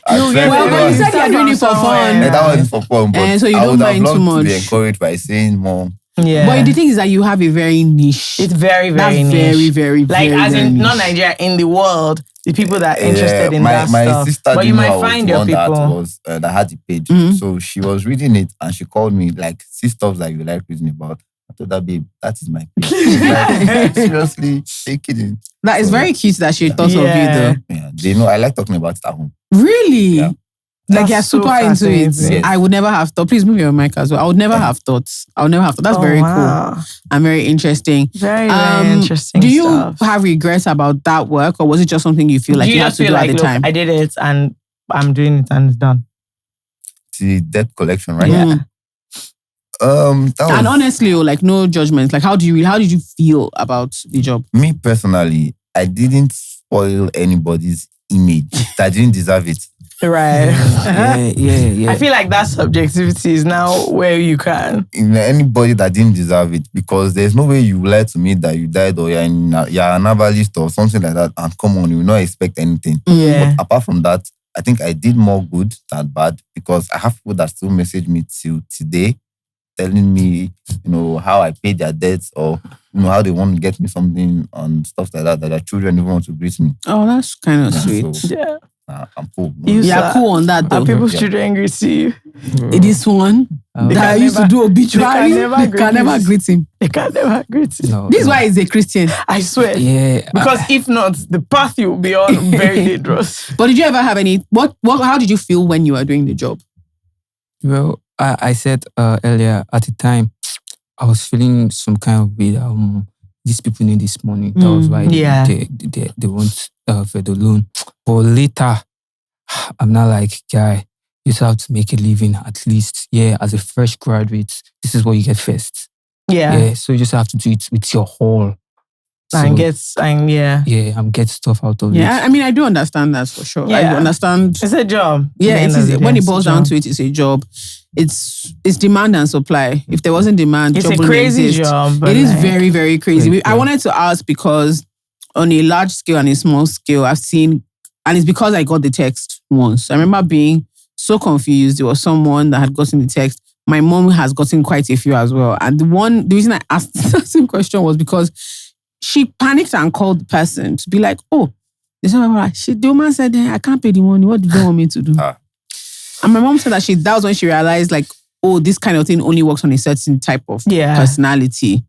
Well, you said you're doing it for fun. Yeah, that one is for fun, but so you I don't would have mind too loved much. to be encouraged by saying more. Yeah. But the thing is that you have a very niche. It's very, very niche. Very, very, like very, as very in niche. not Nigeria, in the world, the people that are interested in that my stuff. sister, but you might find your people that had the page. So she was reading it and she called me like, see stuff that you like reading about. I told her, babe, that is my page. Like, seriously, take it in. That is very cute that she thought of you though. Yeah, they know I like talking about it at home. Really? Yeah. Like you're super into it. Yes. I would never have thought. Please move your mic as well. I would never have thought. That's very cool and very interesting. Very, very interesting. Do you have regrets about that work, or was it just something you feel like you had to do at the time? I did it and I'm doing it and it's done. The debt collection, right? Yeah. And honestly, like no judgments. Like how did you feel about the job? Me personally, I didn't spoil anybody's image. I didn't deserve it. Right. Yeah. I feel like that subjectivity is now where you can. Anybody that didn't deserve it, because there's no way you lie to me that you died or you're an herbalist or something like that, and come on, you will not expect anything. Yeah. But apart from that, I think I did more good than bad, because I have people that still message me till today telling me, how I pay their debts or, how they want to get me something and stuff like that their children even want to greet me. Oh, that's kind of sweet. So, Yeah. I'm cool. You're cool on that though. Are people's children greet you? It is one that I used to do obituary. They can never greet him. They can never greet him. No, This is why he's a Christian. I swear. Yeah. Because if not, the path you will be on very dangerous. But did you ever have any? How did you feel when you were doing the job? Well, I said earlier at the time, I was feeling some kind of way. These people need this money. That was why they want for the loan. But later, I'm not like, guy, you just have to make a living at least. Yeah, as a fresh graduate, this is what you get first. Yeah. So you just have to do it with your whole. And get stuff out of it. Yeah, I mean, I do understand that for sure. I understand. It's a job. Yeah, it is. When it boils down to it, it's a job. It's demand and supply. If there wasn't demand, it's job a crazy job. It is very, very crazy. I wanted to ask because on a large scale and a small scale, I've seen, and it's because I got the text once. I remember being so confused. There was someone that had gotten the text. My mom has gotten quite a few as well. And the reason I asked the same question was because she panicked and called the person to be like, oh, the woman said, I can't pay the money. What do they want me to do? And my mom said that was when she realized like, oh, this kind of thing only works on a certain type of personality.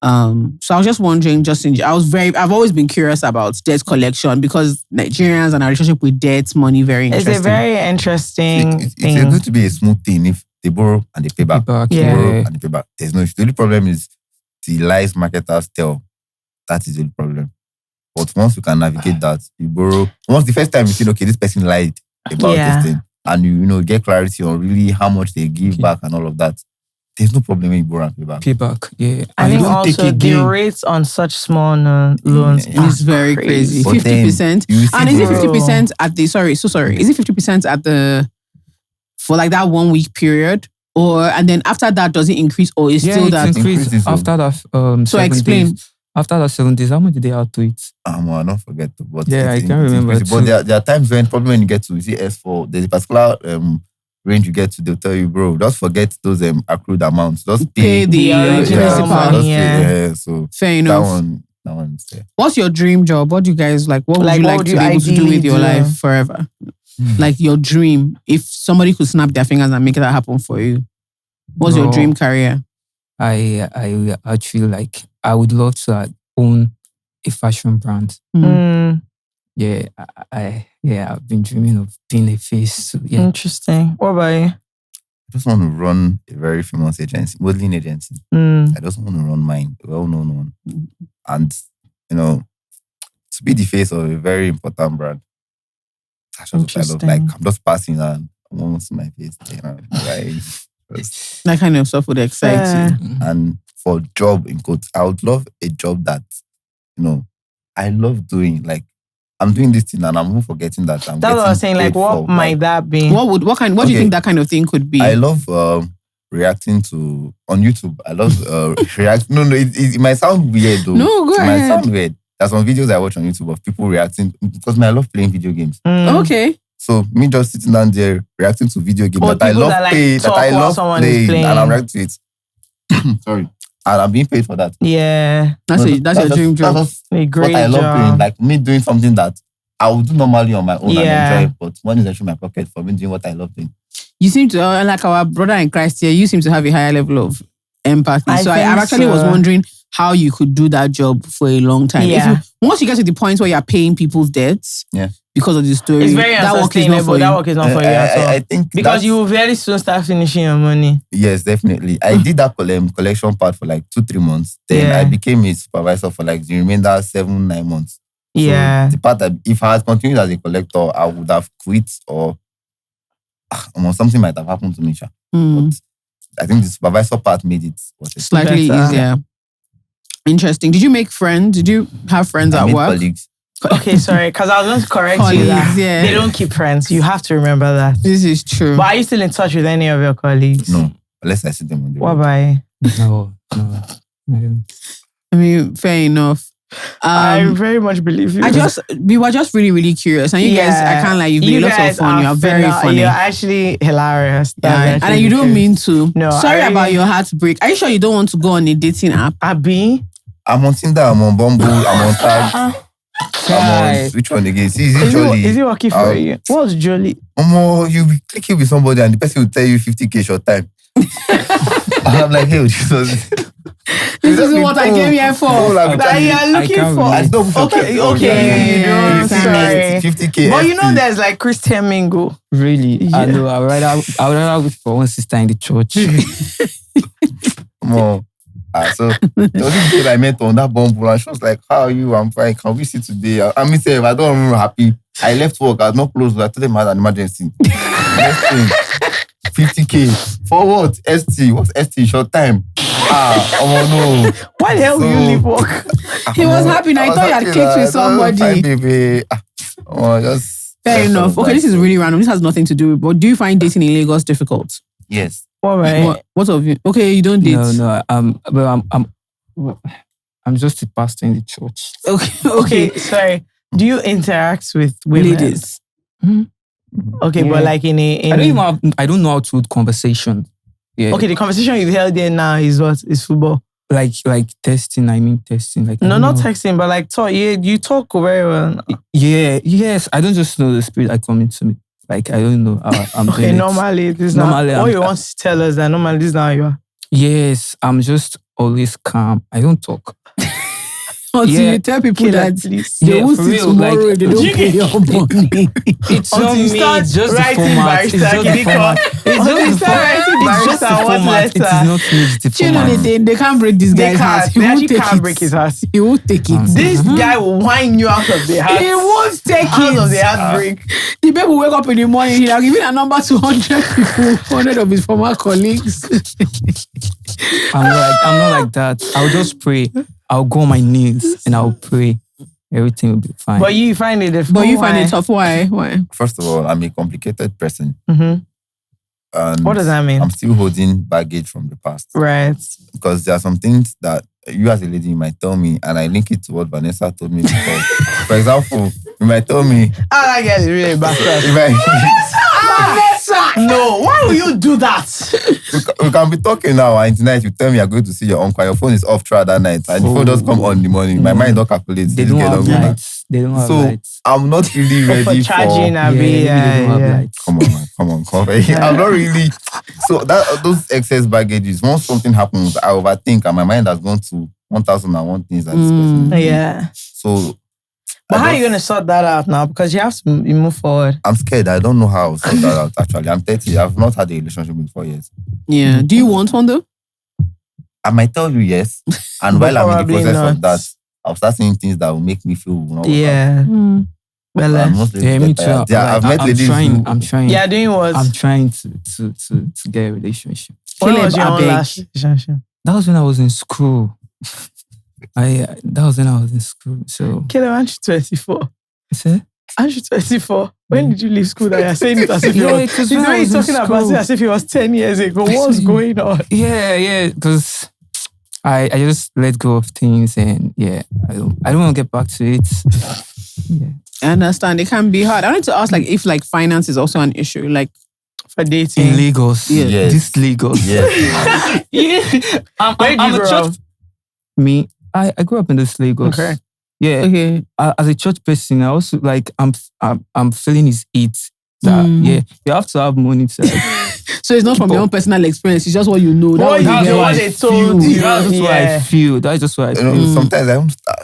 So I was just wondering, I've always been curious about debt collection because Nigerians and our relationship with debt, money, very interesting. It's a very interesting thing. It's going to be a smooth thing if they borrow and they pay back. Borrow and they pay back. There's no issue. The only problem is the lies marketers tell. That is the only problem. But once you can navigate that, you borrow. Once the first time you see, okay, this person lied about this thing, and you get clarity on really how much they give back and all of that, there's no problem when you borrow and pay back. Pay back, yeah. I think also the rates on such small loans is very crazy. 50%. And is it 50% at the, is it 50% at the, for like that 1 week period? And then after that, does it increase or is still that? Increases after that. So explain. After that 7 days, how much did they add to it? I don't forget. But I can't remember. But there are times when you get to S4, there's a particular range you get to, they'll tell you, bro, just forget those accrued amounts. Just pay the original money. So fair enough. That one's there. What's your dream job? What do you guys like? What would you like to be able to do with your life forever? Like your dream. If somebody could snap their fingers and make that happen for you, what's your dream career? I actually I would love to own a fashion brand. Yeah, I've been dreaming of being a face. So, yeah. Interesting. What about you? I just want to run a very famous agency, modeling agency. I just want to run mine, a well-known one. And, to be the face of a very important brand. That's just what I love. I'm just passing and I want to see my face. That kind of stuff would excite you. And for job, in quotes, I would love a job that, I love doing. Like, I'm doing this thing and I'm forgetting that I'm That's what I was saying. Like, what might that be? What do you think that kind of thing could be? I love reacting to on YouTube. I love react. No, it might sound weird though. No, go ahead. It might sound weird. There's some videos I watch on YouTube of people reacting because I love playing video games. Okay. So me just sitting down there reacting to video games that I love playing, and I'm reacting to it. Sorry. And I'm being paid for that. Yeah. That's your dream job. That's a great what I love doing. Like me doing something that I would do normally on my own and enjoy it, but money is actually my pocket for me doing what I love doing. You seem to, like our brother in Christ here, you seem to have a higher level of empathy. I actually was wondering how you could do that job for a long time. Yeah. Once you get to the point where you're paying people's debts, because of the story, it's very that work is not for you. That work is not for you at all. I think because you will very soon start finishing your money. Yes, definitely. I did that collection part for like 2-3 months. Then I became a supervisor for like the remainder 7-9 months. Yeah. So the part that if I had continued as a collector, I would have quit or something might have happened to me. But I think the supervisor part made it slightly easier. Interesting. Did you make friends? Did you have friends at work? Colleagues. Okay, sorry, because I was going to correct you that they don't keep friends. You have to remember that. This is true. But are you still in touch with any of your colleagues? No, unless I see them on the road. What about you? No. I mean, fair enough. I very much believe you. We were just really, really curious. And you guys, I can't lie, you've been lots of fun. You are very funny. You're actually hilarious. And you don't mean to. No. Sorry about your heartbreak. Are you sure you don't want to go on a dating app? Abi? I'm on Tinder, I'm on Bumble, I'm on Tag. I'm on, which one again? Is it working for you? What's Jolie? You be clicking with somebody and the person will tell you 50K short time. And I'm like, hey, Jesus. This is what I came here for. That you are looking for. Okay. Sorry. 50K. But you know there's like Christian Mingle. Really? Yeah. I know. I would rather wait for one sister in the church. So there was this girl I met on that Bumble and she was like, how are you? I'm fine. Can we see today? I don't remember happy. I left work. I was not close. I told them I had an emergency. Next thing, 50K. For what? ST. What's ST? Short time. No. Why the hell will you leave work? He was happy. Now I thought you had cakes with somebody. Fine, baby. Fair enough. Okay, this is really random. This has nothing to do with, but do you find dating in Lagos difficult? Yes. All right. What of you? Okay, you don't date. No. I'm just a pastor in the church. Okay. Sorry. Do you interact with women? Ladies? Mm-hmm. Okay, yeah. But like I don't know how to hold conversation. Yeah. Okay, the conversation you held there now is what? Is football? Like testing. I mean testing. Like no, not texting, but like talk. Yeah, you talk very well. Yeah. Yes. I don't just know the spirit that come into me. Like I don't know. I'm okay. Normally, this is normally not what you want to tell us. That normally this is not how you are. Yes, I'm just always calm. I don't talk. Until you tell people that they will see tomorrow if they don't pay your money. It's not me, it's just the format. It's just the format. It's just the format. It is not me, it's the format. They can't break this guy's heart. They actually can't break his heart. He won't take it. This guy will wind you out of the heart. He won't take it. Out of the heartbreak. The baby wake up in the morning, he'll give a number to 100 people, 100 of his former colleagues. I'm not like that. I'll just pray. I'll go on my knees and I'll pray. Everything will be fine. But you find it difficult. But you find it tough. Why? First of all, I'm a complicated person. Mm-hmm. And what does that mean? I'm still holding baggage from the past. Right. Because there are some things that you as a lady, you might tell me, and I link it to what Vanessa told me before. For example, you might tell me... I get it really bastard. No, why will you do that? We can be talking now, and tonight you tell me you're going to see your uncle, your phone is off throughout that night, and the phone does come on in the morning. My mind don't calculate. They don't have lights. They don't have lights. I'm not really ready for charging. Come on. I'm not really. So those excess baggages, once something happens, I overthink, and my mind has gone to 1,001 things at this person. Yeah. So. But how are you going to sort that out now? Because you have to move forward. I'm scared. I don't know how to sort that out, actually. I'm 30. I've not had a relationship in 4 years. Yeah. Do you want one, though? I might tell you yes. And while I'm in the process of that, I'll start saying things that will make me feel... Yeah. Well, me too. I've met ladies I'm trying. Yeah, doing what? I'm trying to get a relationship. When was your last relationship? That was when I was in school. That was when I was in school. So Caleb, aren't you 24? See? Aren't you 24? When did you leave school? That you're saying it as if you're talking about it as if it was 10 years ago. What's going on? Yeah, because I just let go of things, and I don't want to get back to it. Yeah. I understand. It can be hard. I wanted to ask, if finance is also an issue, for dating in Lagos. Yeah. Yes. This Lagos. Yes. Yeah. I'm a church. Me, I grew up in this Lagos. Okay. Yeah. Okay. As a church person, I also I'm feeling his heat. That you have to have money to. So it's not from your own personal experience. It's just what you know. What they told you. That's just what I feel. That's just what I feel. Sometimes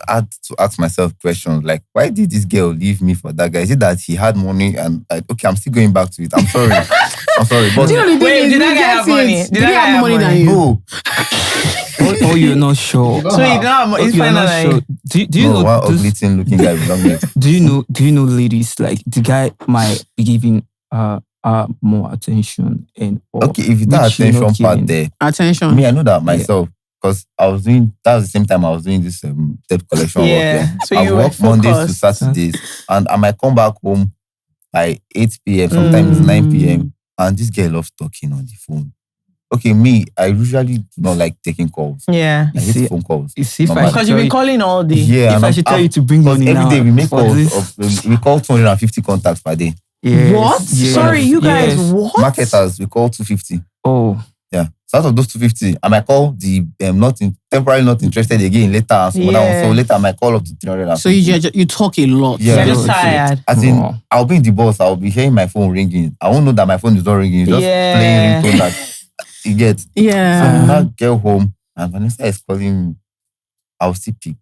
I have to ask myself questions like, why did this girl leave me for that guy? Is it that he had money and okay, I'm still going back to it. I'm sorry. But wait, did that guy have money? Did that guy have money than you? No. Oh, you're not sure. So he don't have money. He's fine. Sure. Do you know one ugly thing looking guy with long legs? Do you know ladies, like the guy might be giving more attention and okay, if you that attention part there. Attention. Me, I know that myself. Because I was doing, that was the same time I was doing this debt collection work. Yeah. So I work Mondays to Saturdays. And I might come back home by 8 p.m. Sometimes 9 p.m. And this girl loves talking on the phone. okay, me, I usually do not like taking calls. Yeah. I hate phone calls. You see, if Normal. I Because should you've tell been you, calling all day. Yeah, if I should tell you to bring because money every now day we make for calls this. we call 250 contacts per day. Yes, What? yes, Sorry, you guys, yes. what? Marketers, we call 250. Oh, Yeah. So out of those 250, I might call the temporarily not interested again later. And so, so later I might call up to 300. So you talk a lot. Yeah. You're just tired. As in, I'll be in the bus, I'll be hearing my phone ringing. I won't know that my phone is not ringing. It's just playing ringtone that you get. Yeah. So when I get home and Vanessa is calling me, I'll still pick.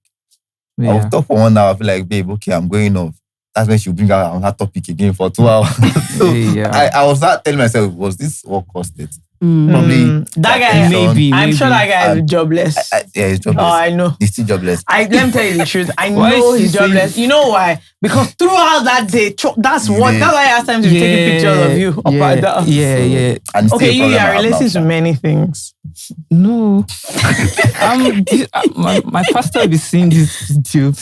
I'll talk for 1 hour. I'll be like, babe, okay, I'm going off. That's when she'll bring out that topic again for 2 hours. So I was not telling myself, was this work costed? Probably. That guy, maybe. I'm sure that guy is jobless. Yeah, he's jobless. Oh, I know. He's still jobless. Let me tell you the truth. I Why know is he's he saying- jobless. You know why? Because throughout that day, that's why I asked him to be taking pictures of you up and down. Yeah. And it's Okay, still a you problem are I have relating to now. many things. No. My pastor will be seeing this video.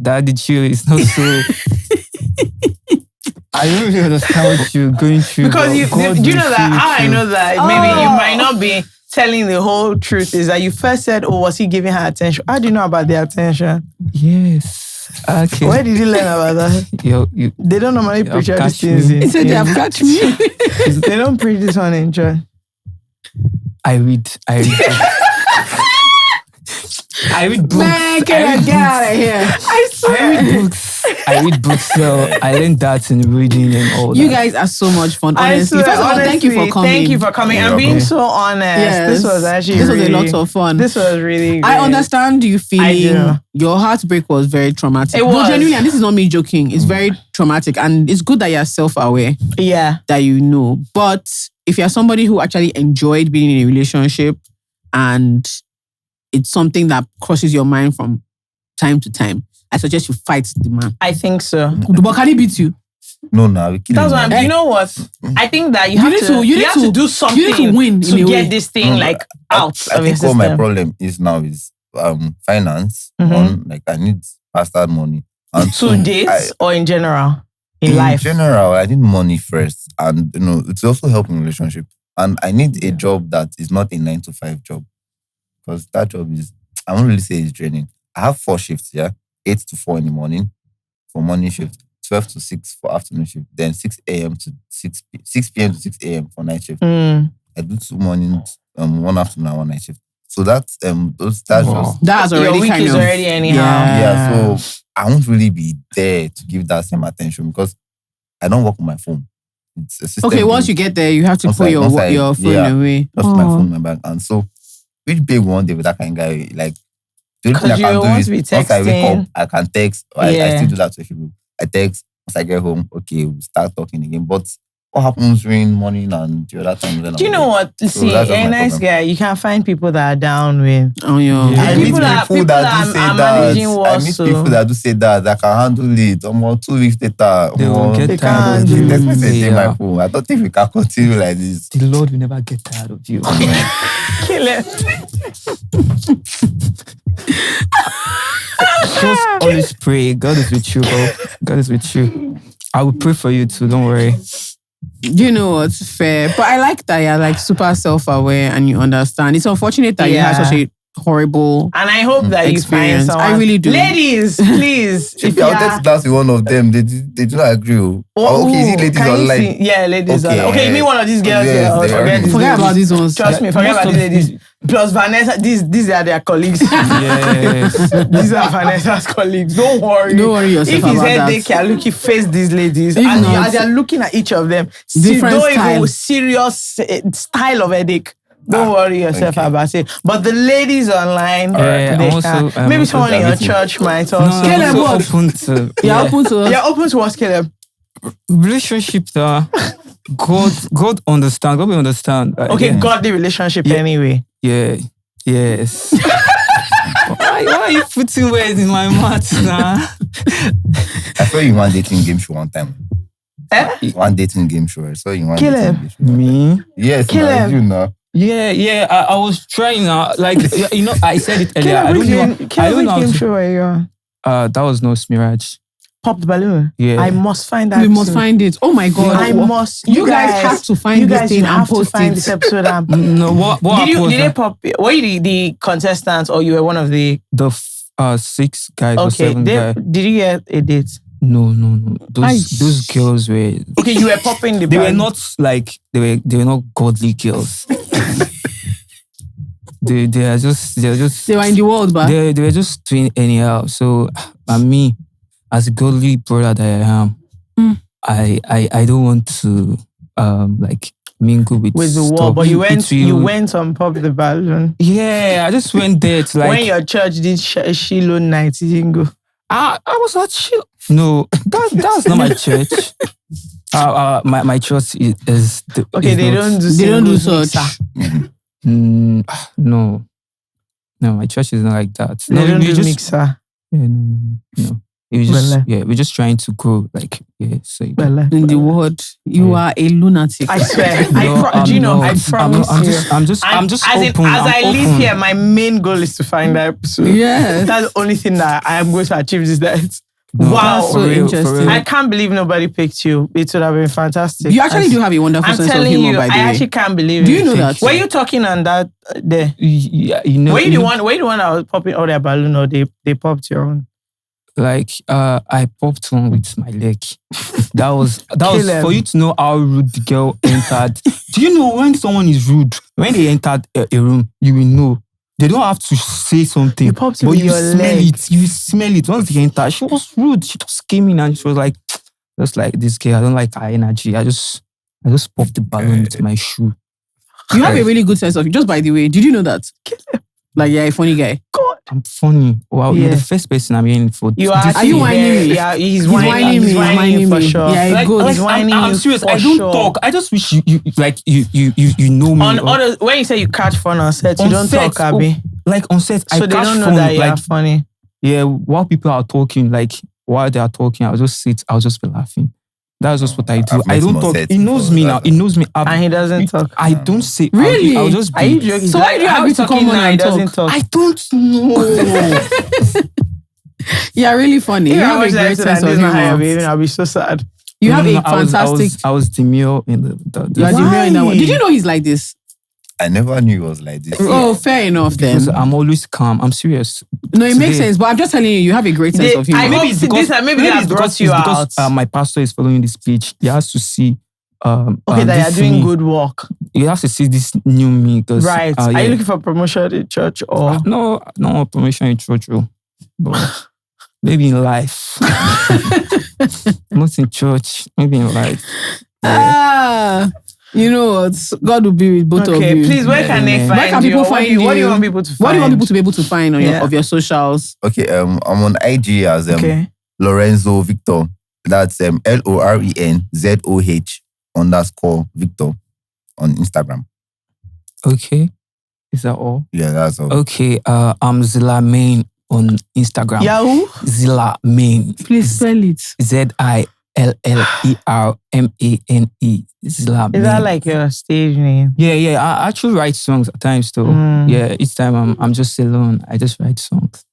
Daddy, chill. It's not so. I don't really understand what you're going through. Because you know that, how I know that maybe you Oh. might not be telling the whole truth is that you first said, oh, was he giving her attention? How do you know about the attention? Yes. Okay. Where did you learn about that? They don't normally preach all these things. He said they have catch me. They don't preach this one in church. I read. I read books. Man, get out of here. I read books, so I learned that in reading and all that. You guys are so much fun. Honestly, first of all, thank you for coming. Thank you for coming and being so honest. Yes. This was actually This was really, a lot of fun. This was really great. I understand you feeling do. your heartbreak was very traumatic. It was. No, genuinely, and this is not me joking. It's very traumatic, and it's good that you're self-aware, Yeah. that you know. But if you're somebody who actually enjoyed being in a relationship and it's something that crosses your mind from time to time, I suggest you fight the man. I think so. But can he beat you? No, we kill That's him. what I'm. You know what? I think that you have to do something you need to win to in a way. get this thing like out I of your think what my system. problem is now is finance. Mhm. I need faster money. And so 2 days or in general in life. In general, I need money first, and it's also help in relationship. And I need a job that is not a 9 to 5 job, because that job is, I won't really say it's draining. I have 4 shifts, 8 to 4 in the morning for morning shift, 12 to 6 for afternoon shift, then 6 a.m. to 6 p.m. to 6 a.m. for night shift. I do 2 mornings, 1 afternoon and 1 night shift. So that's just That's Your already week kind is of already anyhow. Yeah. So I won't really be there to give that same attention because I don't work on my phone. It's a system. Okay, once you get there, you have to put your phone away. Just my phone in my bag. And so, which babe one day with that kind of guy, like, the only thing I Because can you do want is to be once I wake texting. up, I can text. Or I still do that to people. I text. Once I get home, okay, we'll start talking again. But what happens during morning and the other time? Do you know what? See, that's you're just a my nice problem. guy. You can find people that are down with. Oh, yeah. I meet People that- people that do say are that. managing I worse, meet so- people that do say that can handle it. 2 weeks later, They will get They tired can't of you. Next person take my Yeah. phone. I don't think we can continue like this. The Lord will never get tired of you. Kill it. Just always pray. God is with you, bro. God is with you. I will pray for you too. Don't worry. You know what's fair. But I like that you're like super self-aware and you understand. It's unfortunate that you had such a horrible And I hope that you experience. find someone. I really do. Ladies, please. If I wanted to dance with one of them, they do not agree. Okay, is it ladies can you online? see? Yeah, ladies Okay, online. Okay, you mean one of these girls? yes, Yeah, they forget are. these Forget ladies. about these ones. Trust me, forget Most about of these ladies. Plus Vanessa, these are their colleagues. Yes. These are Vanessa's colleagues. Don't worry. Don't worry yourself If his about head that. they can look, face these ladies, If and not, as they're looking at each of them, different don't style. even serious style of headache. Don't worry yourself okay. about it. But the ladies online, Yeah, they also, can. Maybe also someone in your everything. church might No, also. Caleb, I'm so what? open to You're open to You're open to what, Caleb? relationships. God understand. God will understand. Okay, godly relationship anyway. Yeah. Yes. why are you putting words in my mouth now? I saw you in one dating game show one time. One dating game show. I saw you in one Caleb. dating game show. Me? Yes, Caleb. you know. Yeah. I was trying now. Like I said it earlier. I don't know. Caleb, which game show are you on? That was no Smiraj. Pop the balloon. Yeah. I must find that. We must find it. Oh my God. I must. You guys have to find this thing and post find it. this episode. No, what Did they pop? Were you the contestants or you were one of the? The 6 guys or 7 guys. Did you get a date? No. Those girls were. Okay, you were popping the. They were not like they were not godly girls. They were just. They were in the world, but They were just doing anyhow. So, me, as a godly brother that I am, I don't want to like mingle with the wall. But you went on Pop the Balloon. Yeah, I just went there to like. When your church did Shiloh night, you didn't go. I was at Shiloh. No, that's not my church. My church is okay. They don't do such. No, my church is not like that. They don't do mixer. Yeah, no. We're just trying to grow, like, so in the world, you are a lunatic. I swear. No, I promise I'm just open. As I live here, my main goal is to find that episode. Yeah, that's the only thing that I am going to achieve this night. No, wow, so interesting. I can't believe nobody picked you. It would have been fantastic. You actually do have a wonderful sense of humor, by the way. I actually can't believe it. Do you know that? Were you talking on that day? Yeah, you know. Were you the one that was popping all their balloon, or they popped your own? Like I popped one with my leg. That was for you to know how rude the girl entered. Do you know when someone is rude? When they entered a room, you will know. They don't have to say something, you popped but you your smell leg. it. You smell it. Once they entered, she was rude. She just came in and she was like, just like this girl. I don't like her energy. I just popped the balloon with my shoe. You have a really good sense of it. Just by the way, did you know that? Like, you're a funny guy. God. I'm funny. Wow, you're the first person I'm hearing for. Are you whining me? Yeah, he's whining me for sure. Yeah, it's good. He's whining I'm serious. I don't talk. I just wish you know me. When you say you catch fun on set, you don't talk, Abby. Like on set, so I they catch don't know fun. that you're funny. Yeah, while people are talking, like while they are talking, I'll just sit. I'll just be laughing. That's just what I do. I don't talk. He knows me now. He knows me. And he doesn't talk. I don't say. Really? I'll just be. Are you joking? So why do you have to come on and talk? I don't know. You're really funny. You have a great sense of humor. I'll be so sad. You have a fantastic. I was demure in the. You are demure in that one. Did you know he's like this? I never knew he was like this. Oh, fair enough then. Because I'm always calm. I'm serious. No, it makes sense. But I'm just telling you, you have a great sense of humor. Maybe that brought you out. Because my pastor is following this page. He has to see. That you're doing good work. He has to see this new me. Right. Are you looking for promotion in church or? No promotion in church. But maybe in life. Not in church. Maybe in life. You know what? God will be with both of you. Okay, please, where can they find you? Where can people find you? What do you want people to find? What do you want people to be able to find on your socials? Okay, I'm on IG as Lorenzo Victor. That's LORENZOH_Victor on Instagram. Okay. Is that all? Yeah, that's all. Okay, I'm Zilla Main on Instagram. Yahoo? Zilla Main. Please spell it. ZILLERMANE. Zilla Main. Is that like your stage name? Yeah. I actually write songs at times too. Yeah, each time I'm just alone, I just write songs.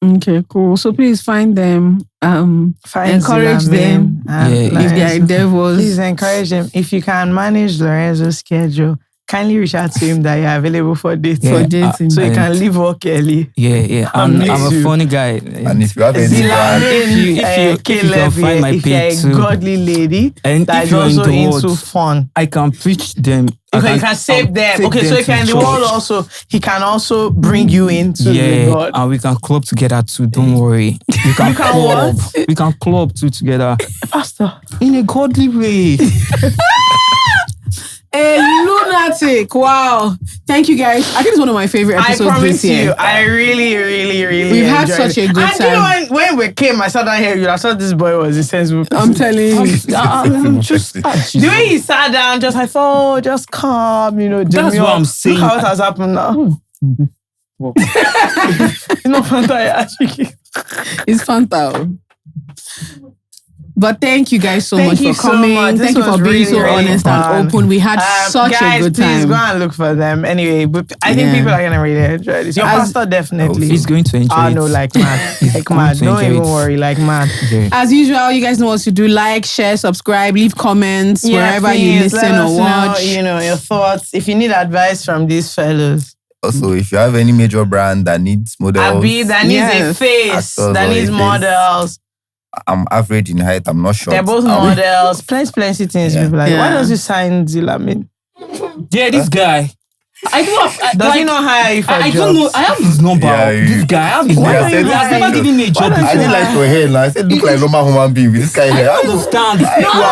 Okay, cool. So please find them. Encourage them. If they are endeavors. Please encourage them. If you can manage Lorenzo's schedule, kindly reach out to him that you're available for dating. For dating. So you can leave work early. Yeah. I'm a funny guy. And if you have any if you can find my page too. If you're a godly lady and that is also into fun. I can preach them. You can save them. Okay, so if you're in the world also, he can also bring you into the God. And we can club together too. Don't worry. We can club. We can club too together. Pastor. In a godly way. A lunatic. Wow. Thank you guys. I think it's one of my favorite episodes this year. I really, really, really We've had such a good time. You know when we came, I sat down here, I thought this boy was a sensible person. I'm telling you. The way he sat down, I thought, just calm, That's what I'm saying. Look how it has happened now. It's not Fanta, actually. It's Fanta. But thank you guys so Thank much you for so coming. much. Thank This you for was being really, so really honest fun. and open. We had such guys, a good please time. go and look for them. Anyway, but I think people are gonna really enjoy this. Your pastor definitely. He's going to enjoy it. Oh no, like mad. Like mad. Don't even worry, like mad. Yeah. As usual, you guys know what to do. Like, share, subscribe, leave comments wherever you please, listen let or us watch. know, your thoughts. If you need advice from these fellows. Also, if you have any major brand that needs models, Abi, that needs a face, actors that or needs a face. models. I'm average in height. I'm not short. They're both models. Plenty things. Yeah. People like, why don't you sign Zilamin? Yeah, this guy. I do have. Does he not hire you for I jobs? don't know. I have his number. Yeah, This guy, I have his number. don't you He has hire never him? given me a job don't I before. didn't like your hair. Now I said look like normal human being with this kind of hair. I understand. No,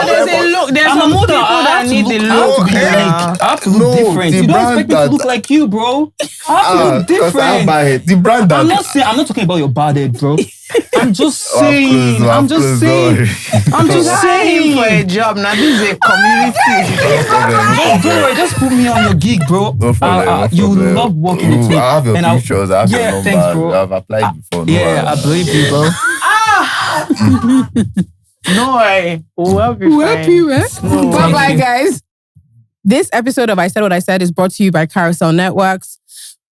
there's a look. There's I'm a some model. people that need the I have to look. be unique. I have to look No, different. the You don't brand expect me to that- look like you, bro. I have to look different. The brand that I'm not talking about your bad head, bro. I'm just saying. I'm I'm just saying. I'm just Hire him for a saying. job. Now this is a community. Don't worry, just put me on your gig, bro. No problem, no You problem. love working with me. I have your And I'll- pictures. I have your Yeah, number. thanks, bro. I've applied before. No, Yeah, I believe you, bro. No worry. We'll be We're fine. people. No, Bye bye, you. guys. This episode of I Said What I Said is brought to you by Carousel Networks.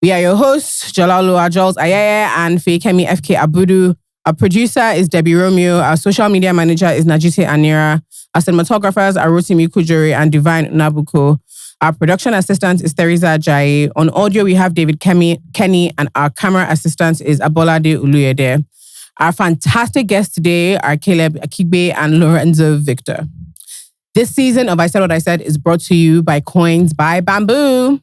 We are your hosts, Jalalu Ajols Ayaya and Fekemi FK Abudu. Our producer is Debbie Romeo. Our social media manager is Najite Anira. Our cinematographers are Rotimi Kujori and Divine Nabuko. Our production assistant is Teresa Ajayi. On audio, we have David Kenny, and our camera assistant is Abolade Uluyede. Our fantastic guests today are Caleb Akigbe and Lorenzo Victor. This season of I Said What I Said is brought to you by Coins by Bamboo.